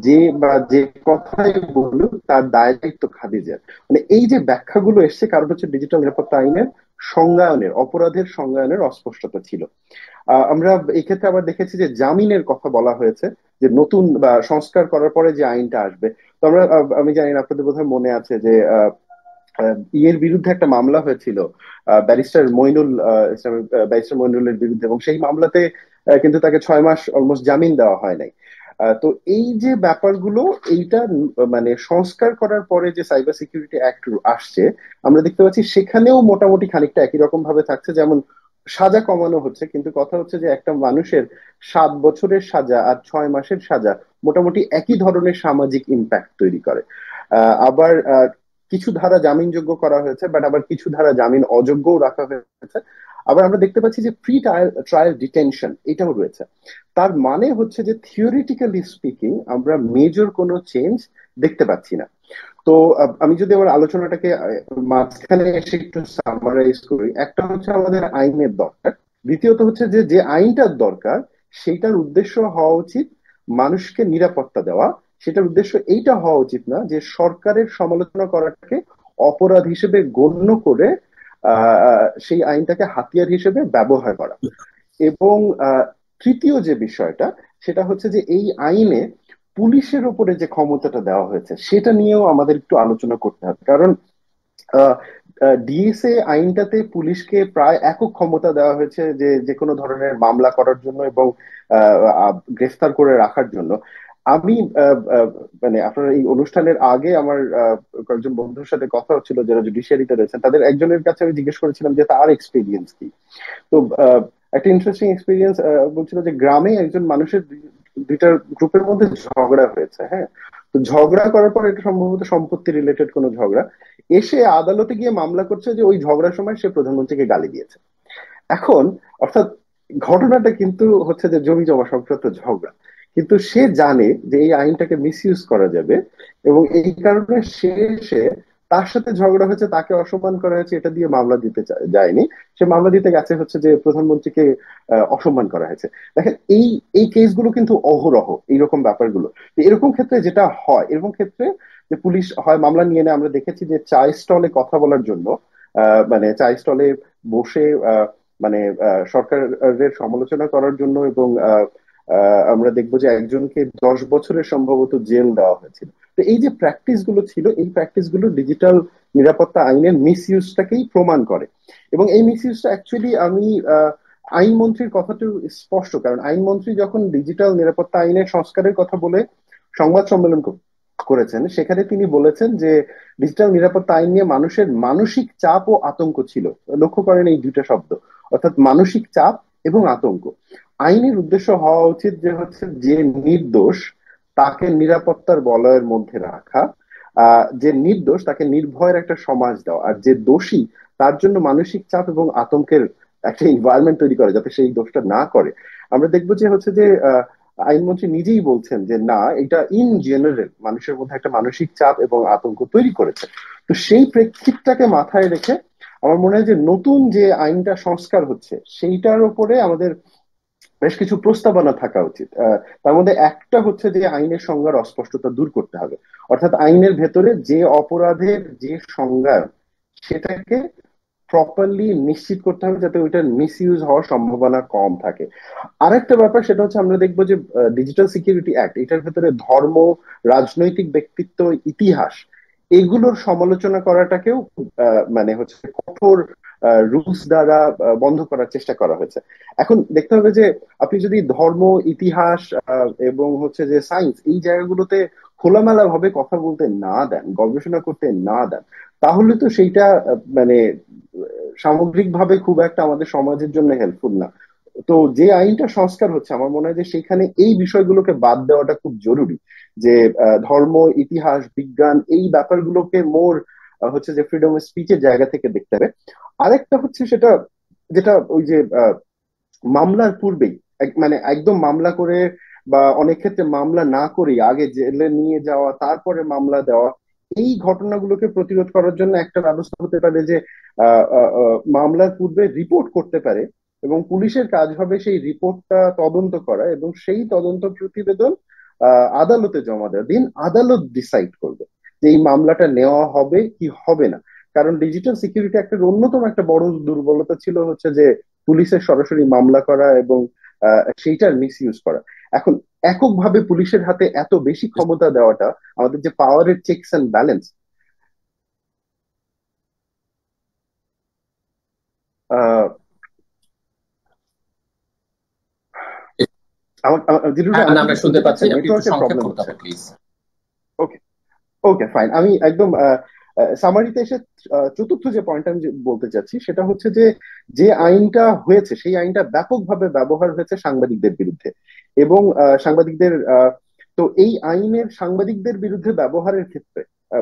যে বা যে কথাই বলুক তার দায় দায়িত্ব খাদিজার। মানে এই যে ব্যাখ্যাগুলো এসছে, কারণ হচ্ছে ডিজিটাল নিরাপত্তা আইনের সংজ্ঞায়নের, অপরাধের সংজ্ঞায়নের অস্পষ্টতা ছিল। আমরা এই ক্ষেত্রে আবার দেখেছি যে জামিনের কথা বলা হয়েছে যে নতুন বা সংস্কার করার পরে যে আইনটা আসবে। তো আমরা আমি জানি না আপনাদের বোধহয় মনে আছে যে ইয়ের বিরুদ্ধে একটা মামলা হয়েছিল ব্যারিস্টার মইনুল ইসলামের, ব্যারিস্টার মইনুলের বিরুদ্ধে, এবং সেই মামলাতে কিন্তু তাকে 6 মাস অলমোস্ট জামিন দেওয়া হয় নাই। তো এই যে ব্যাপারগুলো, এইটা মানে সংস্কার করার পরে যে সাইবার সিকিউরিটি অ্যাক্ট আসছে, আমরা দেখতে পাচ্ছি সেখানেও মোটামুটি খানিকটা একই রকম ভাবে থাকছে। যেমন সাজা কমানো হচ্ছে, কিন্তু কথা হচ্ছে যে একটা মানুষের 7 বছরের সাজা আর 6 মাসের সাজা মোটামুটি একই ধরনের সামাজিক ইম্প্যাক্ট তৈরি করে। আবার কিছু ধারা জামিনযোগ্য করা হয়েছে, বাট আবার কিছু ধারা জামিন অযোগ্যও রাখা হয়েছে। আবার আমরা দেখতে পাচ্ছি যে প্রি ট্রায়াল ডিটেনশন এটাও রয়েছে। তার মানে হচ্ছে যে থিওরিটিক্যালি স্পিকিং আমরা মেজর কোনো চেঞ্জ দেখতে পাচ্ছি না। তো আমি যদি আমার আলোচনাটাকে মাঝখানে এসে একটু সামারাইজ করি, একটা হচ্ছে আমাদের আইনের দরকার, দ্বিতীয়ত হচ্ছে যে যে আইনটার দরকার সেইটার উদ্দেশ্য হওয়া উচিত মানুষকে নিরাপত্তা দেওয়া। সেটার উদ্দেশ্য এইটা হওয়া উচিত না যে সরকারের সমালোচনা করাটাকে অপরাধ হিসেবে গণ্য করে সেই আইনটাকে হাতিয়ার হিসেবে ব্যবহার করা। এবং তৃতীয় যে বিষয়টা সেটা হচ্ছে যে এই আইনে পুলিশের উপরে যে ক্ষমতাটা দেওয়া হয়েছে সেটা নিয়েও আমাদের একটু আলোচনা করতে হবে। কারণ ডিএসএ আইনটাতে পুলিশকে প্রায় একক ক্ষমতা দেওয়া হয়েছে যে যে কোনো ধরনের মামলা করার জন্য এবং গ্রেফতার করে রাখার জন্য। আমি মানে আপনার এই অনুষ্ঠানের আগে আমার কয়েকজন বন্ধুর সাথে কথা হচ্ছিল যারা জুডিশিয়ারিতে রয়েছেন, তাদের একজনের কাছে আমি জিজ্ঞেস করেছিলাম যে তার এক্সপিরিয়েন্স কি। তো একটা ইন্টারেস্টিং এক্সপিরিয়েন্স বলছিল যে গ্রামে একজন মানুষের দুইটা গ্রুপের মধ্যে ঝগড়া হয়েছে। হ্যাঁ, তো ঝগড়া করার পর এটা সম্ভবত সম্পত্তি রিলেটেড কোনো ঝগড়া। এসে আদালতে গিয়ে মামলা করছে যে ওই ঝগড়ার সময় সে প্রধানমন্ত্রীকে গালি দিয়েছে। এখন অর্থাৎ ঘটনাটা কিন্তু হচ্ছে যে জমি জমা সংক্রান্ত ঝগড়া, কিন্তু সে জানে যে এই আইনটাকে মিসইউজ করা যাবে, এবং এই কারণে সে তার সাথে ঝগড়া হয়েছে, তাকে অসম্মান করা হয়েছে, এটা দিয়ে মামলা দিতে যায়নি। সে মামলা দিতে গেছে হচ্ছে যে প্রধানমন্ত্রীকে অসম্মান করা হয়েছে। দেখেন এই এই কেসগুলো কিন্তু অহরহ, এইরকম ব্যাপারগুলো। তো এরকম ক্ষেত্রে যেটা হয়, এরকম ক্ষেত্রে যে পুলিশ হয় মামলা নিয়ে নেয়। আমরা দেখেছি যে চায় স্টলে কথা বলার জন্য, মানে চায় স্টলে বসে মানে সরকারের সমালোচনা করার জন্য, এবং আমরা দেখবো যে একজনকে 10 বছরের সম্ভবত জেল দেওয়া হয়েছিল। তো এই যে প্র্যাকটিস গুলো ছিল, এই প্র্যাকটিস গুলো ডিজিটাল নিরাপত্তা আইনের মিসইউজটাকেই প্রমাণ করে। এবং এই মিসইউজটা অ্যাকচুয়ালি আমি আইনমন্ত্রীর কথাটা স্পষ্ট, কারণ আইনমন্ত্রী যখন ডিজিটাল নিরাপত্তা আইনের সংস্কারের কথা বলে সংবাদ সম্মেলন করেছেন, সেখানে তিনি বলেছেন যে ডিজিটাল নিরাপত্তা আইন নিয়ে মানুষের মানসিক চাপ ও আতঙ্ক ছিল। লক্ষ্য করেন এই দুইটা শব্দ, অর্থাৎ মানসিক চাপ এবং আতঙ্ক। আইনের উদ্দেশ্য হওয়া উচিত যে হচ্ছে যে নির্দোষ তাকে নিরাপত্তার বলয়ের মধ্যে রাখা, যে নির্দোষ তাকে নির্ভয়ের একটা সমাজ দেওয়া, আর যে দোষী তার জন্য মানসিক চাপ এবং আতঙ্কের একটা এনভায়রনমেন্ট তৈরি করে যাতে সেই দোষটা না করে। আমরা দেখবো যে হচ্ছে যে আইনমন্ত্রী নিজেই বলছেন যে না, এটা ইন জেনারেল মানুষের মধ্যে একটা মানসিক চাপ এবং আতঙ্ক তৈরি করেছে। তো সেই প্রেক্ষিতটাকে মাথায় রেখে আমার মনে হয় যে নতুন যে আইনটা সংস্কার হচ্ছে সেইটার উপরে আমাদের বেশ কিছু প্রস্তাবনা থাকা উচিত। তার মধ্যে একটা হচ্ছে যে আইনের সংজ্ঞার অস্পষ্টতা দূর করতে হবে, অর্থাৎ আইনের ভেতরে যে অপরাধের যে সংজ্ঞা সেটাকে প্রপারলি নিশ্চিত করতে হবে যাতে ওইটার মিসইউজ হওয়ার সম্ভাবনা কম থাকে। আরেকটা ব্যাপার সেটা হচ্ছে আমরা দেখবো যে ডিজিটাল সিকিউরিটি অ্যাক্ট, এটার ভেতরে ধর্ম, রাজনৈতিক ব্যক্তিত্ব, ইতিহাস এগুলোর সমালোচনা করাটাকেও মানে হচ্ছে কঠোর রুলস দ্বারা বন্ধ করার চেষ্টা করা হয়েছে। এখন দেখতে হবে যে আপনি যদি ধর্ম, ইতিহাস এবং হচ্ছে যে সায়েন্স এই জায়গাগুলোতে খোলামেলা ভাবে কথা বলতে না দেন, গবেষণা করতে না দেন, তাহলে তো সেইটা মানে সামগ্রিকভাবে খুব একটা আমাদের সমাজের জন্য হেল্পফুল না। তো যে আইনটা সংস্কার হচ্ছে আমার মনে হয় যে সেখানে এই বিষয়গুলোকে বাদ দেওয়াটা খুব জরুরি, যে ধর্ম, ইতিহাস, বিজ্ঞান এই ব্যাপারগুলোকে মোর হচ্ছে যে ফ্রিডম অফ স্পিচের জায়গা থেকে দেখতে হবে। আরেকটা হচ্ছে সেটা যেটা ওই যে মামলার পূর্বেই মানে একদম মামলা করে বা অনেক ক্ষেত্রে মামলা না করেই আগে জেলে নিয়ে যাওয়া তারপরে মামলা দেওয়া, এই ঘটনাগুলোকে প্রতিরোধ করার জন্য একটা ব্যবস্থা হতে পারে যে মামলার পূর্বে রিপোর্ট করতে পারে, এবং পুলিশের কাজ হবে সেই রিপোর্টটা তদন্ত করা এবং সেই তদন্ত প্রতিবেদন আদালতে জমা দেওয়া। দিন আদালত ডিসাইড করবে যে এই মামলাটা নেওয়া হবে কি হবে না। কারণ ডিজিটাল সিকিউরিটি একটা অন্যতম একটা বড় দুর্বলতা ছিল হচ্ছে যে পুলিশের সরাসরি মামলা করা এবং সেইটার মিসইউজ করা। এখন এককভাবে পুলিশের হাতে এত বেশি ক্ষমতা দেওয়াটা, আমাদের যে পাওয়ারের চেকস এন্ড ব্যালেন্স, আমরা শুনতে পাচ্ছি, আপনি একটু নেটওয়ার্কের সংক্ষেপ প্রবলেম করতে হচ্ছে। হবে প্লিজ। ওকে ওকে ফাইন, আমি একদম সামারিতে এসে চতুর্থ যে পয়েন্ট আমি বলতে চাচ্ছি সেটা হচ্ছে যে যে আইনটা হয়েছে সেই আইনটা ব্যাপকভাবে ব্যবহার হয়েছে সাংবাদিকদের বিরুদ্ধে, এবং সাংবাদিকদের তো এই আইনের সাংবাদিকদের বিরুদ্ধে ব্যবহারের ক্ষেত্রে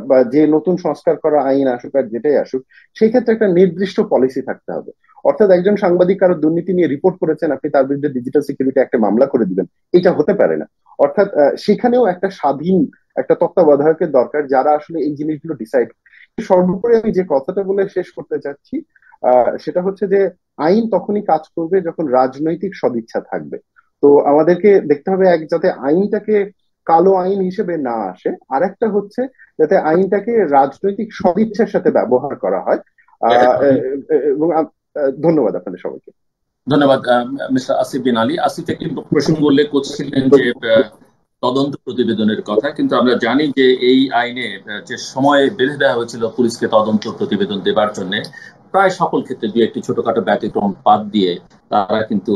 বা যে নতুন সংস্কার করা আইন আসুক আর যেটাই আসুক, সেই ক্ষেত্রে একটা নির্দিষ্ট পলিসি থাকতে হবে। অর্থাৎ একজন সাংবাদিক কারো দুর্নীতি নিয়ে রিপোর্ট করেছেন, আপনি তার বিরুদ্ধে ডিজিটাল সিকিউরিটি একটা মামলা করে দিবেন, এটা হতে পারে না। অর্থাৎ সেখানেও একটা স্বাধীন একটা তত্ত্বাবধায়কের দরকার যারা আসলে এই জিনিসগুলো ডিসাইড। সর্বোপরি আমি যে কথাটা বলে শেষ করতে চাচ্ছি সেটা হচ্ছে যে আইন তখনই কাজ করবে যখন রাজনৈতিক সদিচ্ছা থাকবে। তো আমাদেরকে দেখতে হবে এক, যাতে আইনটাকে কালো আইন হিসেবে না আসে, আর একটা হচ্ছে যাতে আইনটাকে রাজনৈতিক সদিচ্ছার সাথে ব্যবহার করা হয়। এবং ধন্যবাদ আপনাদের সবাইকে। ধন্যবাদ মিস্টার আসিফ বিন আলী। আসিফ একটি প্রসঙ্গ উল্লেখ করছিলেন যে তদন্ত প্রতিবেদনের কথা, কিন্তু আমরা জানি যে এই আইনে যে সময় বেঁধে দেওয়া হয়েছিল পুলিশকে তদন্ত প্রতিবেদন দেবার জন্য, প্রায় সকল ক্ষেত্রে দু একটি ছোটখাটো ব্যতিক্রম বাদ দিয়ে তারা কিন্তু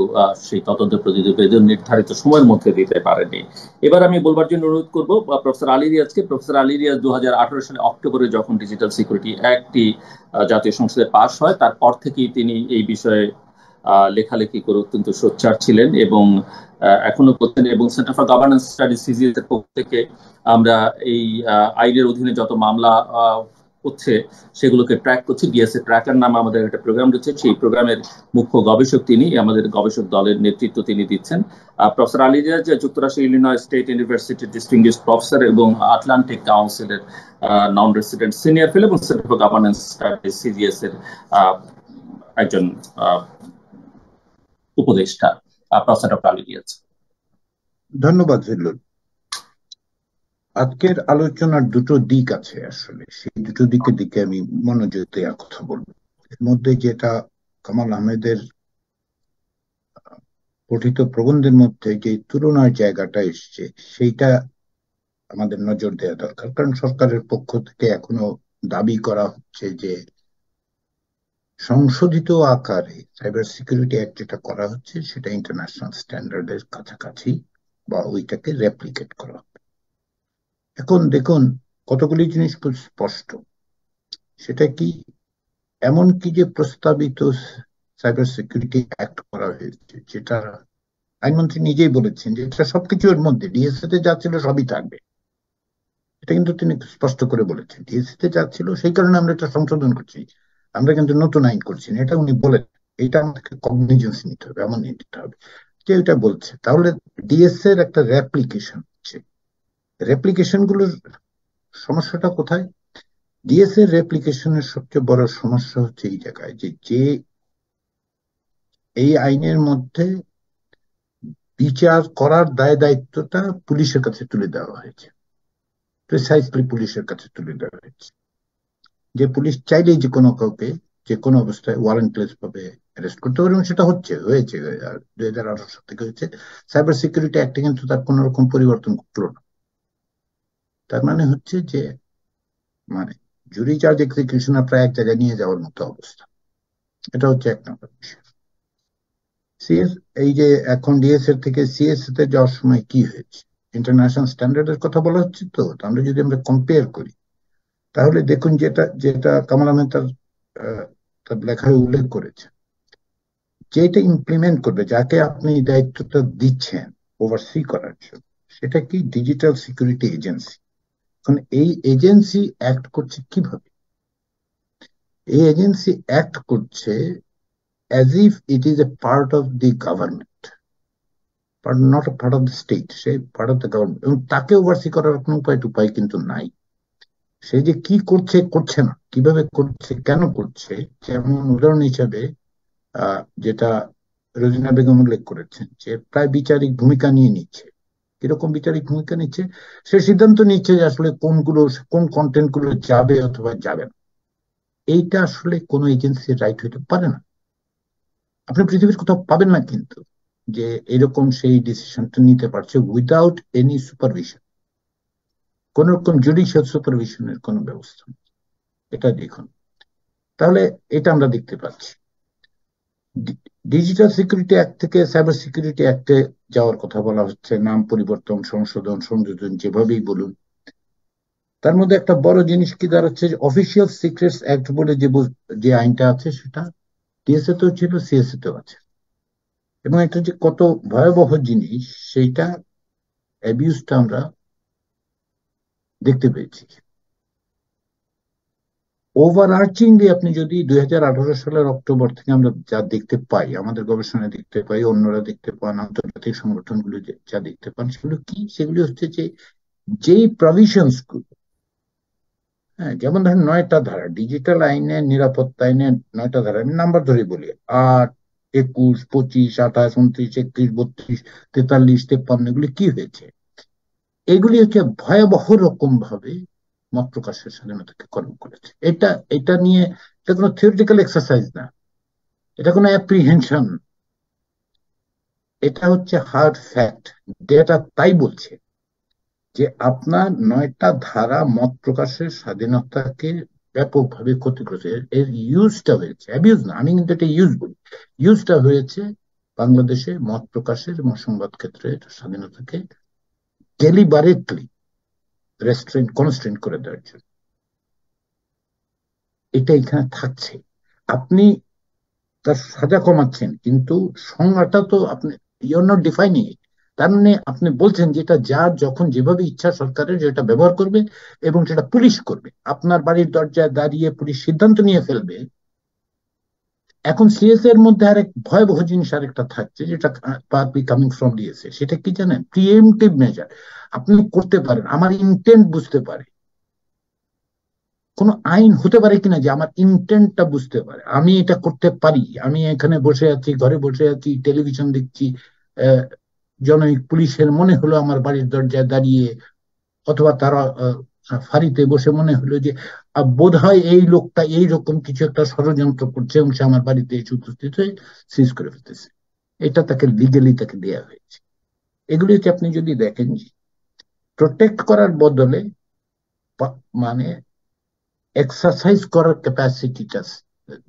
সেই তদন্ত প্রতিবেদন নির্ধারিত সময়ের মধ্যে দিতে পারেনি। এবার আমি বলবার জন্য অনুরোধ করবো প্রফেসর আলী রিয়াজকে। প্রফেসর আলী রিয়াজ 2018 সালে অক্টোবরে যখন ডিজিটাল সিকিউরিটি অ্যাক্টটি জাতীয় সংসদে পাশ হয়, তারপর থেকেই তিনি এই বিষয়ে লেখালেখি করে অত্যন্ত সোচ্চার ছিলেন এবং এখনো করছেন। এবং centre for governance studies CGS এর পক্ষ থেকে আমরা এই আইনের অধীনে যত মামলা হচ্ছে সেগুলোকে ট্র্যাক করছে। ডিএসএ ট্র্যাকার নামে আমাদের একটা প্রোগ্রাম রয়েছে, সেই প্রোগ্রামের মুখ্য গবেষক তিনি, আমাদের গবেষক দলের নেতৃত্ব তিনি দিচ্ছেন। প্রফেসর আলী রিয়াজ যুক্তরাষ্ট্রের ইলিনয় স্টেট ইউনিভার্সিটির ডিস্টিংগুইশ প্রফেসর এবং আটলান্টিক কাউন্সিলের নন রেসিডেন্ট সিনিয়র ফেলো এবং centre for governance studies CGS এর একজন উপদেষ্টা, প্রফেসর ডক্টর আলী রিয়াজ। ধন্যবাদ জিল্লুর। আজকের আলোচনার দুটো দিক আছে, আসলে সেই দুটো দিকের দিকে আমি মনোযোগ দেওয়ার কথা বলবো। এর মধ্যে যেটা কামাল আহমেদের পঠিত প্রবন্ধের মধ্যে যে তুলনার জায়গাটা এসছে, সেইটা আমাদের নজর দেওয়া দরকার। কারণ সরকারের পক্ষ থেকে এখনো দাবি করা হচ্ছে যে সংশোধিত আকারে সাইবার সিকিউরিটি অ্যাক্ট যেটা করা হচ্ছে সেটা ইন্টারন্যাশনাল স্ট্যান্ডার্ডের কাছাকাছি বা ওইটাকে রেপ্লিকেট করা হবে। এখন দেখুন, কতগুলি জিনিস খুব স্পষ্ট। সেটা কি, এমন কি যে প্রস্তাবিত সাইবার সিকিউরিটি অ্যাক্ট করা হয়েছে, যেটা আইনমন্ত্রী নিজেই বলেছেন যে এটা সবকিছু এর মধ্যে, ডিএসএ তে যা ছিল সবই থাকবে। এটা কিন্তু তিনি স্পষ্ট করে বলেছেন, ডিএসএ তে যা ছিল সেই কারণে আমরা এটা সংশোধন করছি, আমরা কিন্তু নতুন আইন করছি না। এটা উনি বলেন, এটা আমাদেরকে কগনিজেন্স নিতে হবে, এমন নিতে হবে যে এটা বলছে। তাহলে ডিএসএ এর একটা রেপ্লিকেশন হচ্ছে। রেপ্লিকেশন গুলোর সমস্যাটা কোথায়? ডিএসএ এর রেপ্লিকেশনের সবচেয়ে বড় সমস্যা হচ্ছে এই জায়গায় যে এই আইনের মধ্যে বিচার করার দায় দায়িত্বটা পুলিশের কাছে তুলে দেওয়া হয়েছে, প্রিসাইসলি পুলিশের কাছে তুলে দেওয়া হয়েছে। যে পুলিশ চাইলেই যে কোনো কাউকে যে কোনো অবস্থায় ওয়ারেন্টলেস ভাবে অ্যারেস্ট করতে পারে, এবং সেটা হয়েছে 2018 সাল থেকে হয়েছে। সাইবার সিকিউরিটি অ্যাক্টে কিন্তু তার কোন রকম পরিবর্তন করলো না। তার মানে হচ্ছে যে জুরি চার্জ এক্সিকিউশন প্রায় এক জায়গায় নিয়ে যাওয়ার মতো অবস্থা। এটা হচ্ছে এক নম্বর বিষয়। সিএস, এই যে এখন ডিএসএ থেকে সিএস তে যাওয়ার সময় কি হয়েছে, ইন্টারন্যাশনাল স্ট্যান্ডার্ডের কথা বলা হচ্ছে। তো আমরা যদি আমরা কম্পেয়ার করি, তাহলে দেখুন যেটা যেটা কামাল আহমেদ তার লেখায় উল্লেখ করেছে, যেটা ইমপ্লিমেন্ট করবে, যাকে আপনি দায়িত্বটা দিচ্ছেন ওভারসি করার জন্য, সেটা কি ডিজিটাল সিকিউরিটি এজেন্সি। এখন এই এজেন্সি অ্যাক্ট করছে কিভাবে? এই এজেন্সি অ্যাক্ট করছে as if it is a part of the government, but not a part of the state. Say part of the government, এবং তাকে ওভারসি করার কোনো উপায় কিন্তু নাই। সে যে কি করছে করছে না, কিভাবে করছে, কেন করছে, যেমন উদাহরণ হিসাবে যেটা রোজিনা বেগম উল্লেখ করেছেন, যে প্রায় বিচারিক ভূমিকা নিয়ে নিচ্ছে। কিরকম বিচারিক ভূমিকা নিচ্ছে? সে সিদ্ধান্ত নিচ্ছে যে আসলে কোন কন্টেন্ট গুলো যাবে অথবা যাবে না। এইটা আসলে কোনো এজেন্সির রাইট হইতে পারে না। আপনি পৃথিবীর কোথাও পাবেন না কিন্তু যে এরকম সেই ডিসিশনটা নিতে পারছে উইদাউট এনি সুপারভিশন, কোন রকম জুডিশিয়াল সুপারভিশনের কোনো ব্যবস্থা নেই। এটা দেখুন, তাহলে এটা আমরা দেখতে পাচ্ছি। ডিজিটাল সিকিউরিটি অ্যাক্ট থেকে সাইবার সিকিউরিটি অ্যাক্টে যাওয়ার কথা বলা হচ্ছে, নাম পরিবর্তন, সংযোজন যেভাবেই বলুন। তার মধ্যে একটা বড় জিনিস কি দাঁড়াচ্ছে, অফিসিয়াল সিক্রেটস অ্যাক্ট বলে যে আইনটা আছে, সেটা ডিএসএ তেও ছিল, সিএসএ তেও আছে। এবং এটা যে কত ভয়াবহ জিনিস, সেইটা অ্যাবিউজটা আমরা দেখতে পেয়েছি। ওভারআর্চিংলি আপনি যদি 2018 সালের অক্টোবর থেকে আমরা যা দেখতে পাই, আমাদের গবেষণায় দেখতে পাই, অন্যরা দেখতে পান, আন্তর্জাতিক সংগঠনগুলো যা দেখতে পান, সেগুলি হচ্ছে যে যেই প্রভিশনস গুলো, হ্যাঁ, যেমন ধরেন 9টা ধারা, ডিজিটাল আইনের নিরাপত্তা আইনের 9টা ধারা, আমি নাম্বার ধরে বলি, 8, 21, 25, 28, 29, 31, 32, 43, 53, এগুলি কি হয়েছে? এগুলি হচ্ছে ভয়াবহ রকম ভাবে মত প্রকাশের স্বাধীনতাকে খর্ব করেছে। এটা নিয়ে এটা কোনো থিওরিটিক্যাল এক্সারসাইজ না, এটা কোনো অ্যাপ্রিহেনশন, এটা হচ্ছে হার্ড ফ্যাক্ট। ডেটা তাই বলছে যে আপনার 9টা ধারা মত প্রকাশের স্বাধীনতাকে ব্যাপকভাবে ক্ষতি করেছে। এর ইউজটা হয়েছে, অ্যাবিউজ না, আমি কিন্তু এটা ইউজ বলি, ইউজটা হয়েছে বাংলাদেশে মত প্রকাশের এবং সংবাদ ক্ষেত্রের স্বাধীনতাকে ডেলিবারেটলি কনস্ট্রেন্ট করে দেওয়ার জন্য। এটা এখানে থাকছে। আপনি তার সাজা কমাচ্ছেন, কিন্তু সংজ্ঞাটা তো আপনি ইউর নট ডিফাইনিং ইট। তার মানে আপনি বলছেন যে এটা যার যখন যেভাবে ইচ্ছা সরকারের যেটা ব্যবহার করবে এবং সেটা পুলিশ করবে, আপনার বাড়ির দরজায় দাঁড়িয়ে পুলিশ সিদ্ধান্ত নিয়ে ফেলবে। এখন সিএসএ এর মধ্যে আরেক ভয়াবহ জিনিস আরেকটা থাকছে, যেটা পার্টলি কামিং ফ্রম ডিএসএ, সেটা কি জানেন? Pre-emptive measure. আপনি করতে পারেন, আমার ইন্টেন্ট বুঝতে পারে, কোনো আইন হতে পারে কিনা যে আমার ইন্টেন্টটা বুঝতে পারে, আমি এটা করতে পারি। আমি এখানে বসে আছি, ঘরে বসে আছি, টেলিভিশন দেখছি, জনৈক পুলিশের মনে হলো আমার বাড়ির দরজায় দাঁড়িয়ে, অথবা তারা ফাঁড়িতে বসে মনে হলো যে বোধ হয় এই লোকটা এইরকম কিছু একটা ষড়যন্ত্র করছে এবং সে আমার বাড়িতে এসে উপস্থিত হয়ে সিজ করে ফেলতেছে। এটা তাকে লিগালি তাকে দেওয়া হয়েছে। এগুলিতে আপনি যদি দেখেন যে প্রোটেক্ট করার বদলে মানে এক্সারসাইজ করার ক্যাপাসিটিটা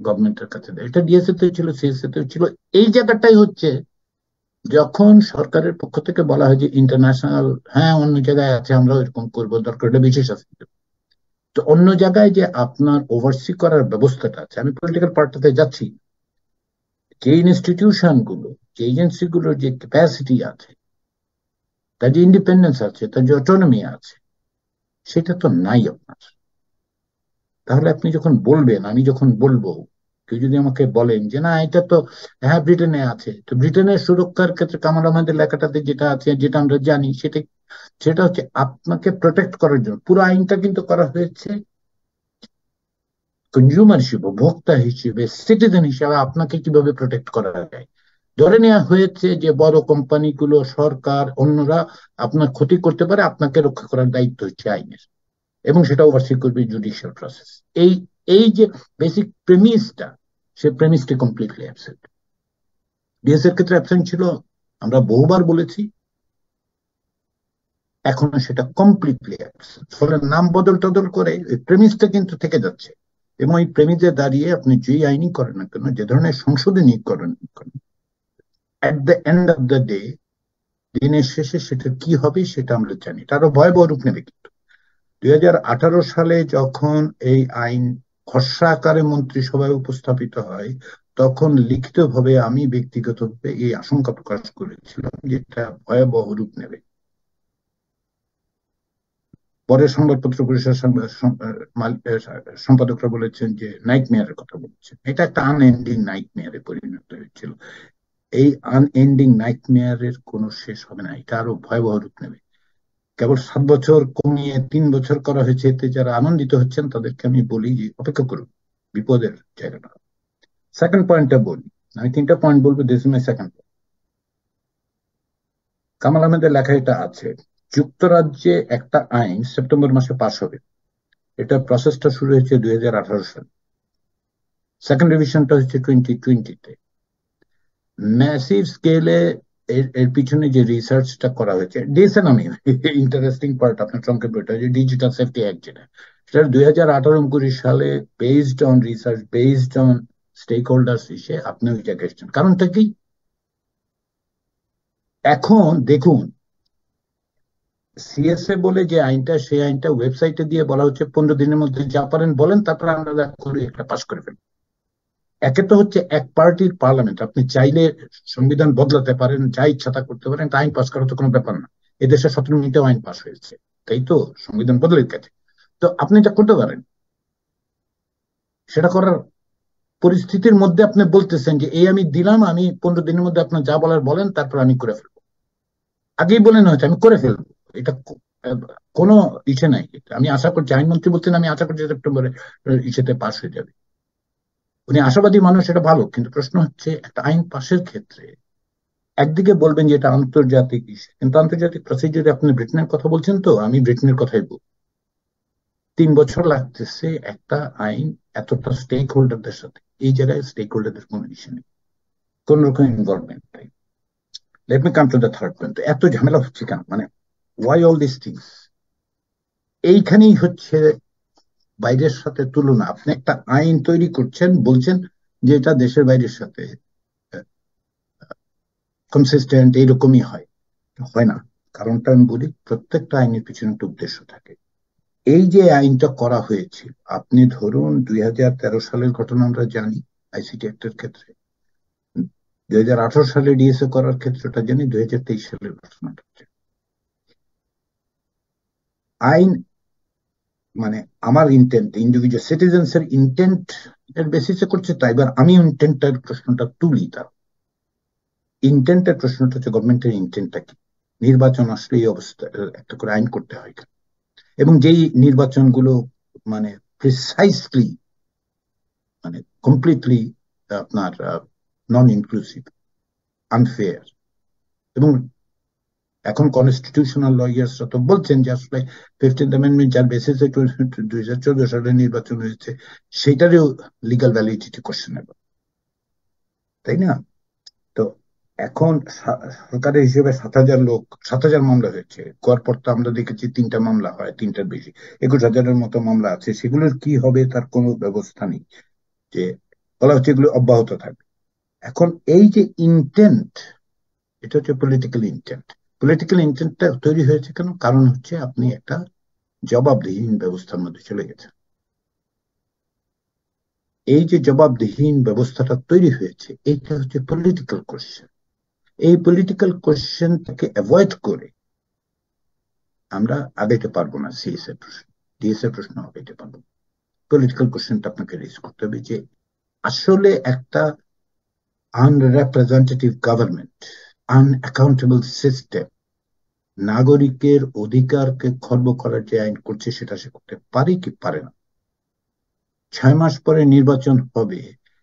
গভর্নমেন্টের কাছে দেয়। এটা ডিএসএ তে ছিল, সিএসএ তে ছিল। এই জায়গাটাই হচ্ছে যখন সরকারের পক্ষ থেকে বলা হয় যে ইন্টারন্যাশনাল, হ্যাঁ অন্য জায়গায় আছে, আমরা এরকম করবো, দরকার হলে বিশেষ শাস্তি দেব। তো অন্য জায়গায় যে আপনার ওভারসি করার ব্যবস্থাটা আছে, আমি পলিটিক্যাল পার্টিতে যাচ্ছি, যে ইনস্টিটিউশন গুলো, যে এজেন্সি গুলোর যে ক্যাপাসিটি আছে, তার যে ইন্ডিপেন্ডেন্স আছে, তার যে অটোনমি আছে, সেটা তো নাই আপনার। তাহলে আপনি যখন বলবেন, আমি যখন বলবো, কেউ যদি আমাকে বলেন যে না এটা তো হ্যাঁ ব্রিটেনে আছে, তো ব্রিটেনের সুরক্ষার ক্ষেত্রে কামাল আহমেদের লেখাটাতে যেটা আছে, যেটা আমরা জানি, সেটা সেটা হচ্ছে আপনাকে প্রোটেক্ট করার জন্য। পুরো আইনটা কিন্তু করা হয়েছে কনজিউমার হিসেবে, ভোক্তা হিসেবে, সিটিজেন হিসেবে আপনাকে কিভাবে প্রোটেক্ট করা যায়। ধরে নেওয়া হয়েছে যে বড় কোম্পানিগুলো, সরকার, অন্যরা আপনার ক্ষতি করতে পারে, আপনাকে রক্ষা করার দায়িত্ব হচ্ছে আইনের, এবং সেটা ওভারসি করবে জুডিশিয়াল প্রসেস। এই এই যে বেসিক প্রেমিসটা, সে প্রেমিসটি কমপ্লিটলি অ্যাবসেন্ট। ডিএস এর ক্ষেত্রে অ্যাবসেন্ট ছিল, আমরা বহুবার বলেছি, এখন সেটা কমপ্লিটলি অ্যাবসেন্ট। ফলে নাম বদল টদল করে ওই প্রেমিসটা কিন্তু থেকে যাচ্ছে, এবং এই প্রেমিসে দাঁড়িয়ে আপনি যেই আইনই করেন না কেন, যে ধরনের সংশোধনী করেন না কেন, at the end of the day, দিনের শেষে সেটা কি হবে সেটা আমরা জানি। এটা আরো ভয়াবহ রূপ নেবে। কিন্তু 2018 সালে যখন এই আইন খসড়া আকারে মন্ত্রিসভায় উপস্থাপিত হয়, তখন লিখিতভাবে আমি ব্যক্তিগতভাবে এই আশঙ্কা প্রকাশ করেছিলাম যে এটা ভয়াবহ রূপ নেবে। পরে সংবাদপত্র পরিষদের সম্পাদকরা বলেছেন যে নাইটমেয়ারের কথা বলেছেন। এটা একটা আনএন্ডিং নাইটমেয়ারে পরিণত হয়েছিল। এই আনএন্ডিং নাইটমেয়ারের কোনো শেষ হবে না, এটা আরো ভয়াবহ রূপ নেবে। কেবল 7 বছর কমিয়ে 3 বছর করা হয়েছে, এতে যারা আনন্দিত হচ্ছেন তাদেরকে আমি বলি যে অপেক্ষা করুন, বিপদের জায়গাটা। সেকেন্ড পয়েন্টটা বলি, আমি 3টা পয়েন্ট বলবো, this is my second point. Kamal আহমেদের লেখা এটা আছে, যুক্তরাজ্যে একটা আইন সেপ্টেম্বর মাসে পাশ হবে। এটা প্রসেসটা শুরু হয়েছে 2018 সালে, সেকেন্ড রিভিশনটা হচ্ছে 2020-তে। ম্যাসিভ স্কেলে এর পিছনে যে রিসার্চটা করা হয়েছে, ডিএসএ নামে ইন্টারেস্টিং পার্ট আপনার সংক্ষেপ বইটা, যে ডিজিটাল সেফটি অ্যাক্ট, যেটা সেটা 2018-19 সালে based on research, based on stakeholders হিসেবে আপনি ওই জায়গায় এসেছেন। কারণটা কি? এখন দেখুন, সিএসএ বলে যে আইনটা, সেই আইনটা ওয়েবসাইটে দিয়ে বলা হচ্ছে 15 দিনের মধ্যে যা পারেন বলেন, তারপর আমরা একটা পাস করে ফেলবো। একে তো হচ্ছে এক পার্টির পার্লামেন্ট, আপনি চাইলে সংবিধান বদলাতে পারেন, যা ইচ্ছা তা করতে পারেন, আইন পাস করা তো কোনো ব্যাপার না। এদেশে 17 মিনিটেও আইন পাস হয়েছে, তাই তো, সংবিধান বদলে গেছে। তো আপনি এটা করতে পারেন, সেটা করার পরিস্থিতির মধ্যে আপনি বলতেছেন যে এই আমি দিলাম, আমি 15 দিনের মধ্যে আপনার যা বলার বলেন, তারপর আমি করে ফেলবো। আগেই বলে না হচ্ছে আমি করে ফেলবো, এটা কোনো ইচ্ছে নাই। আমি আশা করছি, আইনমন্ত্রী বলছেন আমি আশা করছি সেপ্টেম্বরে ইসেতে পাস হয়ে যাবে। উনি আশাবাদী মানুষ, এটা ভালো, কিন্তু প্রশ্ন হচ্ছে একটা আইন পাশের ক্ষেত্রে একদিকে বলবেন যে এটা আন্তর্জাতিক ইস্যু, কিন্তু আন্তর্জাতিক প্রসিডিউরে আপনি ব্রিটেনের কথা বলছেন, তো আমি ব্রিটেনের কথাই বলব। 3 বছর লাগতেছে একটা আইন এতটা স্টেক হোল্ডারদের সাথে, এই জায়গায় স্টেক হোল্ডারদের কোনো ইস্যু নেই, কোন রকম ইনভলভমেন্ট নেই। Let me come to the third point. এত ঝামেলা হচ্ছে কেন, মানে ওয়াই অল দিস থিংস? এইখানেই হচ্ছে বাইরের সাথে তুলনা। আপনি একটা আইন তৈরি করছেন, বলছেন যে এটা দেশের বাইরের সাথে কনসিস্টেন্ট, এইরকমই হয়, হয় না। কারণটা আমি বলি, প্রত্যেকটা আইনের পিছনে একটা উদ্দেশ্য থাকে। এই যে আইনটা করা হয়েছিল, আপনি ধরুন 2013 সালের ঘটনা আমরা জানি, আইসিটি অ্যাক্টের ক্ষেত্রে সালে ডিএসএ করার ক্ষেত্রটা জানি, 2023 সালের ঘটনাটা। আইন মানে আমার ইন্টেন্ট, ইন্ডিভিজুয়াল সিটিজেন্স এর ইন্টেন্ট এর বেসিসে করছে, তাই এবার আমি ইন্টেন্টের প্রশ্নটা তুলি। তার ইন্টেন্টের প্রশ্নটা হচ্ছে গভর্নমেন্টের ইন্টেন্টটা কি, নির্বাচন আসলে এই অবস্থা একটা করে আইন করতে হয় কেন, এবং যেই নির্বাচনগুলো মানে প্রিসাইসলি মানে কমপ্লিটলি আপনার নন ইনক্লুসিভ, আনফেয়ার। এবং এখন কনস্টিটিউশনাল লয়ার্সরা তো বলছেন যে আসলে 15th অ্যামেন্ডমেন্ট যার বেসিসে 2014 সালে নির্বাচন হয়েছে সেটারও লিগাল ভ্যালিডিটি কোশ্চেনেবল, তাই না? তো এখন সরকারের হিসেবে 7,000 মামলা হয়েছে, পর তো আমরা দেখেছি 3টা মামলা হয়, 3টার বেশি, 21,000-এর মতো মামলা আছে। সেগুলোর কি হবে তার কোনো ব্যবস্থা নেই, যে বলা হচ্ছে এগুলো অব্যাহত থাকবে। এখন এই যে ইন্টেন্ট, এটা হচ্ছে পলিটিক্যাল ইন্টেন্ট। পলিটিক্যাল ইন্টেন্টটা তৈরি হয়েছে কেন? কারণ হচ্ছে আপনি একটা জবাবদিহিহীন ব্যবস্থার মধ্যে চলে গেছেন। এই যে জবাবদিহীন ব্যবস্থাটা তৈরি হয়েছে, এইটা হচ্ছে পলিটিক্যাল কোশ্চেন। এই পলিটিক্যাল কোশ্চেনটাকে অ্যাভয়েড করে আমরা আগাইতে পারবো না। সিএসএ প্রশ্ন, ডিএসএ প্রশ্ন আগাইতে পারবো। পলিটিক্যাল কোশ্চেনটা আপনাকে রেজ করতে হবে যে আসলে একটা আনরিপ্রেজেন্টেটিভ গভর্নমেন্ট, আনঅ্যাকাউন্টেবল সিস্টেম নাগরিকের অধিকারকে খর্ব করার যে আইন করছে সেটা সে করতে পারে কি পারে না। 6 মাস পরে নির্বাচন হবে,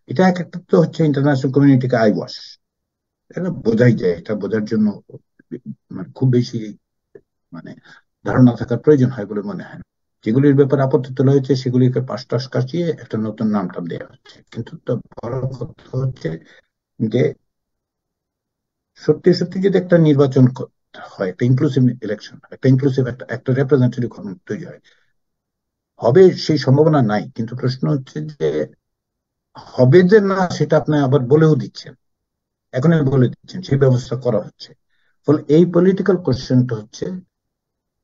এটা এক একটা তো হচ্ছে ইন্টারন্যাশনাল কমিউনিটিকে আই ওয়াশ, এটা বোঝাই যায়। এটা বোঝার জন্য মানে খুব বেশি মানে ধারণা থাকার প্রয়োজন হয় বলে মনে হয় না। যেগুলির ব্যাপারে আপত্তি তোলা হয়েছে সেগুলিকে পাশ কাটিয়ে একটা নতুন নাম টাম দেওয়া হচ্ছে। কিন্তু তো বড় কথা হচ্ছে যে সত্যি সত্যি যদি একটা নির্বাচন হয়, একটা ইনক্লুসিভ ইলেকশন, একটা ইনক্লুসিভ একটা রিপ্রেজেন্টেটিভ গভর্নমেন্ট তৈরি হয়, হবে সেই সম্ভাবনা নাই। কিন্তু প্রশ্ন হচ্ছে যে হবে যে না সেটা আপনি আবার বলেও দিচ্ছেন, এখনই বলে দিচ্ছেন সেই ব্যবস্থা করা হচ্ছে। ফলে এই পলিটিক্যাল কোশ্চেনটা হচ্ছে,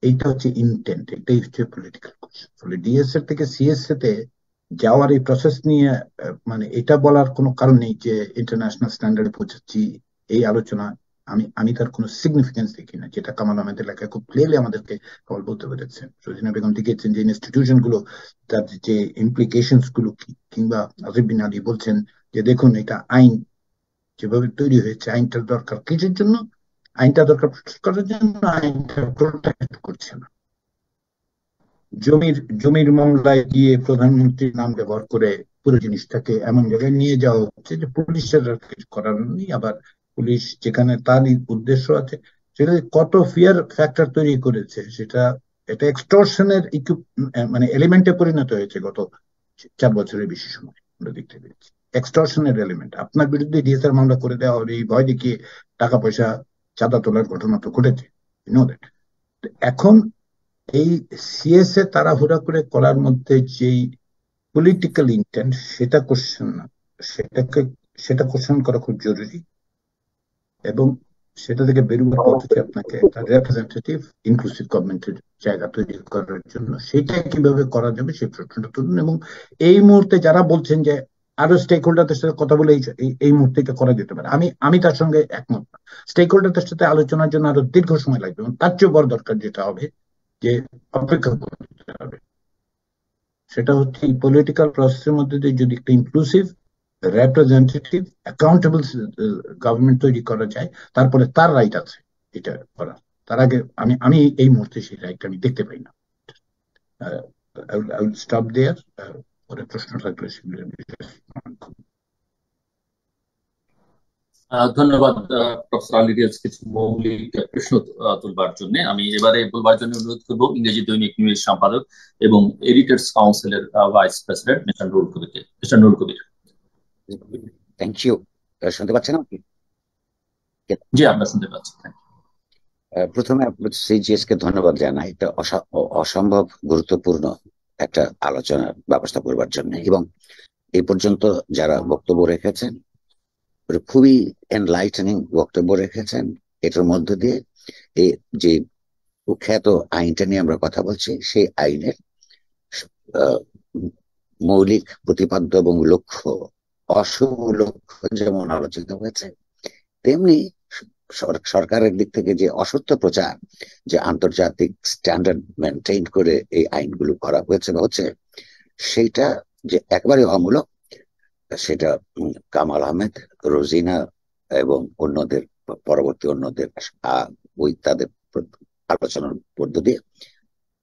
এইটা হচ্ছে ইন্টেন্ট, এটাই হচ্ছে পলিটিক্যাল কোশ্চেন। ফলে ডিএসএ থেকে সিএসএ তে যাওয়ার এই প্রসেস নিয়ে মানে এটা বলার কোনো কারণ নেই যে ইন্টারন্যাশনাল স্ট্যান্ডার্ডে পৌঁছাচ্ছি, এই আলোচনা আমি তার কোনো সিগনিফিকেন্স দেখি না, যেটা কামাল আহমেদের লেখায় খুব ক্লিয়ারলি আমাদেরকে কামাল বলতে পেরেছেন। সজিনা বেগম লিখেছেন যে ইনস্টিটিউশন গুলো, তার যে ইমপ্লিকেশনস গুলো কি, কিংবা আসিফ বিন আলী বলছেন যে দেখুন এটা আইন যেভাবে তৈরি হয়েছে, আইনটার দরকার কিছুর জন্য, আইনটা দরকার করার জন্য, আইনটা প্রোটেক্ট করছে না। জমির মামলায় গিয়ে প্রধানমন্ত্রীর নাম ব্যবহার করে পুরো জিনিসটাকে এমন জায়গায় নিয়ে যাওয়া হচ্ছে যে পুলিশের আর কিছু করার নেই। আবার পুলিশ যেখানে তার উদ্দেশ্য আছে সেটা কত ফিয়ার ফ্যাক্টর তৈরি করেছে, এটা এক্সটর্শনের মানে এলিমেন্টে পরিণত হয়েছে গত 4 বছরের বেশি সময় আমরা দেখতে পেয়েছি। এক্সটর্শনের এলিমেন্ট, আপনার বিরুদ্ধে ডিএসআর মামলা করে দেওয়া হবে এই ভয় দেখিয়ে টাকা পয়সা চাঁদা তোলার ঘটনা তো ঘটেছে। এখন এই সিএসএ তাড়াহুড়া করে করার মধ্যে যেই পলিটিক্যাল ইন্টেন্ট, সেটা কোশ্চেন না, সেটা কোশ্চেন করা খুব জরুরি। এবং সেটা থেকে বেরোবার পথ হচ্ছে আপনাকে একটা রিপ্রেজেন্টেটিভ ইনক্লুসিভ গভর্নমেন্টের জায়গা তৈরি করার জন্য। সেটা কিভাবে করা যাবে সেই প্রশ্নটা তুলুন। এবং এই মুহূর্তে যারা বলছেন যে আরো স্টেক হোল্ডারদের সাথে কথা বলে এই মুহূর্তে এটা করা যেতে পারে, আমি তার সঙ্গে একমত না। স্টেক হোল্ডারদের সাথে আলোচনার জন্য আরো দীর্ঘ সময় লাগবে, এবং তার চেয়ে বড় দরকার যেটা হবে যে অপেক্ষা করতে হবে, সেটা হচ্ছে এই পলিটিক্যাল প্রসেসের মধ্যে দিয়ে যদি একটা ইনক্লুসিভ রিপ্রেজেন্টেটিভ অ্যাকাউন্টেবল গভর্নমেন্ট তৈরি করা যায়, তারপরে তার রাইট আছে এটা করার। তার আগে আমি এই মুহূর্তে সেই রাইট আমি দেখতে পাই না। স্টপ দেয়ার, পরে প্রশ্ন থাকলে সেগুলো ধন্যবাদ প্রফেসর আলী রিয়াজ কিছু মৌলিক প্রশ্ন তুলবার জন্য। আমি এবারে বলবার জন্য অনুরোধ করবো ইংরেজি দৈনিক নিউজ সম্পাদক এবং এডিটর্স কাউন্সিলের ভাইস প্রেসিডেন্ট মিস্টার নুরুল কবিরকে। Mister Nurul Kabir. Thank you. শুনতে পাচ্ছেন আপনি? জি, আমরা শুনতে পাচ্ছি। প্রথমে সিজিএস কে ধন্যবাদ জানাই, এটা অসম্ভব গুরুত্বপূর্ণ একটা আলোচনার ব্যবস্থা করবার জন্য, এবং এই পর্যন্ত যারা বক্তব্য রেখেছেন খুবই এনলাইটেনিং বক্তব্য রেখেছেন। এটার মধ্য দিয়ে এই যে কুখ্যাত আইনটা নিয়ে আমরা কথা বলছি, সেই আইনের মৌলিক প্রতিপাদ্য এবং লক্ষ্য, অশুভ লক্ষ্য যেমন আলোচিত হয়েছে, তেমনি সরকারের দিক থেকে যে অসত্য প্রচার যে আন্তর্জাতিক স্ট্যান্ডার্ড মেনটেন করে এই আইনগুলো করা হয়েছে বা হচ্ছে, সেইটা যে একবারে অমূলক, সেটা কামাল আহমেদ, রোজিনা এবং অন্যদের পরবর্তী অন্যদের ওই তাদের আলোচনার মধ্য দিয়ে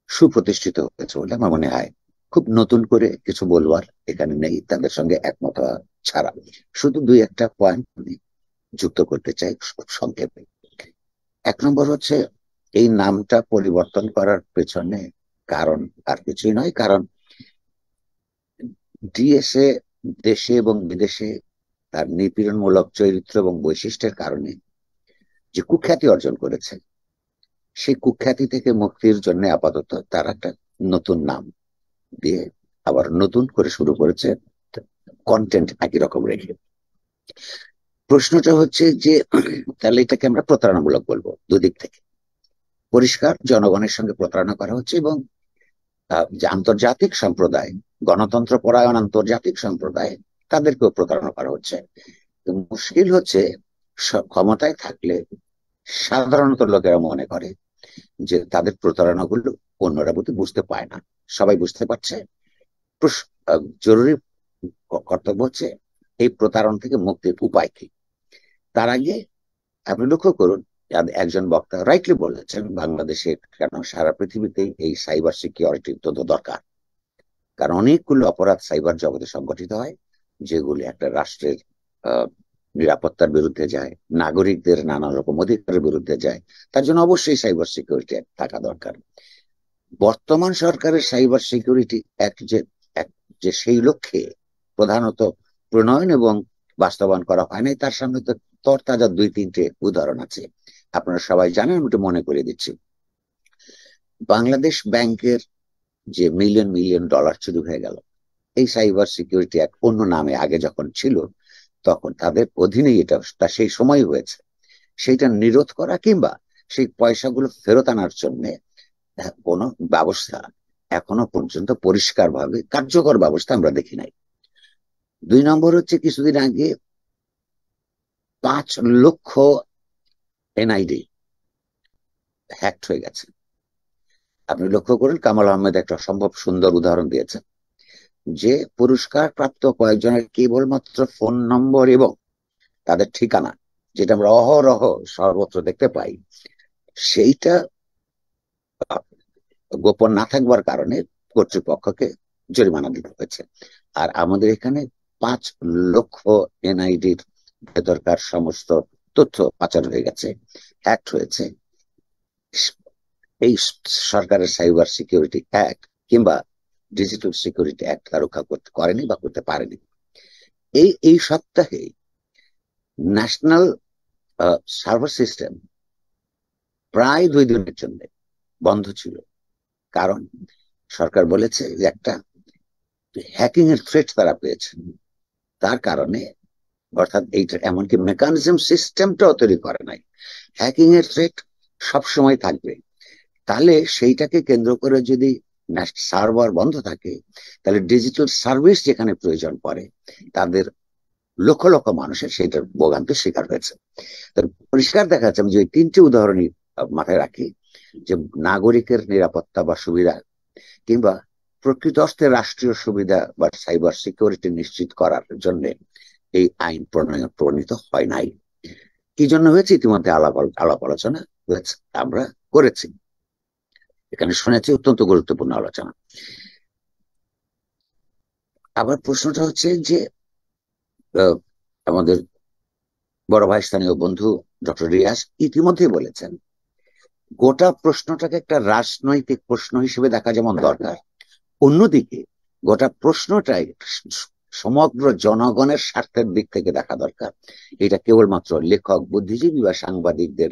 সুপ্রতিষ্ঠিত হয়েছে বলে আমার মনে হয়। খুব নতুন করে কিছু বলবার এখানে নেই তাদের সঙ্গে একমত হওয়া ছাড়া। শুধু দুই একটা পয়েন্ট যুক্ত করতে চাই খুব সংক্ষেপে। 1 নম্বর হচ্ছে, এই নামটা পরিবর্তন করার পেছনে কারণ আর কিছুই নয়, কারণ ডিএসএ দেশে এবং বিদেশে তার নিপীড়নমূলক চরিত্র এবং বৈশিষ্ট্যের কারণে যে কুখ্যাতি অর্জন করেছে, সেই কুখ্যাতি থেকে মুক্তির জন্য আপাতত তার একটা নতুন নাম দিয়ে আবার নতুন করে শুরু করেছে, কন্টেন্ট একই রকম রেখে। প্রশ্নটা হচ্ছে যে তাহলে এটাকে আমরা প্রতারণামূলক বলবো দুদিক থেকে। পরিষ্কার জনগণের সঙ্গে প্রতারণা করা হচ্ছে এবং যে আন্তর্জাতিক সম্প্রদায়, গণতন্ত্র পরায়ণ আন্তর্জাতিক সম্প্রদায়, তাদেরকেও প্রতারণা করা হচ্ছে। মুশকিল হচ্ছে ক্ষমতায় থাকলে সাধারণত লোকেরা মনে করে যে তাদের প্রতারণাগুলো অন্যরা বুঝতে পায় না, সবাই বুঝতে পারছে। জরুরি কর্তব্য হচ্ছে এই প্রতারণা থেকে মুক্তির উপায় কি। তার আগে আপনি লক্ষ্য করুন, একজন বক্তা রাইটলি বলেছেন বাংলাদেশে কেন সারা পৃথিবীতেই এই সাইবার সিকিউরিটি তথ্য দরকার। কারণ অনেকগুলো অপরাধ সাইবার জগতে সংগঠিত হয় যেগুলি একটা রাষ্ট্রের নিরাপত্তার বিরুদ্ধে যায়, নাগরিকদের নানা রকম অধিকারের বিরুদ্ধে যায়। তার জন্য অবশ্যই সাইবার সিকিউরিটি থাকা দরকার। বর্তমান সরকারের সাইবার সিকিউরিটি অ্যাক্ট যে সেই লক্ষ্যে প্রধানত প্রণয়ন এবং বাস্তবায়ন করা হয় নাই, তার সামনে তো তরতাজা 2-3টে উদাহরণ আছে। আপনারা সবাই জানেন, আমি একটু মনে করে দিচ্ছি। বাংলাদেশ ব্যাংকের যে মিলিয়ন মিলিয়ন ডলার চুরি হয়ে গেল, এই সাইবার সিকিউরিটি অ্যাক্ট অন্য নামে আগে যখন ছিল তখন তাদের অধীনেই এটা সেই সময় হয়েছে। সেইটা নিরোধ করা কিংবা সেই পয়সাগুলো ফেরত আনার জন্য কোনো ব্যবস্থা এখনো পর্যন্ত পরিষ্কারভাবে কার্যকর ব্যবস্থা আমরা দেখি নাই। 2 নম্বর হচ্ছে, কিছুদিন আগে 5 লক্ষ এনআইডি হ্যাক হয়ে গেছে। আপনি লক্ষ্য করুন, কামাল আহমেদ একটা অসম্ভব সুন্দর উদাহরণ দিয়েছেন যে পুরস্কার প্রাপ্ত কয়েকজনের কেবলমাত্র ফোন নম্বর এবং তাদের ঠিকানা, যেটা আমরা অহরহ সর্বত্র দেখতে পাই, সেইটা গোপন না থাকবার কারণে কর্তৃপক্ষকে জরিমানা দিতে হয়েছে। আর আমাদের এখানে 5 লক্ষ এনআইডির ভেতরকার সমস্ত তথ্য পাচার হয়ে গেছে, হ্যাক হয়েছে। এই সরকারের সাইবার সিকিউরিটি অ্যাক্ট কিংবা ডিজিটাল সিকিউরিটি অ্যাক্ট তা রক্ষা করতে করেনি বা করতে পারেনি। এই সপ্তাহে ন্যাশনাল সার্ভার সিস্টেম প্রায় 2 দিনের জন্য বন্ধ ছিল। কারণ সরকার বলেছে যে একটা হ্যাকিং এর থ্রেট তারা পেয়েছে, তার কারণে, অর্থাৎ এইটা এমনকি মেকানিজম সিস্টেমটাও তৈরি করে নাই। হ্যাকিং এর থ্রেট সবসময় থাকবে। তাহলে সেইটাকে কেন্দ্র করে যদি সার্ভার বন্ধ থাকে, তাহলে ডিজিটাল সার্ভিস যেখানে প্রয়োজন পড়ে তাদের লক্ষ লক্ষ মানুষের সেইটার ভোগান্তির শিকার হয়েছে। তো পরিষ্কার দেখা যাচ্ছে, আমি যে 3টে উদাহরণই মাথায় রাখি, যে নাগরিকের নিরাপত্তা বা সুবিধা কিংবা প্রকৃত অর্থে রাষ্ট্রীয় সুবিধা বা সাইবার সিকিউরিটি নিশ্চিত করার জন্য এই আইন প্রণীত হয় নাই। কি জন্য হয়েছে ইতিমধ্যে আলাপ আলোচনা হয়েছে, আমরা করেছি, এখানে শুনেছি অত্যন্ত গুরুত্বপূর্ণ আলোচনা। আবার প্রশ্নটা হচ্ছে যে আমাদের বড় ভাই স্থানীয় বন্ধু ডক্টর রিয়াজ ইতিমধ্যে বলেছেন, গোটা প্রশ্নটাকে একটা রাজনৈতিক প্রশ্ন হিসেবে দেখা যেমন দরকার, অন্যদিকে গোটা প্রশ্নটাই সমগ্র জনগণের স্বার্থের দিক থেকে দেখা দরকার। এটা কেবলমাত্র লেখক, বুদ্ধিজীবী বা সাংবাদিকদের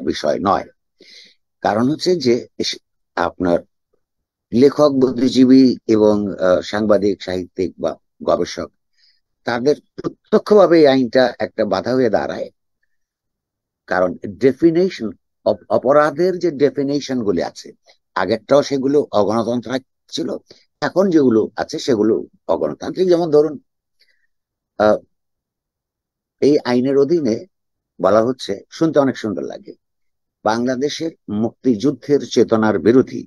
বিষয় নয়। কারণ হচ্ছে যে আপনার লেখক, বুদ্ধিজীবী এবং সাংবাদিক, সাহিত্যিক বা গবেষক, তাদের প্রত্যক্ষভাবে এই আইনটা একটা বাধা হয়ে দাঁড়ায়। কারণ ডেফিনেশন, অপরাধের যে ডেফিনেশন গুলি আছে, আগেরটাও সেগুলো অগণতান্ত্রিক ছিল, এখন যেগুলো আছে সেগুলো অগণতান্ত্রিক। যেমন ধরুন এই আইনের অধীনে বলা হচ্ছে, শুনতে অনেক সুন্দর লাগে, বাংলাদেশের মুক্তিযুদ্ধের চেতনার বিরোধী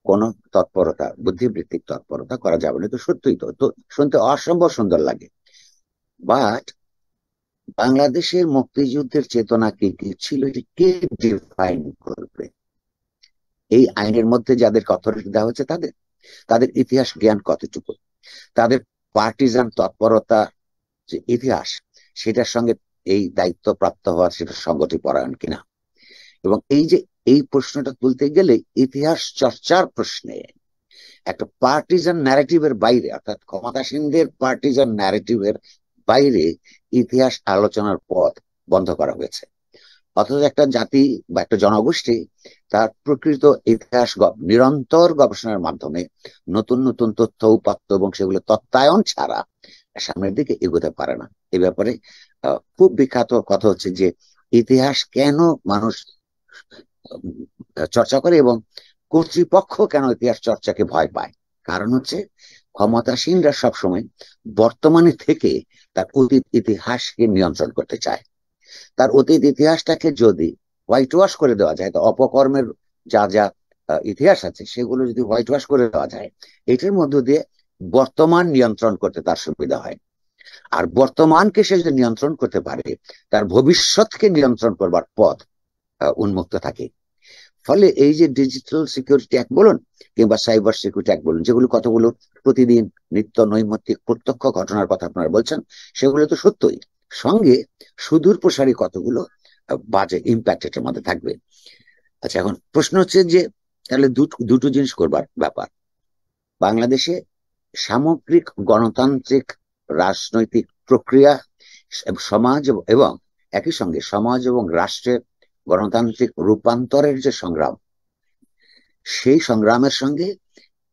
কোন তৎপরতা, বুদ্ধিবৃত্তিক তৎপরতা করা যাবে না। তো সত্যিই তো শুনতে অসম্ভব সুন্দর লাগে। বাট বাংলাদেশের মুক্তিযুদ্ধের চেতনা কি কি ছিল, কে ডিফাইন করবে? এই আইনের মধ্যে যাদেরকে অথরিটি দেওয়া হচ্ছে তাদের তাদের ইতিহাস জ্ঞান কতটুকু, তাদের পার্টিজান তৎপরতা যে ইতিহাস, সেটার সঙ্গে এই দায়িত্ব প্রাপ্ত হওয়ার সেটা সংগতি পরায়ণ কিনা। এবং এই প্রশ্নটা তুলতে গেলে ইতিহাস চর্চার প্রশ্নে একটা পার্টিজান ন্যারেটিভের বাইরে, অর্থাৎ ক্ষমতাসীনদের পার্টিজান ন্যারেটিভের বাইরে ইতিহাস আলোচনার পথ বন্ধ করা হয়েছে। অথচ একটা জাতি বা একটা জনগোষ্ঠী তার প্রকৃত ইতিহাস নিরন্তর গবেষণার মাধ্যমে নতুন নতুন তথ্য উপাত্ত এবং সেগুলো তত্ত্বায়ন ছাড়া সামনের দিকে এগোতে পারে না। এই ব্যাপারে খুব বিখ্যাত কথা হচ্ছে যে ইতিহাস কেন মানুষ চর্চা করে এবং কর্তৃপক্ষ কেন ইতিহাস চর্চাকে ভয় পায়। কারণ হচ্ছে ক্ষমতাসীনরা সবসময় বর্তমানে থেকে তার অতীত ইতিহাসকে নিয়ন্ত্রণ করতে চায়। তার অতীত ইতিহাসটাকে যদি হোয়াইট ওয়াশ করে দেওয়া যায়, তো অপকর্মের যা যা ইতিহাস আছে সেগুলো যদি হোয়াইট ওয়াশ করে দেওয়া যায়, এটার মধ্য দিয়ে বর্তমান নিয়ন্ত্রণ করতে তার সুবিধা হয়। আর বর্তমানকে সে যদি নিয়ন্ত্রণ করতে পারে, তার ভবিষ্যৎকে নিয়ন্ত্রণ করবার পথ উন্মুক্ত থাকে। ফলে এই যে ডিজিটাল সিকিউরিটি অ্যাক্ট বলুন কিংবা সাইবার সিকিউরিটি অ্যাক্ট বলুন, যেগুলো কতগুলো প্রতিদিন নিত্য নৈমিত্তিক প্রত্যক্ষ ঘটনার কথা আপনারা বলছেন, সেগুলো তো সত্যই, সঙ্গে সুদূর প্রসারী কতগুলো বাজে ইম্প্যাক্ট এটার মধ্যে থাকবে। আচ্ছা, এখন প্রশ্ন হচ্ছে যে তাহলে দুটো জিনিস করবার ব্যাপার। বাংলাদেশে সামগ্রিক গণতান্ত্রিক রাজনৈতিক প্রক্রিয়া, সমাজ এবং একই সঙ্গে সমাজ এবং রাষ্ট্রের গণতান্ত্রিক রূপান্তরের যে সংগ্রাম, সেই সংগ্রামের সঙ্গে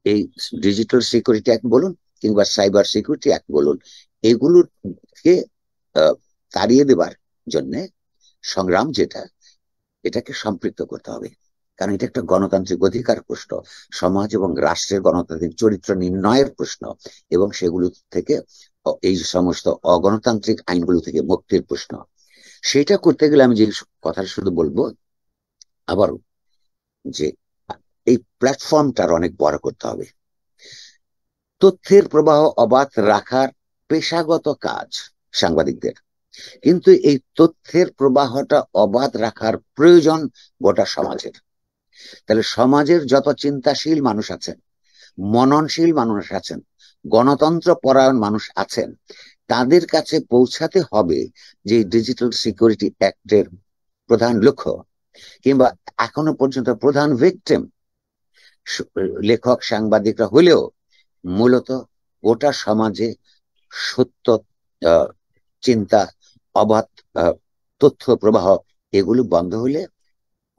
এই ডিজিটাল সিকিউরিটি অ্যাক্ট বলুন কিংবা সাইবার সিকিউরিটি অ্যাক্ট বলুন, এগুলোকে তাড়িয়ে দেবার জন্য সংগ্রাম যেটা, এটাকে সম্পৃক্ত করতে হবে। কারণ এটা একটা গণতান্ত্রিক অধিকার প্রশ্ন, সমাজ এবং রাষ্ট্রের গণতান্ত্রিক চরিত্র নির্ণয়ের প্রশ্ন, এবং সেগুলো থেকে এই সমস্ত অগণতান্ত্রিক আইনগুলো থেকে মুক্তির প্রশ্ন। সেটা করতে গেলে আমি যে কথাটা শুধু বলবো আবারও, যে এই প্ল্যাটফর্মটার অনেক বড় করতে হবে। তথ্যের প্রবাহ অবাধ রাখার পেশাগত কাজ সাংবাদিকদের, কিন্তু এই তথ্যের প্রবাহটা অবাধ রাখার প্রয়োজন গোটা সমাজের। তাহলে সমাজের যত চিন্তাশীল মানুষ আছেন, মননশীল মানুষ আছেন, গণতন্ত্র পরায়ণ মানুষ আছেন, তাদের কাছে পৌঁছাতে হবে যে ডিজিটাল সিকিউরিটি অ্যাক্টের প্রধান লক্ষ্য কিংবা এখনো পর্যন্ত প্রধান ভিকটিম লেখক সাংবাদিকরা হলেও মূলত গোটা সমাজে সত্য চিন্তা, অবাধ তথ্য প্রবাহ, এগুলো বন্ধ হলে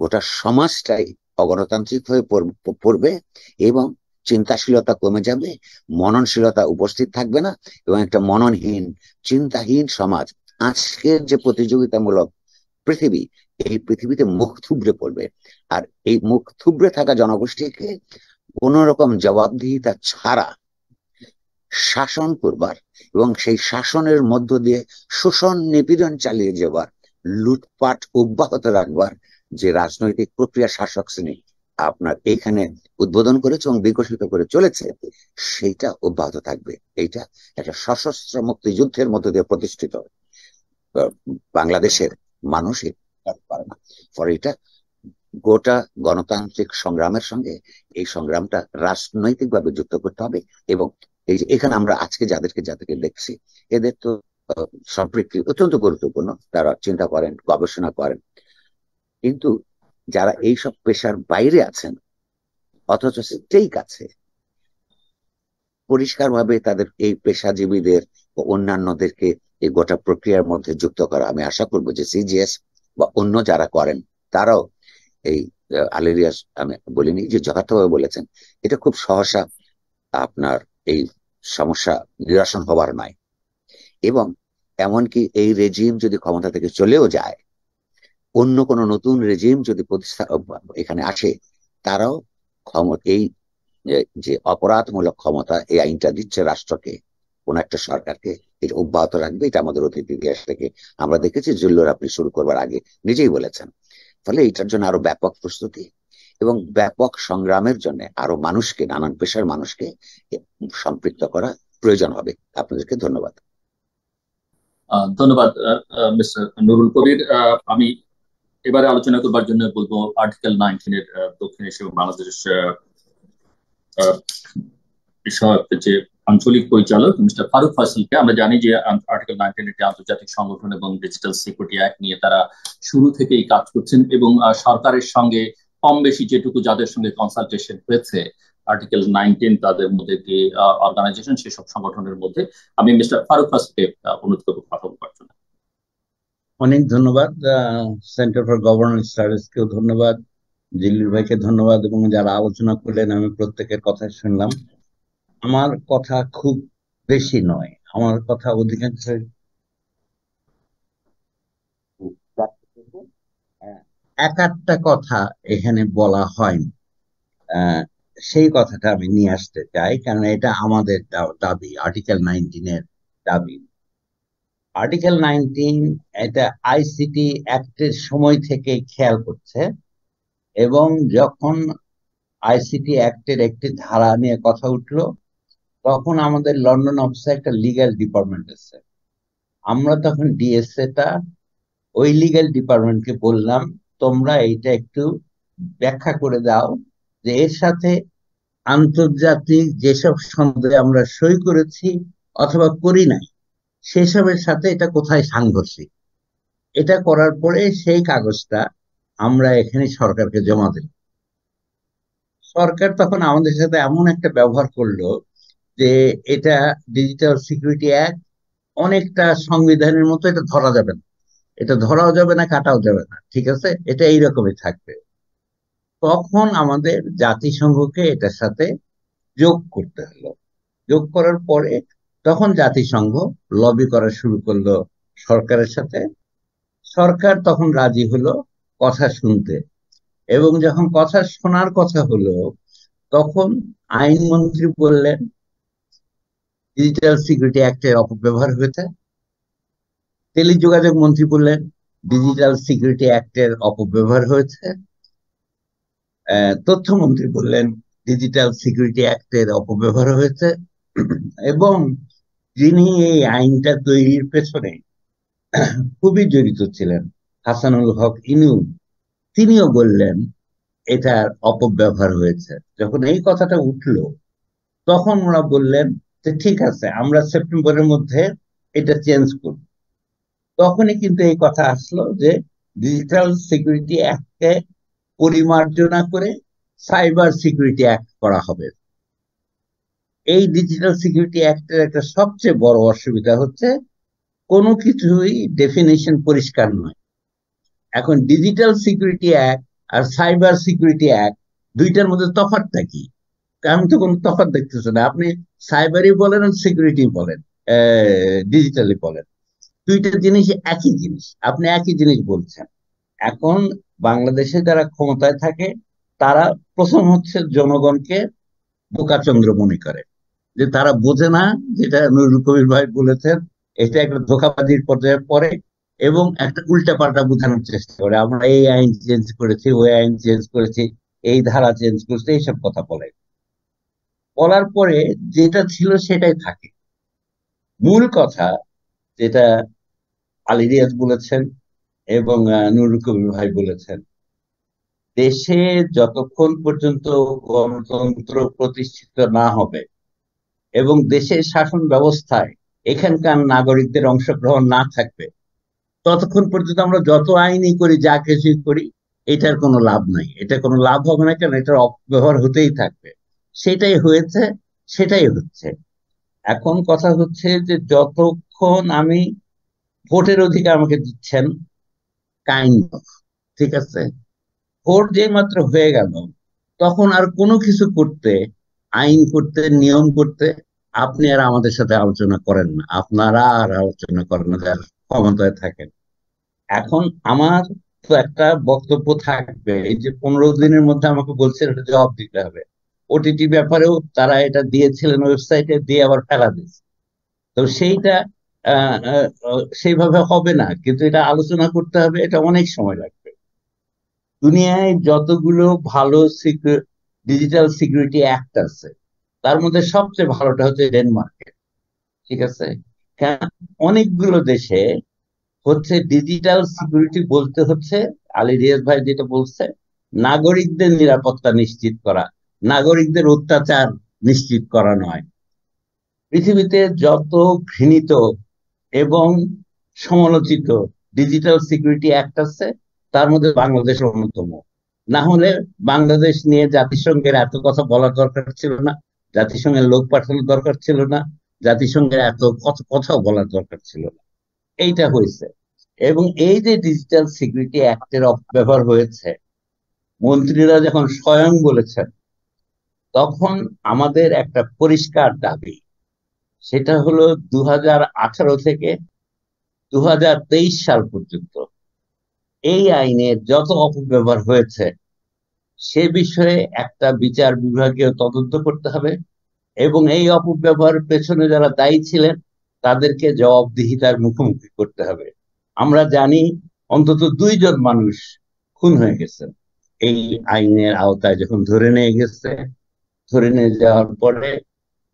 গোটা সমাজটাই অগণতান্ত্রিক হয়ে পড়বে এবং চিন্তাশীলতা কমে যাবে, মননশীলতা উপস্থিত থাকবে না, এবং একটা মননহীন চিন্তাহীন সমাজ, আজকের যে প্রতিযোগিতামূলক পৃথিবী, এই পৃথিবীতে মুখ থুবড়ে পড়বে। আর এই মুখ থুবড়ে থাকা জনগোষ্ঠীকে কোন রকম জবাবদিহিতা ছাড়া শাসন করবার এবং সেই শাসনের মধ্য দিয়ে শোষণ নিপীড়ন চালিয়ে যাবার, লুটপাট অব্যাহত রাখবার যে রাজনৈতিক প্রক্রিয়া শাসক শ্রেণী আপনার এইখানে উদ্বোধন করেছে এবং বিকশিত করে চলেছে, সেইটা অব্যাহত থাকবে। এইটা একটা সশস্ত্র মুক্তিযুদ্ধের মধ্য দিয়ে প্রতিষ্ঠিত বাংলাদেশের মানুষই পারে না। ফলে এটা গোটা গণতান্ত্রিক সংগ্রামের সঙ্গে এই সংগ্রামটা রাজনৈতিকভাবে যুক্ত করতে হবে। এবং এই যে এখানে আমরা আজকে যাদেরকে দেখছি, এদের তো সম্পৃক্তি অত্যন্ত গুরুত্বপূর্ণ, তারা চিন্তা করেন, গবেষণা করেন, কিন্তু যারা এইসব পেশার বাইরে আছেন অথচ স্টেক আছে, পরিষ্কারভাবে তাদের এই পেশাজীবীদের ও অন্যান্যদেরকে এই গোটা প্রক্রিয়ার মধ্যে যুক্ত করা। আমি আশা করবো যে সিজিএস বা অন্য যারা করেন তারাও এই আলেরিয়াস, আমি বলিনি যে যথার্থভাবে বলেছেন, এটা খুব সহসা আপনার এই সমস্যা নিরসন হবার নয়। এবং এমনকি এই রেজিম যদি ক্ষমতা থেকে চলেও যায়, অন্য কোনো নতুন রেজিম যদি এখানে আসে, তারাও এই যে অপরাধমূলক ক্ষমতা এই আইনটা দিচ্ছে রাষ্ট্রকে, কোন একটা সরকারকে, এটা অব্যাহত রাখবে, এটা আমাদের অতীত ইতিহাস থেকে আমরা দেখেছি। জুল্লোর আপনি শুরু করবার আগে নিজেই বলেছেন। ফলে এটার জন্য আরো ব্যাপক প্রস্তুতি এবং ব্যাপক সংগ্রামের জন্য আরো মানুষকে, নানান পেশার মানুষকে সম্পৃক্ত করা প্রয়োজন হবে। আপনাদেরকে ধন্যবাদ। ধন্যবাদ মিস্টার নুরুল কবির। আমি এবারে আলোচনা করবার জন্য বলবো আর্টিকেল 19-এর দক্ষিণ এশিয়া এবং বাংলাদেশ বিষয়ক যে আঞ্চলিক পরিচালক মিস্টার ফারুক ফয়সালকে। আমরা জানি যে আর্টিকেল 19 একটি আন্তর্জাতিক সংগঠন এবং ডিজিটাল সিকিউরিটি অ্যাক্ট নিয়ে তারা শুরু থেকেই কাজ করছেন এবং সরকারের সঙ্গে কম বেশি যেটুকু যাদের সঙ্গে কনসালটেশন হয়েছে আর্টিকেল 19 তাদের মধ্যে যে অর্গানাইজেশন, সেসব সংগঠনের মধ্যে আমি মিস্টার ফারুক ফয়সালকে অনুরোধ করবো কথা বলবার জন্য। অনেক ধন্যবাদ। সেন্টার ফর গভর্নেন্স স্টাডিজকেও ধন্যবাদ, জিল্লুর ভাইকে ধন্যবাদ, এবং যারা আলোচনা করলেন আমি প্রত্যেকের কথা শুনলাম। আমার কথা খুব বেশি নয়, আমার কথা অধিকাংশ এক একটা কথা এখানে বলা হয়নি। সেই কথাটা আমি নিয়ে আসতে চাই, কারণ এটা আমাদের দাবি, আর্টিকেল 19-এর দাবি। আর্টিকেল 19 এটা আইসিটি অ্যাক্টের সময় থেকে খেয়াল করছে, এবং যখন আইসিটি অ্যাক্টের একটি ধারা নিয়ে কথা উঠলো তখন আমাদের লন্ডন অফিসে একটা লিগ্যাল ডিপার্টমেন্ট আছে। আমরা তখন ডিএসএটা ওই লিগ্যাল ডিপার্টমেন্টকে বললাম, তোমরা এইটা একটু ব্যাখ্যা করে দাও যে এর সাথে আন্তর্জাতিক যেসব সনদে আমরা সই করেছি অথবা করি নাই সেসবের সাথে এটা কোথায় সাংঘর্ষিক। এটা করার পরে সেই কাগজটা আমরা এখানে সরকারকে জমা দিলাম। সরকার তখন আমাদের সাথে এমন একটা ব্যবহার করলো যে এটা ডিজিটাল সিকিউরিটি অ্যাক্ট, অনেকটা সংবিধানের মতো, এটা ধরা যাবে না, এটা ধরাও যাবে না, কাটাও যাবে না, ঠিক আছে, এটা এইরকমই থাকবে। তখন আমাদের জাতিসংঘকে এটার সাথে যোগ করতে হলো। যোগ করার পরে তখন জাতিসংঘ লবি করা শুরু করলো সরকারের সাথে। সরকার তখন রাজি হলো কথা শুনতে, এবং যখন কথা শোনার কথা হলো তখন আইনমন্ত্রী বললেন ডিজিটাল সিকিউরিটি অ্যাক্টের অপব্যবহার হয়েছে। টেলিযোগাযোগ মন্ত্রী বললেন ডিজিটাল সিকিউরিটি অ্যাক্টের অপব্যবহার হয়েছে। তথ্যমন্ত্রী বললেন ডিজিটাল সিকিউরিটি অ্যাক্টের অপব্যবহার হয়েছে। এবং যিনি এই আইনটা তৈরির পেছনে খুবই জড়িত ছিলেন, হাসানুল হক ইনু, তিনিও বললেন এটার অপব্যবহার হয়েছে। যখন এই কথাটা উঠলো তখন ওরা বললেন যে ঠিক আছে, আমরা সেপ্টেম্বরের মধ্যে এটা চেঞ্জ করব। তখনই কিন্তু এই কথা আসলো যে ডিজিটাল সিকিউরিটি অ্যাক্টকে পরিমার্জনা করে সাইবার সিকিউরিটি অ্যাক্ট করা হবে। এই ডিজিটাল সিকিউরিটি অ্যাক্টের একটা সবচেয়ে বড় অসুবিধা হচ্ছে কোনো কিছুই ডেফিনেশন পরিষ্কার নয়। এখন ডিজিটাল সিকিউরিটি অ্যাক্ট আর সাইবার সিকিউরিটি অ্যাক্ট দুইটার মধ্যে তফাৎটা কি? আমি তো কোনো তফাৎ দেখতেছি না। আপনি সাইবারই বলেন আর সিকিউরিটি বলেন, ডিজিটালি বলেন, দুইটা জিনিস একই জিনিস, আপনি একই জিনিস বলছেন। এখন বাংলাদেশে যারা ক্ষমতায় থাকে তারা প্রথম হচ্ছে জনগণকে বোকাচন্দ্র মনে করে, যে তারা বোঝে না, যেটা নুরুল কবির ভাই বলেছেন, এটা একটা ধোঁকাবাজির পর্যায়ে পড়ে এবং একটা উল্টাপাল্টা বোঝানোর চেষ্টা করে। আমরা এই আইন চেঞ্জ করেছি, ওই আইন চেঞ্জ করেছি, এই ধারা চেঞ্জ করেছি, এইসব কথা বলে। বলার পরে যেটা ছিল সেটাই থাকে। মূল কথা যেটা আলী রিয়াজ বলেছেন এবং নুরুল কবির ভাই বলেছেন, দেশে যতক্ষণ পর্যন্ত গণতন্ত্র প্রতিষ্ঠিত না হবে এবং দেশের শাসন ব্যবস্থায় এখানকার নাগরিকদের অংশগ্রহণ না থাকবে, ততক্ষণ পর্যন্ত আমরা যত আইনই করি, যা কিছুই করি, এটার কোনো লাভ নাই। এটা কোনো লাভ হবে না, কেন এটার অপব্যবহার হতেই থাকবে। সেটাই হয়েছে, সেটাই হচ্ছে। এখন কথা হচ্ছে যে যতক্ষণ আমি ভোটের অধিকার আমাকে দিচ্ছেন, কাইন্ড অফ, ঠিক আছে, ভোট যে মাত্র হয়ে গেল তখন আর কোনো কিছু করতে, আইন করতে, নিয়ম করতে আপনি আর আমাদের সাথে আলোচনা করেন না, আপনারা আর আলোচনা করেন না যারা ক্ষমতায় থাকেন। এখন আমার তো একটা বক্তব্য থাকবে, এই যে 15 দিনের মধ্যে আমাকে বলছে এটা জবাব দিতে হবে। ওটিটি ব্যাপারেও তারা এটা দিয়েছিলেন ওয়েবসাইটে, দিয়ে আবার ফেলা দিয়েছে। তো সেইটা সেইভাবে হবে না, কিন্তু এটা আলোচনা করতে হবে, এটা অনেক সময় লাগবে। দুনিয়ায় যতগুলো ভালো ডিজিটাল সিকিউরিটি অ্যাক্ট আছে, তার মধ্যে সবচেয়ে ভালোটা হচ্ছে ডেনমার্কের, ঠিক আছে? কারণ অনেকগুলো দেশে হচ্ছে ডিজিটাল সিকিউরিটি বলতে হচ্ছে, আলী রিয়াজ ভাই যেটা বলছে, নাগরিকদের নিরাপত্তা নিশ্চিত করা, নাগরিকদের অত্যাচার নিশ্চিত করা নয়। পৃথিবীতে যত ঘৃণিত এবং সমালোচিত ডিজিটাল সিকিউরিটি অ্যাক্ট আছে, তার মধ্যে বাংলাদেশ অন্যতম। না হলে বাংলাদেশ নিয়ে জাতিসংঘের এত কথা বলার দরকার ছিল না, জাতিসংঘের লোক পাঠানোর দরকার ছিল না, জাতিসংঘের এত কথাও বলার দরকার ছিল না। এইটা হয়েছে। এবং এই যে ডিজিটাল সিকিউরিটি অ্যাক্টের অপব্যবহার হয়েছে, মন্ত্রীরা যখন স্বয়ং বলেছেন, তখন আমাদের একটা পরিষ্কার দাবি, সেটা হলো 2018 থেকে 2023 সাল পর্যন্ত এই আইনের যত অপব্যবহার হয়েছে সে বিষয়ে একটা বিচার বিভাগীয় তদন্ত করতে হবে, এবং এই অপব্যবহারের পেছনে যারা দায়ী ছিলেন তাদেরকে জবাবদিহিতার মুখোমুখি করতে হবে। আমরা জানি অন্তত 2 জন মানুষ খুন হয়ে গেছেন এই আইনের আওতায়, যখন ধরে নিয়ে গেছে, ধরে নিয়ে যাওয়ার পরে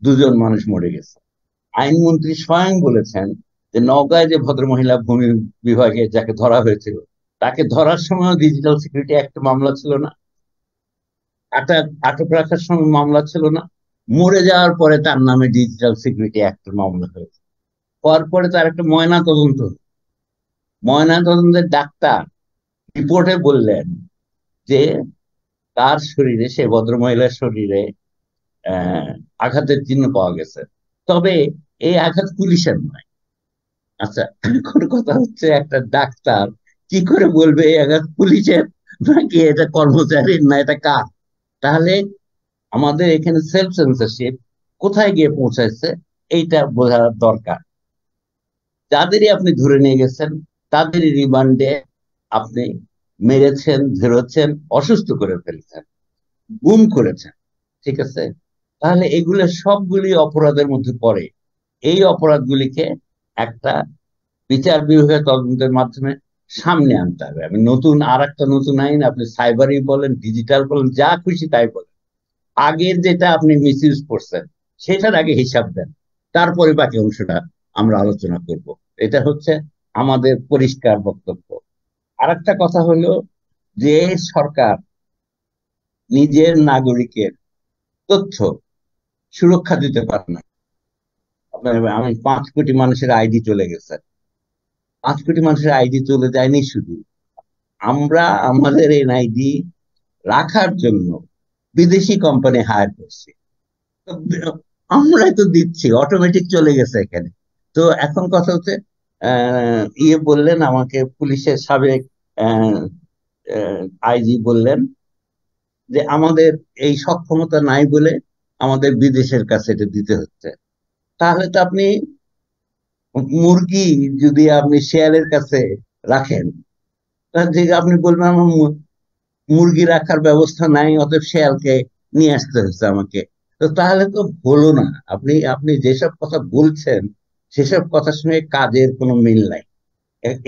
2 জন মানুষ মরে গেছে। আইনমন্ত্রী স্বয়ং বলেছেন যে নওগাঁয় যে ভদ্রমহিলা ভূমি বিভাগে যাকে ধরা হয়েছিল, তাকে ধরার সময় ডিজিটাল সিকিউরিটি একটা মামলা ছিল না, আটক রাখার সময় মামলা ছিল না, মরে যাওয়ার পরে তার নামে ডিজিটাল সিকিউরিটি অ্যাক্টের মামলা হয়েছে। হওয়ার পরে তার একটা ময়নাতদন্তের ডাক্তার রিপোর্টে বললেন যে তার শরীরে, সে ভদ্রমহিলার শরীরে আঘাতের চিহ্ন পাওয়া গেছে, তবে এই আঘাত পুলিশের নয়। আচ্ছা, এখন কথা হচ্ছে একটা ডাক্তার কি করে বলবে এই আঘাত পুলিশের নাকি এটা কর্মচারীর, না এটা কার? তাহলে আমাদের এখানে সেলফ সেন্সরশিপ কোথায় গিয়ে পৌঁছাচ্ছে এইটা বোঝার দরকার। যাদেরই আপনি ধরে নিয়ে গেছেন তাদেরই রিমান্ডে আপনি মেরেছেন, ধরেছেন, অসুস্থ করে ফেলেছেন, গুম করেছেন, ঠিক আছে? তাহলে এগুলো সবগুলি অপরাধের মধ্যে পড়ে। এই অপরাধগুলিকে একটা বিচার বিভাগের তদন্তের মাধ্যমে সামনে আনতে হবে। আমি নতুন আইন, আপনি সাইবারই বলেন, ডিজিটাল বলেন, যা খুশি তাই বলেন, আগের যেটা আপনি মিসইউজ করছেন সেটার আগে হিসাব দেন, তারপরে বাকি অংশটা আমরা আলোচনা করব। এটা হচ্ছে আমাদের পরিষ্কার বক্তব্য। আর একটা কথা হলো যে সরকার নিজের নাগরিকের তথ্য সুরক্ষা দিতে পারে না। আমি 5 কোটি মানুষের আইডি চলে গেছে, 5 কোটি মানুষের আইডি চলে যায়নি, শুধু আমরা আমাদের এনআইডি রাখার জন্য বিদেশি কোম্পানি হায়ার করছি, আমরাই তো দিচ্ছি, অটোমেটিক চলে গেছে এখানে। তো এখন কথা হচ্ছে, বললেন আমাকে, পুলিশের সাবেক আইজি বললেন যে আমাদের এই সক্ষমতা নাই বলে আমাদের বিদেশের কাছে এটা দিতে হচ্ছে। তাহলে তো আপনি মুরগি যদি আপনি শেয়ালের কাছে রাখেন, তাহলে আপনি বলবেন আমার মুরগি রাখার ব্যবস্থা নাই, অতএব শেয়ালকে নিয়ে আসতে হচ্ছে আমাকে। তো তাহলে তো হলো না। আপনি যেসব কথা বলছেন সেসব কথার সঙ্গে কাজের কোনো মিল নাই।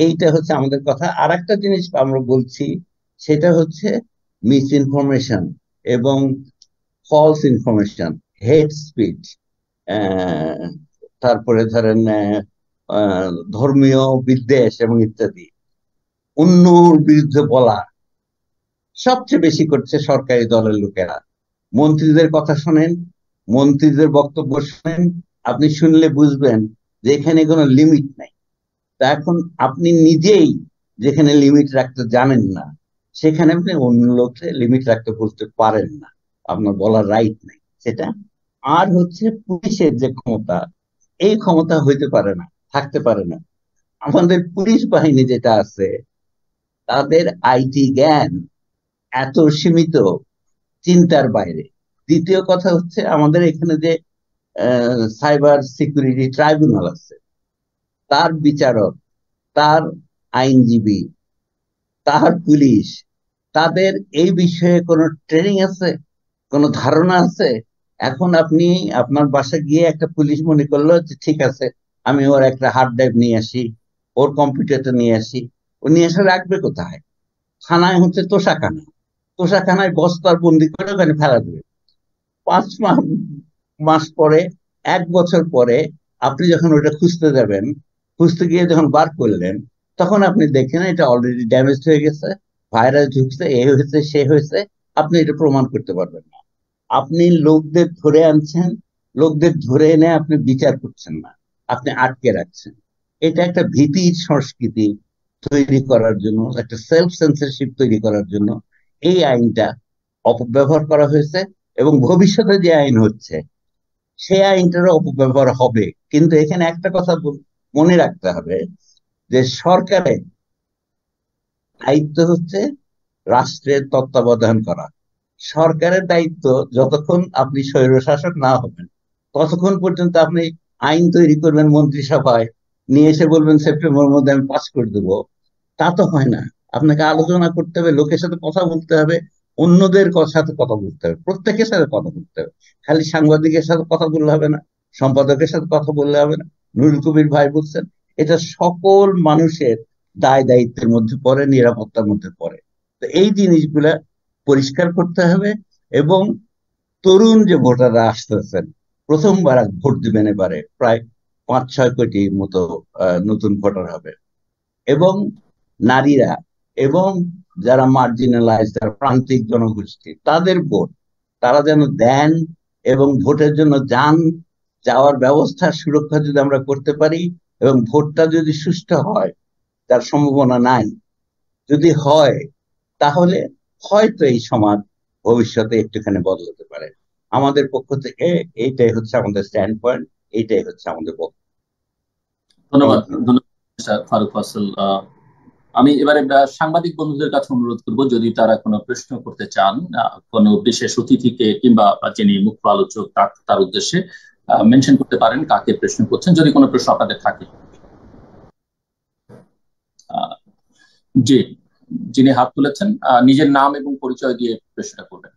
এইটা হচ্ছে আমাদের কথা। আর একটা জিনিস আমরা বলছি, সেটা হচ্ছে মিস ইনফরমেশন এবং ফলস ইনফরমেশন, হেট স্পিচ, তারপরে ধরেন ধর্মীয় বিদ্বেষ এবং ইত্যাদি, অন্যর বিরুদ্ধে বলা সবচেয়ে বেশি করছে সরকারি দলের লোকেরা। মন্ত্রীদের কথা শোনেন, মন্ত্রীদের বক্তব্য শোনেন, আপনি শুনলে বুঝবেন যে এখানে কোনো লিমিট নাই। তা এখন আপনি নিজেই যেখানে লিমিট রাখতে জানেন না, সেখানে আপনি অন্য লোককে লিমিট রাখতে বলতে পারেন না, আপনার বলার রাইট নাই সেটা। আর হচ্ছে পুলিশের যে ক্ষমতা, এই ক্ষমতা হইতে পারে না, থাকতে পারে না। আমাদের পুলিশ বাহিনী যেটা আছে, তাদের আইটি জ্ঞান এত সীমিত, চিন্তার বাইরে। দ্বিতীয় কথা হচ্ছে, আমাদের এখানে যে সাইবার সিকিউরিটি ট্রাইব্যুনাল আছে, তার বিচারক, তার আইনজীবী, তার পুলিশ, তাদের এই বিষয়ে কোনো ট্রেনিং আছে, কোনো ধারণা আছে? এখন আপনি আপনার বাসায় গিয়ে একটা পুলিশ মনে করলো যে ঠিক আছে, আমি ওর একটা হার্ড ড্রাইভ নিয়ে আসি, ওর কম্পিউটারটা নিয়ে আসি, ও নিয়ে এসে রাখবে কোথায়? থানায় হচ্ছে তোষাখানা, তোষাখানায় বস্তার বন্দি করে ওখানে ফেলা দেবে। 5 মাস পরে, 1 বছর পরে আপনি যখন ওটা খুঁজতে যাবেন, খুঁজতে গিয়ে যখন বার করলেন, তখন আপনি দেখেন এটা অলরেডি ড্যামেজ হয়ে গেছে, ভাইরাস ঢুকছে, এ হয়েছে সে হয়েছে, আপনি এটা প্রমাণ করতে পারবেন না। আপনি লোকদের ধরে আনছেন, লোকদের ধরে এনে আপনি বিচার করছেন না, আপনি আটকে রাখছেন। এটা একটা ভীতির সংস্কৃতি তৈরি করার জন্য, একটা সেলফ সেন্সরশিপ তৈরি করার জন্য এই আইনটা অপব্যবহার করা হয়েছে। এবং ভবিষ্যতে যে আইন হচ্ছে সেই আইনটারও অপব্যবহার হবে। কিন্তু এখানে একটা কথা মনে রাখতে হবে যে সরকারের দায়িত্ব হচ্ছে রাষ্ট্রের তত্ত্বাবধান করা। সরকারের দায়িত্ব, যতক্ষণ আপনি স্বৈরশাসক না হবেন ততক্ষণ পর্যন্ত আপনি আইন তৈরি করবেন মন্ত্রিসভায়, নিয়ে এসে বলবেন সেপ্টেম্বরের মধ্যে আমি পাস করে দেবো, তা তো হয় না। আপনাকে আলোচনা করতে হবে, লোকের সাথে কথা বলতে হবে, অন্যদের সাথে কথা বলতে হবে, প্রত্যেকের সাথে কথা বলতে হবে। খালি সাংবাদিকের সাথে কথা বললে হবে না, সম্পাদকের সাথে কথা বললে হবে না। নুরুল কবির ভাই বলছেন এটা সকল মানুষের দায় দায়িত্বের মধ্যে পড়ে, নিরাপত্তার মধ্যে পড়ে। তো এই জিনিসগুলা পরিষ্কার করতে হবে। এবং তরুণ যে ভোটাররা আসতেছেন, প্রথমবার ভোট দিবেন, এবারে প্রায় 5-6 কোটির মতো নতুন ভোটার হবে। এবং নারীরা এবং যারা মার্জিনালাইজ, যারা প্রান্তিক জনগোষ্ঠী, তাদের ভোট তারা যেন দেন। এবং ভোটের জন্য যাওয়ার ব্যবস্থা, সুরক্ষা যদি আমরা করতে পারি, এবং ভোটটা যদি সুষ্ঠু হয়, তার সম্ভাবনা নাই, যদি হয়, তাহলে হয়তো এই সমাজ ভবিষ্যতে একটুখানি বদলাতে পারে। আমাদের পক্ষ থেকে এইটাই হচ্ছে আমাদের স্ট্যান্ড পয়েন্ট, এইটাই হচ্ছে আমাদের বক্তব্য। ধন্যবাদ, ধন্যবাদ ফারুক ফয়সাল। আমি এবারে সাংবাদিক বন্ধুদের কাছে অনুরোধ করব, যদি তারা কোনো প্রশ্ন করতে চান কোনো বিশেষ অতিথিকে কিংবা যিনি মুখ্য আলোচক তার উদ্দেশ্যে, মেনশন করতে পারেন কাকে প্রশ্ন করছেন, যদি কোনো প্রশ্ন আপনাদের থাকে। জি, যিনি হাত তুলেছেন নিজের নাম এবং পরিচয় দিয়ে প্রশ্নটা করবেন।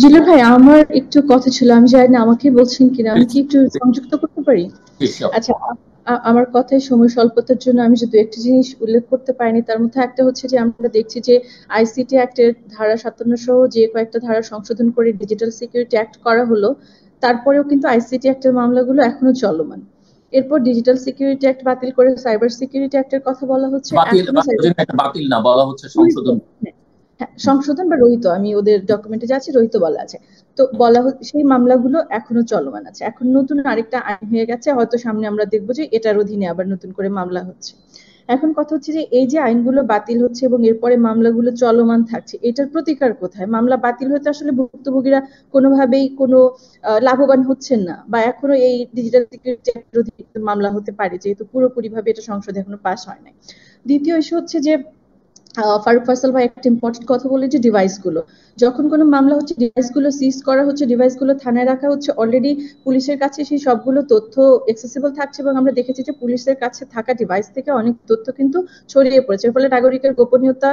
জিলুর ভাই, আমার একটু কথা ছিল, আমি জানি না আমাকে বলছেন কিনা, আমি কি একটু সংযুক্ত করতে পারি? আচ্ছা, আমার কথায় সময় স্বল্পতার জন্য আমি যদি একটি জিনিস উল্লেখ করতে পারিনি, তার মধ্যে একটা হচ্ছে যে আমরা দেখছি যে আইসিটি অ্যাক্টের ধারা 57 সহ যে কয়েকটা ধারা সংশোধন করে ডিজিটাল সিকিউরিটি অ্যাক্ট করা হলো, তারপরেও কিন্তু আইসিটি অ্যাক্টের মামলাগুলো এখনো চলমান। এরপর ডিজিটাল সিকিউরিটি অ্যাক্ট বাতিল করে সাইবার সিকিউরিটি অ্যাক্টের কথা বলা হচ্ছে, বাতিল না, বলা হচ্ছে সংশোধন, সংশোধন বা রহিত, আমি ওদের ডকুমেন্টে যাচ্ছি রহিত বলা আছে। তো বলা হচ্ছে সেই মামলাগুলো এখনো চলমান আছে। এখন নতুন আরেকটা আইন হয়ে গেছে, হয়তো সামনে আমরা দেখবো যে এটার অধীনে আবার নতুন করে মামলা হচ্ছে। এখন কথা হচ্ছে যে এই যে আইনগুলো বাতিল হচ্ছে এবং এরপরে মামলাগুলো চলমান থাকছে, এটার প্রতিকার কোথায়? মামলা বাতিল হতে আসলে ভুক্তভোগীরা কোনোভাবেই কোনো লাভবান হচ্ছেন না, বা এখনো এই ডিজিটাল সিকিউরিটি অ্যাক্টের অধীনে মামলা হতে পারে, যেহেতু পুরোপুরি ভাবে এটা সংসদে এখনো পাস হয় নাই। দ্বিতীয় ইস্যু হচ্ছে যে ফারুক ফয়সাল ভাই একটা ইম্পর্টেন্ট কথা বলে, যে ডিভাইসগুলো, যখন কোনো মামলা হচ্ছে ডিভাইসগুলো সিজ করা হচ্ছে, ডিভাইসগুলো থানায় রাখা হচ্ছে, অলরেডি পুলিশের কাছে সেই সবগুলো তথ্য অ্যাক্সেসিবল থাকছে, এবং আমরা দেখেছি যে পুলিশের কাছে থাকা ডিভাইস থেকে অনেক তথ্য কিন্তু ছড়িয়ে পড়েছে। এর ফলে নাগরিকের গোপনীয়তা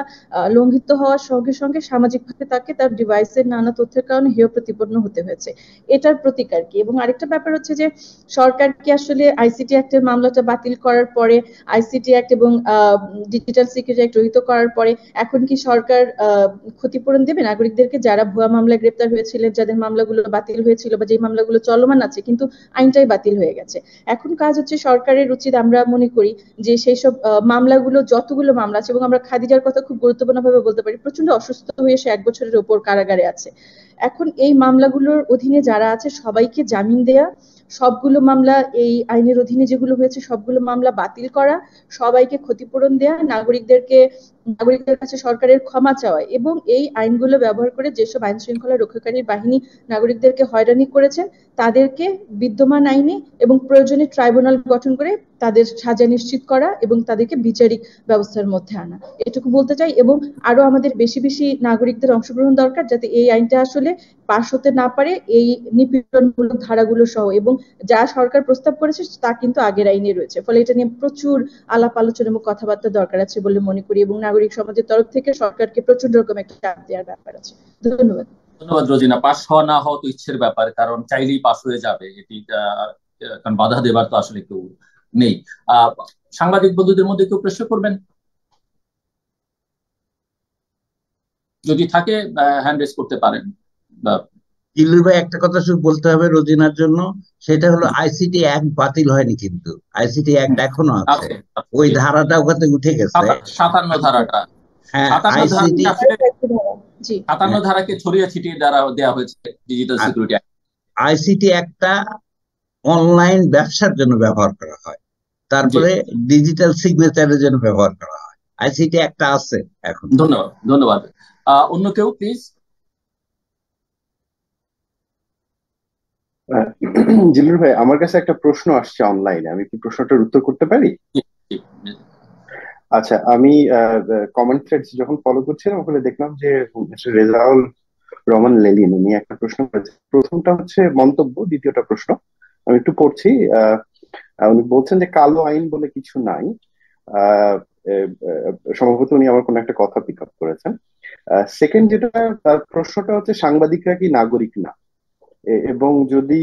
লঙ্ঘিত হওয়ার সঙ্গে সঙ্গে সামাজিকভাবে তাকে তার ডিভাইসের নানা তথ্যের কারণে হেয় প্রতিপন্ন হতে হয়েছে। এটার প্রতিকার কি? এবং আরেকটা ব্যাপার হচ্ছে যে সরকার কি আসলে আইসিটি অ্যাক্টের মামলাটা বাতিল করার পরে, আইসিটি অ্যাক্ট এবং ডিজিটাল সিকিউরিটি অ্যাক্ট রহিত করার পরে এখন কি সরকার ক্ষতিপূরণ দেবে নাগরিকদেরকে, যারা ভুয়া মামলায় গ্রেপ্তার হয়েছিলেন, যাদের মামলাগুলো বাতিল হয়েছিল বা যে মামলাগুলো চলমান আছে কিন্তু আইনটাই বাতিল হয়ে গেছে? এখন কাজ হচ্ছে সরকারের উচিত, আমরা মনে করি যে সেই সব মামলাগুলো, যতগুলো মামলা আছে, এবং আমরা খাদিজার কথা খুব গুরুত্বপূর্ণভাবে বলতে পারি, প্রচন্ড অসুস্থ হয়ে সে 1 বছরের ওপর কারাগারে আছে। এখন এই মামলাগুলোর অধীনে যারা আছে সবাইকে জামিন দেয়া, সবগুলো মামলা এই আইনের অধীনে যেগুলো হয়েছে সবগুলো মামলা বাতিল করা, সবাইকে ক্ষতিপূরণ দেয়া, নাগরিকদের কাছে সরকারের ক্ষমা চাওয়া, এবং এই আইনগুলো ব্যবহার করে যেসব আইন শৃঙ্খলা রক্ষাকারী বাহিনী নাগরিকদেরকে হয়রানি করেছেন তাদেরকে বিদ্যমান আইনে এবং প্রয়োজনে ট্রাইব্যুনাল গঠন করে তাদের সাজা নিশ্চিত করা এবং তাদেরকে বিচারিক ব্যবস্থার মধ্যে আনা, এটুকু বলতে চাই। এবং আরো আমাদের বেশি বেশি নাগরিকদের অংশগ্রহণ দরকার, যাতে এই আইনটা আসলে পাশ হতে না পারে এই নিপীড়নমূলক ধারাগুলো সহ, এবং যা সরকার প্রস্তাব করেছে তা কিন্তু আগের আইনে রয়েছে। ফলে এটা নিয়ে প্রচুর আলাপ আলোচনা এবং কথাবার্তা দরকার আছে বলে মনে করি, এবং নাগরিক সমাজের তরফ থেকে সরকারকে প্রচুর রকম একটা চাপ দেওয়ার ব্যাপার আছে। ধন্যবাদ। ধন্যবাদ রোজিনা। পাস হওয়া না হওয়া তো ইচ্ছের ব্যাপার, কারণ চাইলেই পাস হয়ে যাবে এটি, কারণ বাধা দেবার তো আসলে কেউ নেই। আহ সাংবাদিক বন্ধুদের মধ্যে কেউ প্রশ্ন করবেন? যদি থাকে হ্যান্ড রেজ করতে পারেন। বা ইলুর ভাই, একটা কথা শুধু বলতে হবে রোজিনার জন্য, সেটা হলো আইসিটি অ্যাক্ট বাতিল হয়নি, কিন্তু আইসিটি অ্যাক্ট এখনো আছে, আছে, ওই ধারাটা ওখানে উঠে গেছে। 57 ধারাটা, হ্যাঁ, 57 আইসিটি ধারাটা আসলে জি 57 ধারাকে ছড়িয়ে ছিটিয়ে দ্বারা দেওয়া হয়েছে ডিজিটাল সিকিউরিটি। আইসিটি একটা অনলাইন ব্যবসার জন্য ব্যবহার করা হয়, তারপরে ডিজিটাল সিগনেচারের জন্য ব্যবহার করা হয়। আইসিটি একটা আছে এখন। ধন্যবাদ, ধন্যবাদ। অন্য কেউ প্লিজ। জিলুর ভাই, আমার কাছে একটা প্রশ্ন আসছে অনলাইনে, আমি কি প্রশ্নটার উত্তর করতে পারি? আচ্ছা, আমি কমেন্ট থ্রেডস যখন ফলো করছিলাম ওখানে দেখলাম যে রেজাউল রহমান লেলিন উনি একটা প্রশ্ন করেছেন। প্রথমটা হচ্ছে মন্তব্য, দ্বিতীয়টা প্রশ্ন। আমি একটু পড়ছি। উনি বলছেন যে কালো আইন বলে কিছু নাই। আহ সম্ভবত উনি আমার কোনো একটা কথা পিক আপ করেছেন। সেকেন্ড যেটা, তার প্রশ্নটা হচ্ছে সাংবাদিকরা কি নাগরিক না? এবং যদি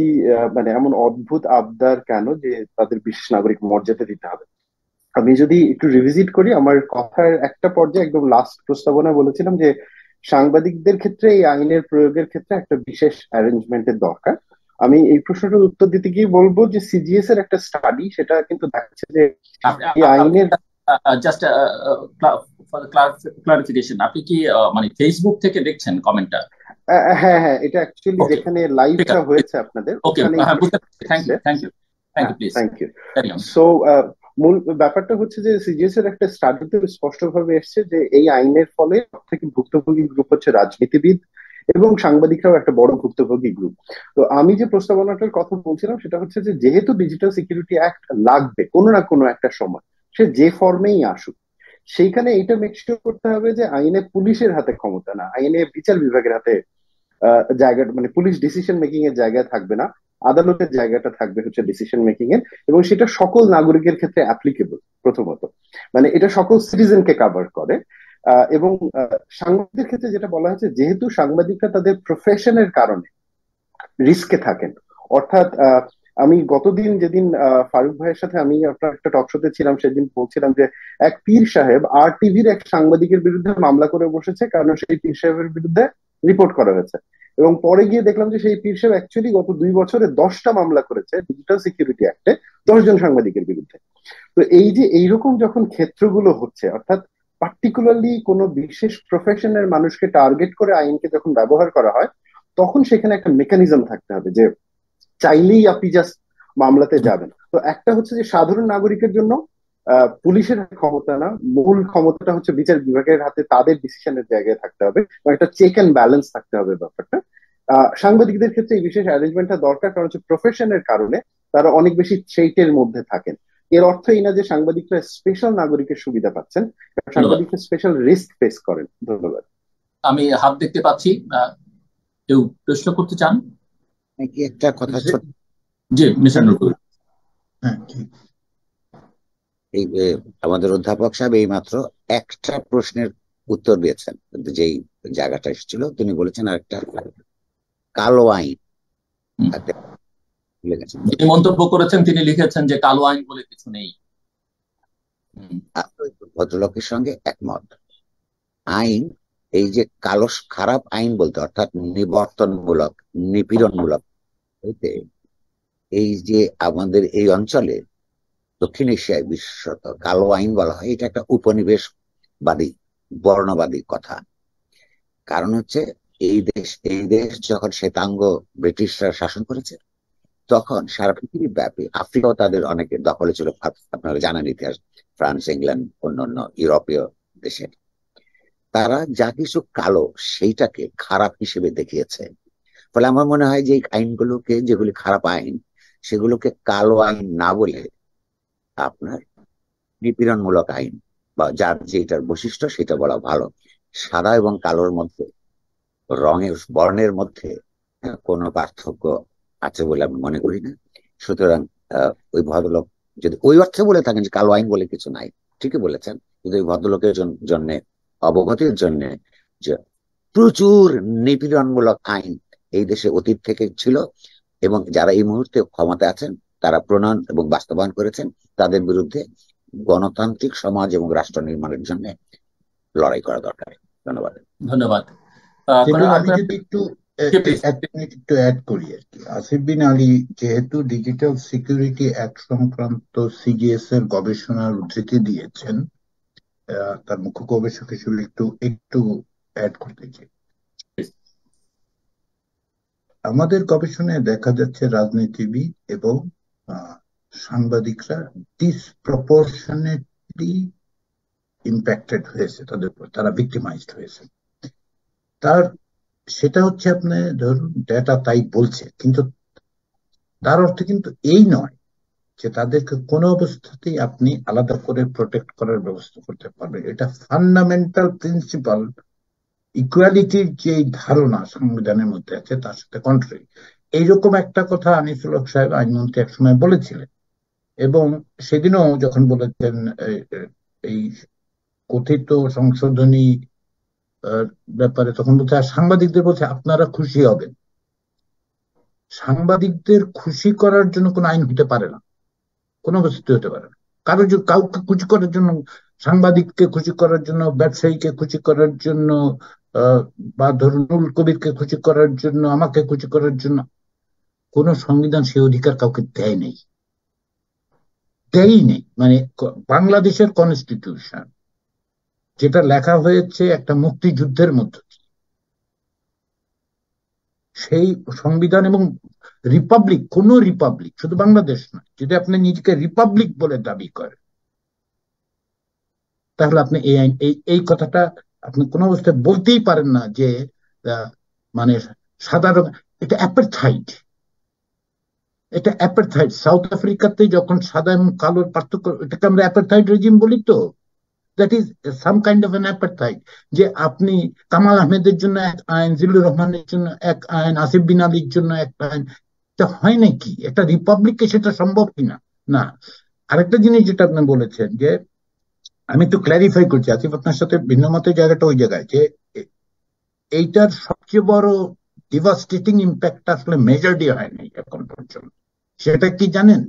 মানে এমন অদ্ভুত আবদার কেন যে তাদের বিশেষ নাগরিক মর্যাদা দিতে হবে? আমি যদি একটু রিভিজিট করি, আমার কথার একটা পর্যায়ে একদম লাস্ট প্রস্তাবনা বলেছিলাম যে সাংবাদিকদের ক্ষেত্রে এই আইনের প্রয়োগের ক্ষেত্রে একটা বিশেষ অ্যারেঞ্জমেন্টের দরকার। আমি এই প্রশ্নটার উত্তর দিতে গিয়ে বলবো যে সিজিএস এর একটা স্টাডি সেটা কিন্তু দেখাচ্ছে যে এই আইনের জাস্ট ক্লারিফিকেশন, আপনি কি মানে ফেসবুক থেকে দেখছেন কমেন্টটা? হ্যাঁ হ্যাঁ, এটা অ্যাকচুয়ালি ওকে, যেখানে ঠিক লাইভটা আছে, হয়েছে আপনাদের ওকে, ওখানে হ্যাঁ বুঝতে পারছি। Thank you, thank you, thank you, please thank you. Carry on. So মূল ব্যাপারটা হচ্ছে যে সিজিএস এর একটা স্টাডিতে স্পষ্টভাবে এসছে যে এই আইনের ফলে সবথেকে ভুক্তভোগী গ্রুপ হচ্ছে রাজনীতিবিদ, এবং সাংবাদিকরাও একটা বড় ভুক্তভোগী গ্রুপ। তো আমি যে প্রস্তাবনাটার কথা বলছিলাম সেটা হচ্ছে যে যেহেতু ডিজিটাল সিকিউরিটি অ্যাক্ট লাগবে কোনো না কোনো একটা সময়, সে যে ফর্মেই আসুক, সেইখানে এটা মেক শিওর করতে হবে যে আইনে পুলিশের হাতে ক্ষমতা না, আইনে বিচার বিভাগের হাতে জায়গাটা, মানে পুলিশ ডিসিশন মেকিং এর জায়গায় থাকবে না, আদালতের জায়গাটা থাকবে হচ্ছে ডিসিশন মেকিং এর, এবং সেটা সকল নাগরিকের ক্ষেত্রে অ্যাপ্লিকেবল। প্রথমত মানে এটা সকল সিটিজেনকে কাভার করে। এবং সাংবাদিকদের ক্ষেত্রে যেটা বলা হয়েছে, যেহেতু সাংবাদিকরা তাদের প্রফেশনের কারণে রিস্কে থাকেন, অর্থাৎ আমি গতদিন যেদিন ফারুক ভাইয়ের সাথে আমি আপনার একটা টক শোতে ছিলাম, সেদিন বলছিলাম যে এক পীর সাহেব আর টিভির এক সাংবাদিকের বিরুদ্ধে মামলা করে বসেছে, কারণ সেই পীর সাহেবের বিরুদ্ধে রিপোর্ট করা হয়েছে। এবং পরে গিয়ে দেখলাম যে সেই পীর সাহেব অ্যাকচুয়ালি গত 2 বছরে 10টা মামলা করেছে ডিজিটাল সিকিউরিটি অ্যাক্টে 10 জন সাংবাদিকের বিরুদ্ধে। তো এই যে এইরকম যখন ক্ষেত্রগুলো হচ্ছে, অর্থাৎ পার্টিকুলারলি কোনো বিশেষ প্রফেশনের মানুষকে টার্গেট করে আইনকে যখন ব্যবহার করা হয়, তখন সেখানে একটা মেকানিজম থাকতে হবে যে চাইলেই আপনি জাস্ট মামলাতে যাবেন। তো একটা হচ্ছে যে সাধারণ নাগরিকের জন্য পুলিশের ক্ষমতা না, মূল ক্ষমতাটা হচ্ছে বিচার বিভাগের হাতে, তাদের ডিসিশনের জায়গায় থাকতে হবে, একটা চেক এন্ড ব্যালেন্স থাকতে হবে ব্যাপারটা। সাংবাদিকদের ক্ষেত্রে এই বিশেষ অ্যারেঞ্জমেন্টটা দরকার, কারণ হচ্ছে প্রফেশনের কারণে তারা অনেক বেশি সেইটের মধ্যে থাকেন। এর অর্থ এই না যে সাংবাদিকরা স্পেশাল নাগরিকের সুবিধা পাচ্ছেন, সাংবাদিকরা স্পেশাল রিস্ক ফেস করেন। ধন্যবাদ। আমি হাত দেখতে পাচ্ছি, কেউ প্রশ্ন করতে চান? কি একটা কথা ছোট, জি মিস্টার নুরুল। এই আমাদের অধ্যাপক সাহেব এই মাত্র একটা প্রশ্নের উত্তর দিয়েছেন, যেই জায়গাটা এসেছিল তিনি বলেছেন আর একটা কালো আইন লিখেছেন। যিনি মন্তব্য করেছেন তিনি লিখেছেন যে কালো আইন বলে কিছু নেই। ভদ্রলোকের সঙ্গে একমত। আইন, এই যে কালো খারাপ আইন বলতে অর্থাৎ নিবর্তনমূলক, নিপীড়নমূলক, এই যে আমাদের এই অঞ্চলে দক্ষিণ এশিয়ায় বিশেষত কালো আইন বলা হয়, এটা একটা উপনিবেশবাদী বর্ণবাদী কথা। কারণ হচ্ছে এই দেশ যখন শ্বেতাঙ্গ ব্রিটিশরা শাসন করেছে, তখন সারা পৃথিবী ব্যাপী আফ্রিকাও তাদের অনেকের দখলে ছিল। আপনারা জানেন ইতিহাস, ফ্রান্স, ইংল্যান্ড, অন্যান্য ইউরোপীয় দেশের তারা যা কিছু কালো সেইটাকে খারাপ হিসেবে দেখিয়েছে। ফলে আমার মনে হয় যে এই আইনগুলোকে, যেগুলি খারাপ আইন, সেগুলোকে কালো আইন না বলে আপনার নিপীড়নমূলক আইন বা যার যেটার বৈশিষ্ট্য সেটা বলা ভালো। সাদা এবং কালোর মধ্যে, বর্ণের মধ্যে কোনো পার্থক্য আছে বলে আমি মনে করি না। সুতরাং ওই ভদ্রলোক যদি ওই অর্থে বলে থাকেন যে কালো আইন বলে কিছু নাই, ঠিকই বলেছেন, কিন্তু ওই ভদ্রলোকের জন্য অবগতির জন্য যে প্রচুর নিপীড়নমূলক আইন এই দেশে অতীত থেকে ছিল, এবং যারা এই মুহূর্তে ক্ষমতায় আছেন তারা প্রণয়ন এবং বাস্তবায়ন করেছেন। তাদের বিরুদ্ধে গণতান্ত্রিক সমাজ এবং রাষ্ট্র নির্মাণের জন্য লড়াই করা দরকার। ধন্যবাদ। ধন্যবাদ। আমি যদি একটু এক মিনিট একটু অ্যাড করি আর কি। আসিফ বিন আলী যেহেতু ডিজিটাল সিকিউরিটি অ্যাক্ট সংক্রান্ত সিজিএস এর গবেষণার উদ্ধৃতি দিয়েছেন, তার মুখ্য গবেষক হিসেবে একটু অ্যাড করতে চাই। আমাদের গবেষণায় দেখা যাচ্ছে রাজনীতিবিদ এবং সাংবাদিকরা ডিসপ্রপোর্শনেটলি ইম্প্যাক্টেড হয়েছে, তাদের উপর তারা ভিক্টিমাইজড হয়েছে। সেটা হচ্ছে আপনি ধরুন ডেটা তাই বলছে, কিন্তু তার অর্থ কিন্তু এই নয় যে তাদেরকে কোনো অবস্থাতেই আপনি আলাদা করে প্রোটেক্ট করার ব্যবস্থা করতে পারবেন। এটা ফান্ডামেন্টাল প্রিন্সিপাল ইকুয়ালিটির যে ধারণা সংবিধানের মধ্যে আছে তার সাথে কন্ট্রারি। এইরকম একটা কথা আনিসুল হক সাহেব আইনমন্ত্রী একসময় বলেছিলেন, এবং সেদিনও যখন বলেছেন এই কথিত সংশোধনী ব্যাপারে, তখন বলছে সাংবাদিকদের বলছে আপনারা খুশি হবেন। সাংবাদিকদের খুশি করার জন্য কোনো আইন হতে পারে না, কোনো অবস্থিত হতে পারে না। কাউকে খুশি করার জন্য, সাংবাদিককে খুশি করার জন্য, ব্যবসায়ীকে খুশি করার জন্য, বা ধরুন নুরুল কবিরকে খুশি করার জন্য, আমাকে খুশি করার জন্য কোন সংবিধান সে অধিকার কাউকে দেয়ই নেই। মানে বাংলাদেশের কনস্টিটিউশন যেটা লেখা হয়েছে একটা মুক্তিযুদ্ধের মধ্য দিয়ে, সেই সংবিধান এবং রিপাবলিক, কোন রিপাবলিক, শুধু বাংলাদেশ নয়, যদি আপনি নিজেকে রিপাবলিক বলে দাবি করেন তাহলে আপনি এই কথাটা আপনি কোনো অবস্থায় বলতেই পারেন না যে মানে সাধারণ, এটা অ্যাপারথাইড। এটা অ্যাপারথাইড। সাউথ আফ্রিকাতে যখন সাদা এবং কালোর পার্থক্য, এটাকে আমরা অ্যাপারথাইড রেজিম বলি। তো that is some kind of an apartheid. যে আপনি কামাল আহমেদের জন্য এক আইন, জিল্লুর রহমানের জন্য এক আইন, আসিফ বিন আলীর জন্য এক আইন, এটা হয় নাকি? একটা রিপাবলিককে সেটা সম্ভব কিনা? না। আরেকটা জিনিস যেটা আপনি বলেছেন, যে আমি একটু ক্ল্যারিফাই করছি, আসিফ আপনার সাথে ভিন্ন মতের জায়গাটা ওই জায়গায়, যে এইটার সবচেয়ে বড় ডিভাস্টেটিং ইম্প্যাক্ট আসলে মেজার্ডই হয় নাই এখন পর্যন্ত। সেটা কি জানেন?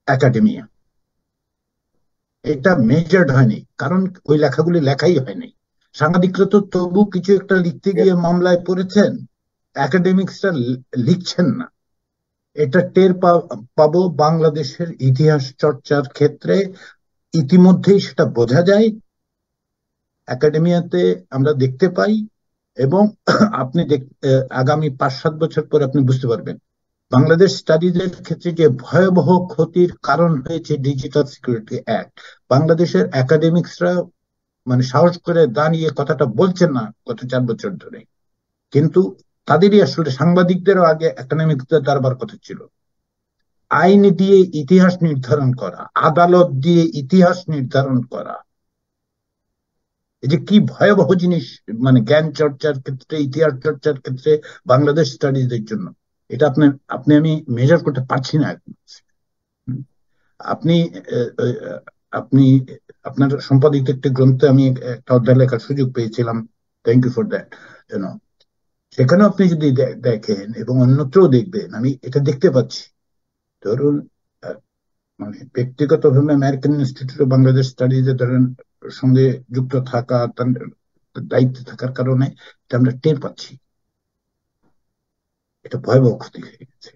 একাডেমিয়া। এটা মেজার্ড হয়নি, কারণ ওই লেখাগুলি লেখাই হয়নি। সাংবাদিকরা তো তবু কিছু একটা লিখতে গিয়ে মামলায় পড়েছেন, একাডেমিক্সরা লিখছেন না। এটা টের পাবো বাংলাদেশের ইতিহাস চর্চার ক্ষেত্রে। ইতিমধ্যেই সেটা বোঝা যায়, একাডেমিয়াতে আমরা দেখতে পাই, এবং আপনি আগামী 5-7 বছর পর আপনি বুঝতে পারবেন বাংলাদেশ স্টাডিজের ক্ষেত্রে যে ভয়াবহ ক্ষতির কারণ হয়েছে ডিজিটাল সিকিউরিটি অ্যাক্ট। বাংলাদেশের একাডেমিক্সরা মানে সাহস করে দাঁড়িয়ে কথাটা বলছেন না গত 4 বছর ধরে, কিন্তু তাদেরই আসলে সাংবাদিকদেরও আগে একাডেমিক্সদের দাঁড়াবার কথা ছিল। আইন দিয়ে ইতিহাস নির্ধারণ করা, আদালত দিয়ে ইতিহাস নির্ধারণ করা, এই যে কি ভয়াবহ জিনিস, মানে জ্ঞান চর্চার ক্ষেত্রে, ইতিহাস চর্চার ক্ষেত্রে, বাংলাদেশ স্টাডিজের জন্য। এটা আমি মেজার করতে পারছি না এখন। আপনি আপনি আপনার সম্পাদিত একটি গ্রন্থে আমি একটা অধ্যায় লেখার সুযোগ পেয়েছিলাম, থ্যাংক ইউ ফর দ্যাট। সেখানে আপনি যদি দেখেন এবং অন্যত্রও দেখবেন, আমি এটা দেখতে পাচ্ছি। ধরুন মানে ব্যক্তিগতভাবে American institute of Bangladesh studies ধরেন সঙ্গে যুক্ত থাকা, দায়িত্বে থাকার কারণে এটা আমরা টের পাচ্ছি। এটা ভয়াবহ ক্ষতি হয়ে গেছে,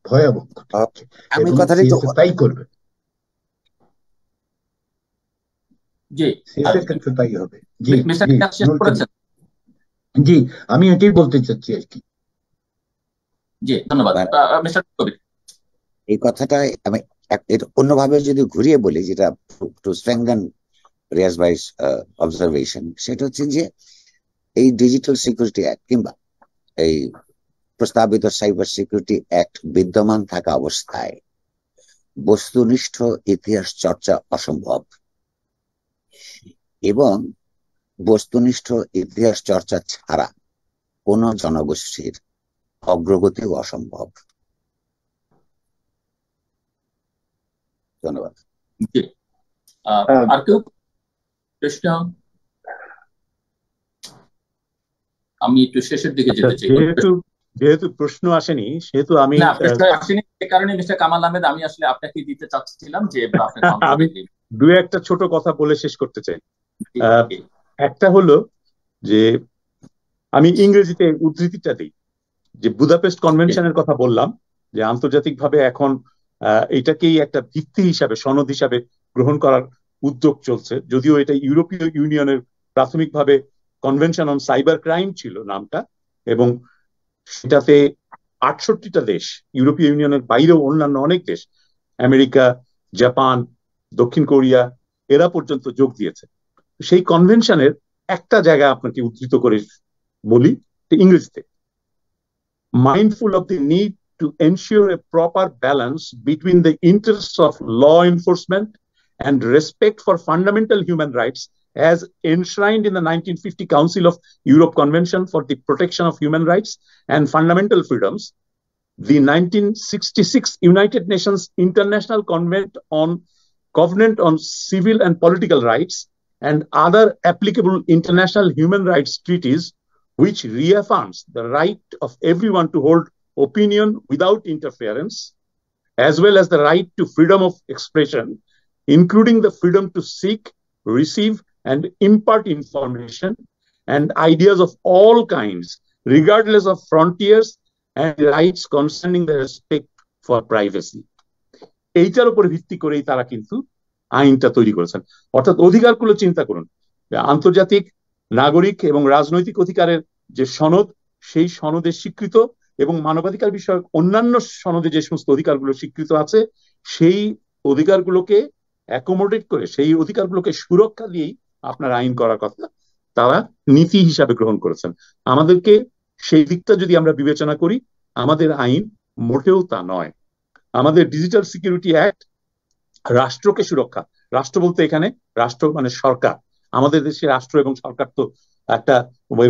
ভয়াবহ ক্ষতি হচ্ছে, এবং তাই করবে। ক্ষেত্রে তাই হবে। জি জি, আমি এটাই বলতে চাচ্ছি আর কি। জি, ধন্যবাদ মিস্টার কবির। এই কথাটাই আমি অন্যভাবে যদি ঘুরিয়ে বলি, যেটা টু স্ট্রেংথেন রিয়াজ ভাইস অবজারভেশন, সেটা হচ্ছে যে এই ডিজিটাল সিকিউরিটি অ্যাক্ট কিংবা এই প্রস্তাবিত সাইবার সিকিউরিটি অ্যাক্ট বিদ্যমান থাকা অবস্থায় বস্তুনিষ্ঠ ইতিহাস চর্চা অসম্ভব, এবং বস্তুনিষ্ঠ ইতিহাস চর্চা ছাড়া কোন জনগোষ্ঠীর অগ্রগতিও অসম্ভব। ধন্যবাদ। আর কেউ প্রশ্ন? আমি একটু শেষের দিকে আচ্ছা, যেতে চাই। যেহেতু প্রশ্ন আসেনি সেহেতু আমি না, প্রশ্ন আসেনি, সে কারণে মিস্টার কামাল আহমেদ আমি আসলে আপনাকে দিতে চাচ্ছিলাম যে আপনার আমি মন্তব্য দিন। দু একটা ছোট কথা বলে শেষ করতে চাই। একটা হলো যে আমি ইংরেজিতে উদ্ধৃতিটা দিই, যে বুদাপেস্ট কনভেনশনের কথা বললাম, যে আন্তর্জাতিকভাবে এখন এটাকেই একটা ভিত্তি হিসাবে, সনদ হিসাবে গ্রহণ করার উদ্যোগ চলছে, যদিও এটা ইউরোপীয় ইউনিয়নের প্রাথমিকভাবে কনভেনশন অন সাইবার ক্রাইম ছিল নামটা, এবং সেটাতে 68টা দেশ, ইউরোপীয় ইউনিয়নের বাইরেও অন্যান্য অনেক দেশ, আমেরিকা, জাপান, দক্ষিণ কোরিয়া, এরা পর্যন্ত যোগ দিয়েছে। সেই কনভেনশনের একটা জায়গা আপনাকে উদ্ধৃত করে বলি ইংরেজিতে: mindful of the need to ensure a proper balance between the interests of law enforcement and respect for fundamental human rights as enshrined in the 1950 Council of Europe Convention for the Protection of Human Rights and Fundamental Freedoms, the 1966 United Nations International Covenant on Civil and Political Rights, and other applicable international human rights treaties, which reaffirms the right of everyone to hold opinion without interference, as well as the right to freedom of expression, including the freedom to seek, receive, and impart information and ideas of all kinds, regardless of frontiers, and rights concerning the respect for privacy. এইটার উপর ভিত্তি করেই তারা কিন্তু আইনটা তৈরি করেছেন। অর্থাৎ অধিকারগুলো চিন্তা করুন, আন্তর্জাতিক নাগরিক এবং রাজনৈতিক অধিকারের যে সনদ, সেই সনদে স্বীকৃত এবং মানবাধিকার বিষয়ক অন্যান্য সনদে যে সমস্ত অধিকারগুলো স্বীকৃত আছে, সেই অধিকারগুলোকে অ্যাকোমোডেট করে, সেই অধিকারগুলোকে সুরক্ষা দিয়েই আপনার আইন করার কথা তারা নীতি হিসাবে গ্রহণ করেছেন। আমাদেরকে সেই দিকটা যদি আমরা বিবেচনা করি, আমাদের আইন মোটেও তা নয়। আমাদের ডিজিটাল সিকিউরিটি অ্যাক্ট রাষ্ট্রকে সুরক্ষা, রাষ্ট্র বলতে এখানে রাষ্ট্র মানে সরকার, আমাদের দেশে রাষ্ট্র এবং সরকার তো একটা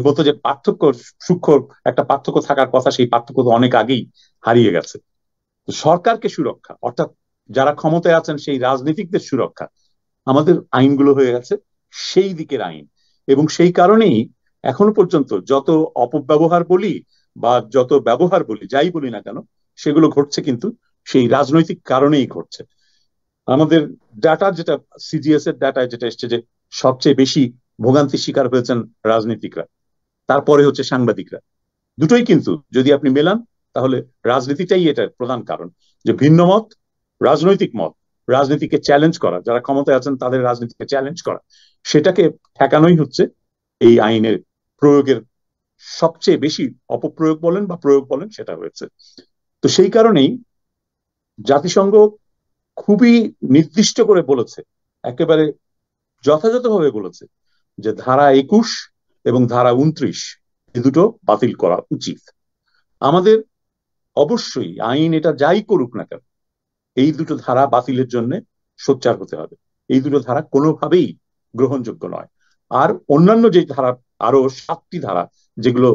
বলতো যে পার্থক্য, সূক্ষ্ম একটা পার্থক্য থাকার কথা, সেই পার্থক্য তো অনেক আগেই হারিয়ে গেছে। সরকারকে সুরক্ষা, অর্থাৎ যারা ক্ষমতায় আছেন সেই রাজনীতিকদের সুরক্ষা, আমাদের আইনগুলো হয়ে গেছে সেই দিকের আইন। এবং সেই কারণেই এখনো পর্যন্ত যত অপব্যবহার বলি বা যত ব্যবহার বলি, যাই বলি না কেন, সেগুলো ঘটছে কিন্তু সেই রাজনৈতিক কারণেই ঘটছে। আমাদের ডাটা যেটা, সিজিএস এর ডাটায় যেটা এসছে যে সবচেয়ে বেশি ভোগান্তির শিকার হয়েছেন রাজনীতিকরা, তারপরে হচ্ছে সাংবাদিকরা। দুটোই কিন্তু যদি আপনি মেলান তাহলে রাজনীতিটাই এটার প্রধান কারণ, যে ভিন্ন মত, রাজনৈতিক মত, রাজনীতিকে চ্যালেঞ্জ করা, যারা ক্ষমতায় আছেন তাদের রাজনীতিকে চ্যালেঞ্জ করা, সেটাকে ঠেকানোই হচ্ছে এই আইনের প্রয়োগের সবচেয়ে বেশি অপপ্রয়োগ বলেন বা প্রয়োগ বলেন, সেটা হয়েছে। তো সেই কারণেই জাতিসংঘ খুবই নির্দিষ্ট করে বলেছে, একেবারে যথাযথভাবে বলেছে যে ধারা 21 এবং ধারা 29 এই দুটো বাতিল করা উচিত। আমাদের অবশ্যই আইন এটা যাই করুক না কেন, এই দুটো ধারা বাতিলের জন্য সোচ্চার হতে হবে। এই দুটো ধারা কোনোভাবেই গ্রহণযোগ্য নয়। আর অন্যান্য যে ধারা, আরো 7টি ধারা, যেগুলো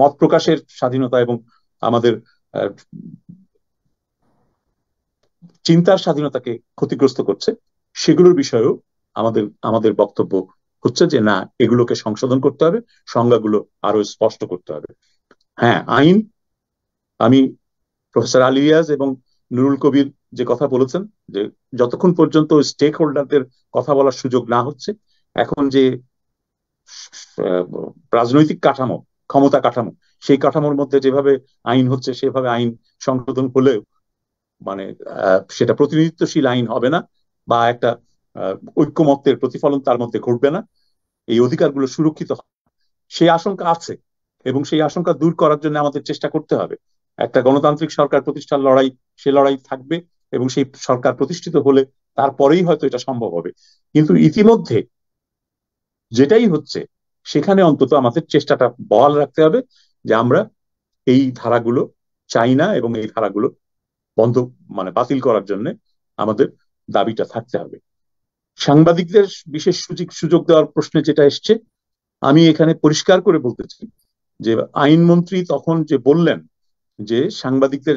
মত প্রকাশের স্বাধীনতা এবং আমাদের চিন্তার স্বাধীনতাকে ক্ষতিগ্রস্ত করছে, সেগুলোর বিষয়েও আমাদের বক্তব্য হচ্ছে যে না, এগুলোকে সংশোধন করতে হবে, সংজ্ঞাগুলো আরো স্পষ্ট করতে হবে। হ্যাঁ, আইন, আমি প্রফেসর আলী রিয়াজ এবং নুরুল কবির যে কথা বলেছেন, যে যতক্ষণ পর্যন্ত স্টেক হোল্ডারদের কথা বলার সুযোগ না হচ্ছে, এখন যে রাজনৈতিক কাঠামো, ক্ষমতা কাঠামো, সেই কাঠামোর মধ্যে যেভাবে আইন হচ্ছে, সেভাবে আইন সংশোধন হলেও মানে সেটা প্রতিনিধিত্বশীল আইন হবে না, বা একটা ঐক্যমত্যের প্রতিফলন তার মধ্যে ঘটবে না, এই অধিকারগুলো সুরক্ষিত হবে, সেই আশঙ্কা আছে। এবং সেই আশঙ্কা দূর করার জন্য আমাদের চেষ্টা করতে হবে। একটা গণতান্ত্রিক সরকার প্রতিষ্ঠার লড়াই, সে লড়াই থাকবে, এবং সেই সরকার প্রতিষ্ঠিত হলে তারপরেই হয়তো এটা সম্ভব হবে। কিন্তু ইতিমধ্যে যেটাই হচ্ছে, সেখানে অন্তত আমাদের চেষ্টাটা বহাল রাখতে হবে যে আমরা এই ধারাগুলো চাই না, এবং এই ধারাগুলো বন্ধ বাতিল করার জন্য আমাদের দাবিটা থাকতে হবে। সাংবাদিকদের বিশেষ সুযোগ দেওয়ার প্রশ্নে যেটা এসছে, আমি এখানে পরিষ্কার করে বলতে চাই যে আইনমন্ত্রী তখন যে বললেন যে সাংবাদিকদের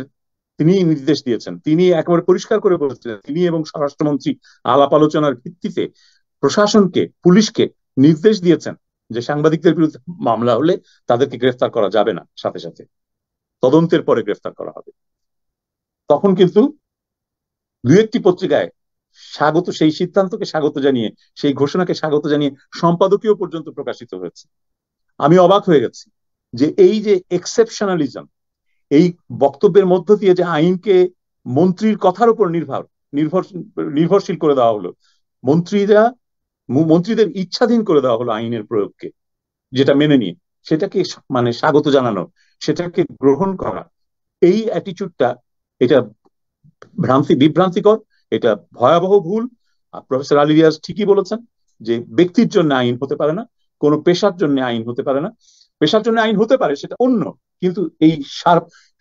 তিনি নির্দেশ দিয়েছেন, তিনি একেবারে পরিষ্কার করে বলেছিলেন, তিনি এবং স্বরাষ্ট্রমন্ত্রী আলাপ আলোচনার ভিত্তিতে প্রশাসনকে, পুলিশকে নির্দেশ দিয়েছেন যে সাংবাদিকদের বিরুদ্ধে মামলা হলে তাদেরকে গ্রেফতার করা যাবে না, সাথে সাথে তদন্তের পরে গ্রেফতার করা হবে। তখন কিন্তু দু একটি পত্রিকায় সেই সিদ্ধান্তকে স্বাগত জানিয়ে, সেই ঘোষণাকে স্বাগত জানিয়ে সম্পাদকীয় পর্যন্ত প্রকাশিত হয়েছে। আমি অবাক হয়ে গেছি যে এই যে এক্সেপশনালিজম, এই বক্তব্যের মধ্য দিয়ে যে আইনকে মন্ত্রীর কথার উপর নির্ভরশীল করে দেওয়া হলো, মন্ত্রীদের ইচ্ছাধীন করে দেওয়া হলো আইনের প্রয়োগকে, যেটা মেনে নিয়ে সেটাকে মানে স্বাগত জানানো, সেটাকে গ্রহণ করা, এই অ্যাটিচিউডটা, এটা বিভ্রান্তিকর, এটা ভয়াবহ ভুল। প্রফেসর আলী রিয়াজ ঠিকই বলেছেন যে ব্যক্তির জন্য আইন হতে পারে না, কোনো পেশার জন্য আইন হতে পারে না। পেশার জন্য আইন হতে পারে, সেটা অন্য, কিন্তু এই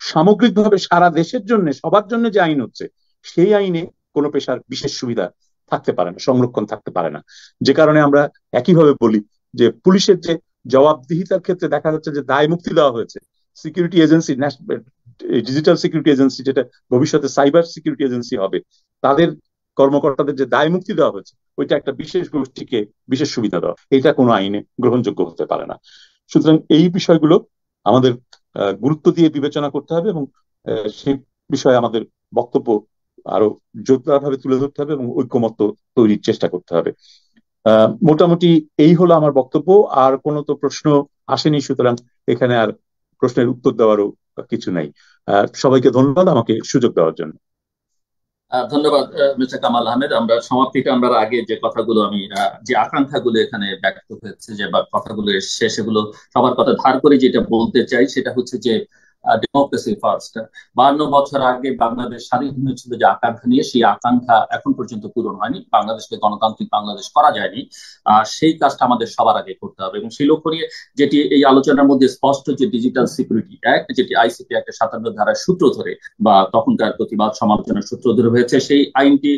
সামগ্রিকভাবে সারা দেশের জন্য, সবার জন্য যে আইন হচ্ছে, সেই আইনে কোনো পেশার বিশেষ সুবিধা থাকতে পারে না, সংরক্ষণ থাকতে পারে না। যে কারণে আমরা একইভাবে বলি যে পুলিশের যে জবাবদিহিতার ক্ষেত্রে দেখা যাচ্ছে যে দায় মুক্তি দেওয়া হয়েছে security agency, digital security agency, যেটা ভবিষ্যতে সাইবার সিকিউরিটি এজেন্সি হবে, তাদের কর্মকর্তাদের যে দায় মুক্তি দেওয়া হয়েছে, ওইটা একটা বিশেষ গোষ্ঠীকে বিশেষ সুবিধা দেওয়া, এটা কোনো আইনে গ্রহণযোগ্য হতে পারে না। সুতরাং এই বিষয়গুলো আমাদের গুরুত্ব দিয়ে বিবেচনা করতে হবে এবং সেই বিষয়ে আমাদের বক্তব্য আরো জোরদারভাবে তুলে ধরতে হবে এবং ঐক্যমত্য তৈরির চেষ্টা করতে হবে। মোটামুটি এই হলো আমার বক্তব্য। আর কোনো তো প্রশ্ন আসেনি, সুতরাং এখানে আর প্রশ্নের উত্তর দেওয়ারও কিছু নাই। সবাইকে ধন্যবাদ আমাকে সুযোগ দেওয়ার জন্য। ধন্যবাদ মিস্টার কামাল আহমেদ। আমরা সমাপ্তিতে আমরা আগে যে কথাগুলো যে আকাঙ্ক্ষাগুলো এখানে ব্যক্ত হয়েছে, যে বা কথাগুলো এসছে, সেগুলো সবার কথা ধার করে যেটা বলতে চাই সেটা হচ্ছে যে ডেমোক্রেসি ফার্স্ট। 52 বছর আগে বাংলাদেশ স্বাধীন হয়েছিল যে আকাঙ্ক্ষা নিয়ে, সেই আকাঙ্ক্ষা এখন পর্যন্ত পূরণ হয়নি, বাংলাদেশকে গণতান্ত্রিক বাংলাদেশ করা যায়নি। সেই কাজটা আমাদের সবার আগে করতে হবে এবং সেই লক্ষ্য নিয়ে যেটি এই আলোচনার মধ্যে স্পষ্ট, যে ডিজিটাল সিকিউরিটি অ্যাক্ট, যেটি আইসিটি অ্যাক্টের 57 ধারার সূত্র ধরে বা তখনকার প্রতিবাদ সমালোচনার সূত্র ধরে হয়েছে, সেই আইনটি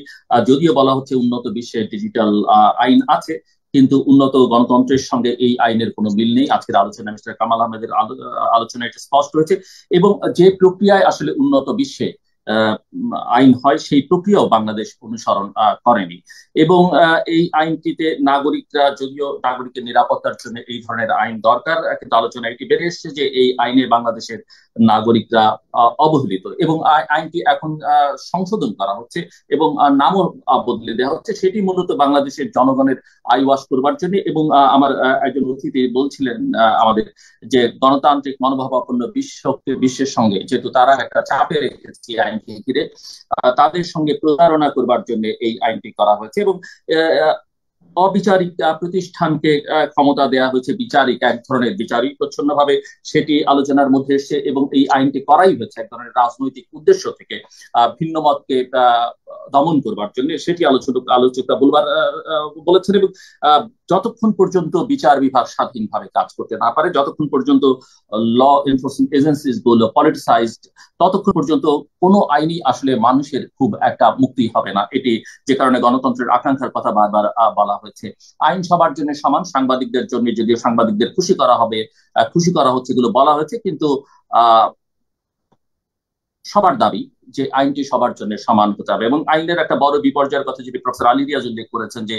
যদিও বলা হচ্ছে উন্নত বিশ্বের ডিজিটাল আইন আছে, কিন্তু উন্নত গণতন্ত্রের সঙ্গে এই আইনের কোনো মিল নেই। আজকের আলোচনা মিস্টার কামাল আহমেদের আলোচনা এটা স্পষ্ট হয়েছে। এবং যে প্রক্রিয়ায় আসলে উন্নত বিশ্বে আইন হয়, সেই প্রক্রিয়াও বাংলাদেশ অনুসরণ করেনি। এবং এই আইনটিতে নাগরিকরা, যদিও নাগরিকের নিরাপত্তার জন্য এই ধরনের আইন দরকার, কিন্তু আলোচনা এটি বেড়ে এসছে যে এই আইনে বাংলাদেশের নাগরিকরা অবহেলিত এবং আইনটি এখন সংশোধন করা হচ্ছে এবং নামও বদলে দেওয়া হচ্ছে। সেটি মূলত বাংলাদেশের জনগণের আই ওয়াশ করবার জন্য। এবং আমার একজন অতিথি বলছিলেন আমাদের যে গণতান্ত্রিক মনোভাবাপন্ন বিশ্বের সঙ্গে যেহেতু তারা একটা চাপে রেখেছে আইনকে ঘিরে, তাদের সঙ্গে প্রতারণা করবার জন্য এই আইনটি করা হয়েছে এবং অবিচারিক প্রতিষ্ঠানকে ক্ষমতা দেওয়া হয়েছে বিচারিক, এক ধরনের বিচারিক প্রচ্ছন্নভাবে সেটি আলোচনার মধ্যে এসছে। এবং এই আইনটি করাই হয়েছে এক ধরনের রাজনৈতিক উদ্দেশ্য থেকে, ভিন্ন মতকে দমন করবার জন্য, সেটি আলোচকরা বলেছেন। এবং যতক্ষণ পর্যন্ত বিচার বিভাগ স্বাধীনভাবে কাজ করতে না পারে, যতক্ষণ পর্যন্ত ল এনফোর্সিং এজেন্সিস গুলো পলিটিসাইজড, ততক্ষণ পর্যন্ত কোনো আইনই আসলে মানুষের খুব একটা মুক্তি হবে না। এটি যে কারণে গণতন্ত্রের আকাঙ্ক্ষার কথা বারবার বলা হয়েছে। আইন সবার জন্য সমান, সাংবাদিকদের জন্য যদিও সাংবাদিকদের খুশি করা হচ্ছে এগুলো বলা হয়েছে, কিন্তু সবার দাবি যে আইনটি সবার জন্য সমান হতে হবে। এবং আইনের একটা বড় বিপর্যয়ের কথা যেটি প্রফেসর আলী রিয়াজ উল্লেখ করেছেন, যে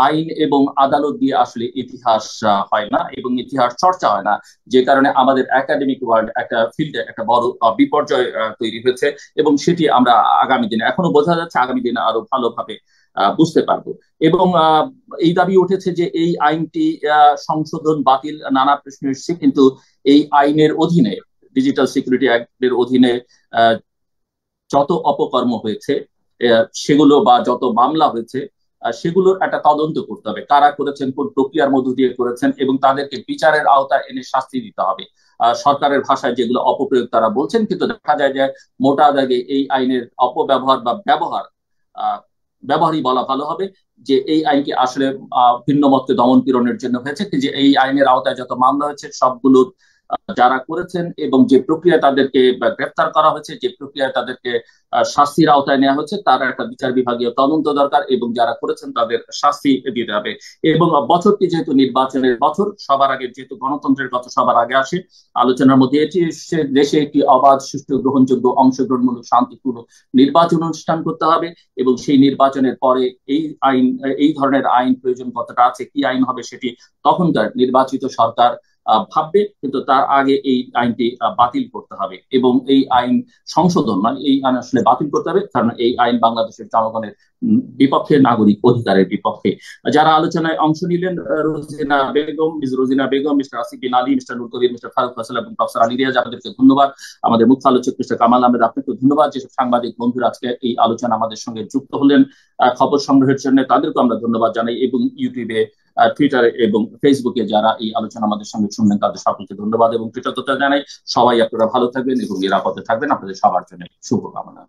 আইন এবং আদালত দিয়ে আসলে ইতিহাস হয় না এবং ইতিহাস চর্চা হয় না, যে কারণে আমাদের একাডেমিক ওয়ার্ল্ড একটা ফিল্ডে একটা বড় বিপর্যয় তৈরি হয়েছে। এবং সেটি আমরা আগামী দিনে, এখনো বোঝা যাচ্ছে, আগামী দিনে আরো ভালোভাবে বুঝতে পারবো। এবং এই দাবি উঠেছে যে এই আইনটি সংশোধন বাতিল, নানা প্রশ্ন এসেছে, কিন্তু এই আইনের অধীনে, ডিজিটাল সিকিউরিটি অ্যাক্টের অধীনে যত অপকর্ম হয়েছে সেগুলো বা যত মামলা হয়েছে সেগুলোর একটা তদন্ত করতে হবে, কারা করেছেন, কোন প্রক্রিয়ার মধ্য দিয়ে করেছেন, এবং তাদেরকে বিচারের আওতায় এনে শাস্তি দিতে হবে। সরকারের ভাষায় যেগুলো অপপ্রয়োগ তারা বলছেন, কিন্তু দেখা যায় যে মোটা দাগে এই আইনের অপব্যবহার বা ব্যবহারই বলা ভালো হবে, যে এই আইনটি আসলে ভিন্ন মতকে দমন পীড়নের জন্য হয়েছে। যে এই আইনের আওতায় যত মামলা হয়েছে সবগুলোর যারা করেছেন এবং যে প্রক্রিয়া তাদেরকে গ্রেফতার করা হয়েছে, যে প্রক্রিয়া তাদেরকে শাস্তির আওতায় নেওয়া হয়েছে, তার একটা বিচার বিভাগীয় তদন্ত দরকার এবং যারা করেছেন তাদের শাস্তি দিতে হবে। এবং বছরটি যেহেতু নির্বাচনের বছর, সবার আগে যেহেতু গণতন্ত্রের কথা সবার আগে আসে, আলোচনার মধ্যে এটি দেশে একটি অবাধ, সুষ্ঠু, গ্রহণযোগ্য, অংশগ্রহণমূলক, শান্তিপূর্ণ নির্বাচন অনুষ্ঠান করতে হবে এবং সেই নির্বাচনের পরে এই ধরনের আইন প্রয়োজন কতটা আছে, কি আইন হবে সেটি তখনকার নির্বাচিত সরকার ভাববে, কিন্তু তার আগে এই আইনটি বাতিল করতে হবে এবং এই আইন সংশোধন মানে এই আইন আসলে বাতিল করতে হবে, কারণ এই আইন বাংলাদেশের জনগণের বিপক্ষে, নাগরিক অধিকারের বিপক্ষে। যারা আলোচনায় অংশ নিলেন, রোজিনা বেগম, মিস্টার আসিফ বিন আলী, মিস্টার নুর কবির, মিস্টার ফারুক ফয়সাল এবং প্রফেসর আলী রিয়াজ, আপনাদেরকে ধন্যবাদ। আমাদের মুখ্য আলোচক মিস্টার কামাল আহমেদ, আপনাকে ধন্যবাদ। যেসব সাংবাদিক বন্ধুরা আজকে এই আলোচনা আমাদের সঙ্গে যুক্ত হলেন খবর সংগ্রহের জন্য, তাদেরকে আমরা ধন্যবাদ জানাই এবং ইউটিউবে, টুইটারে এবং ফেসবুকে যারা এই আলোচনা আমাদের সঙ্গে শুনলেন তাদের সকলকে ধন্যবাদ এবং কৃতজ্ঞতা জানাই। সবাই আপনারা ভালো থাকবেন এবং নিরাপদে থাকবেন। আপনাদের সবার জন্য শুভকামনা।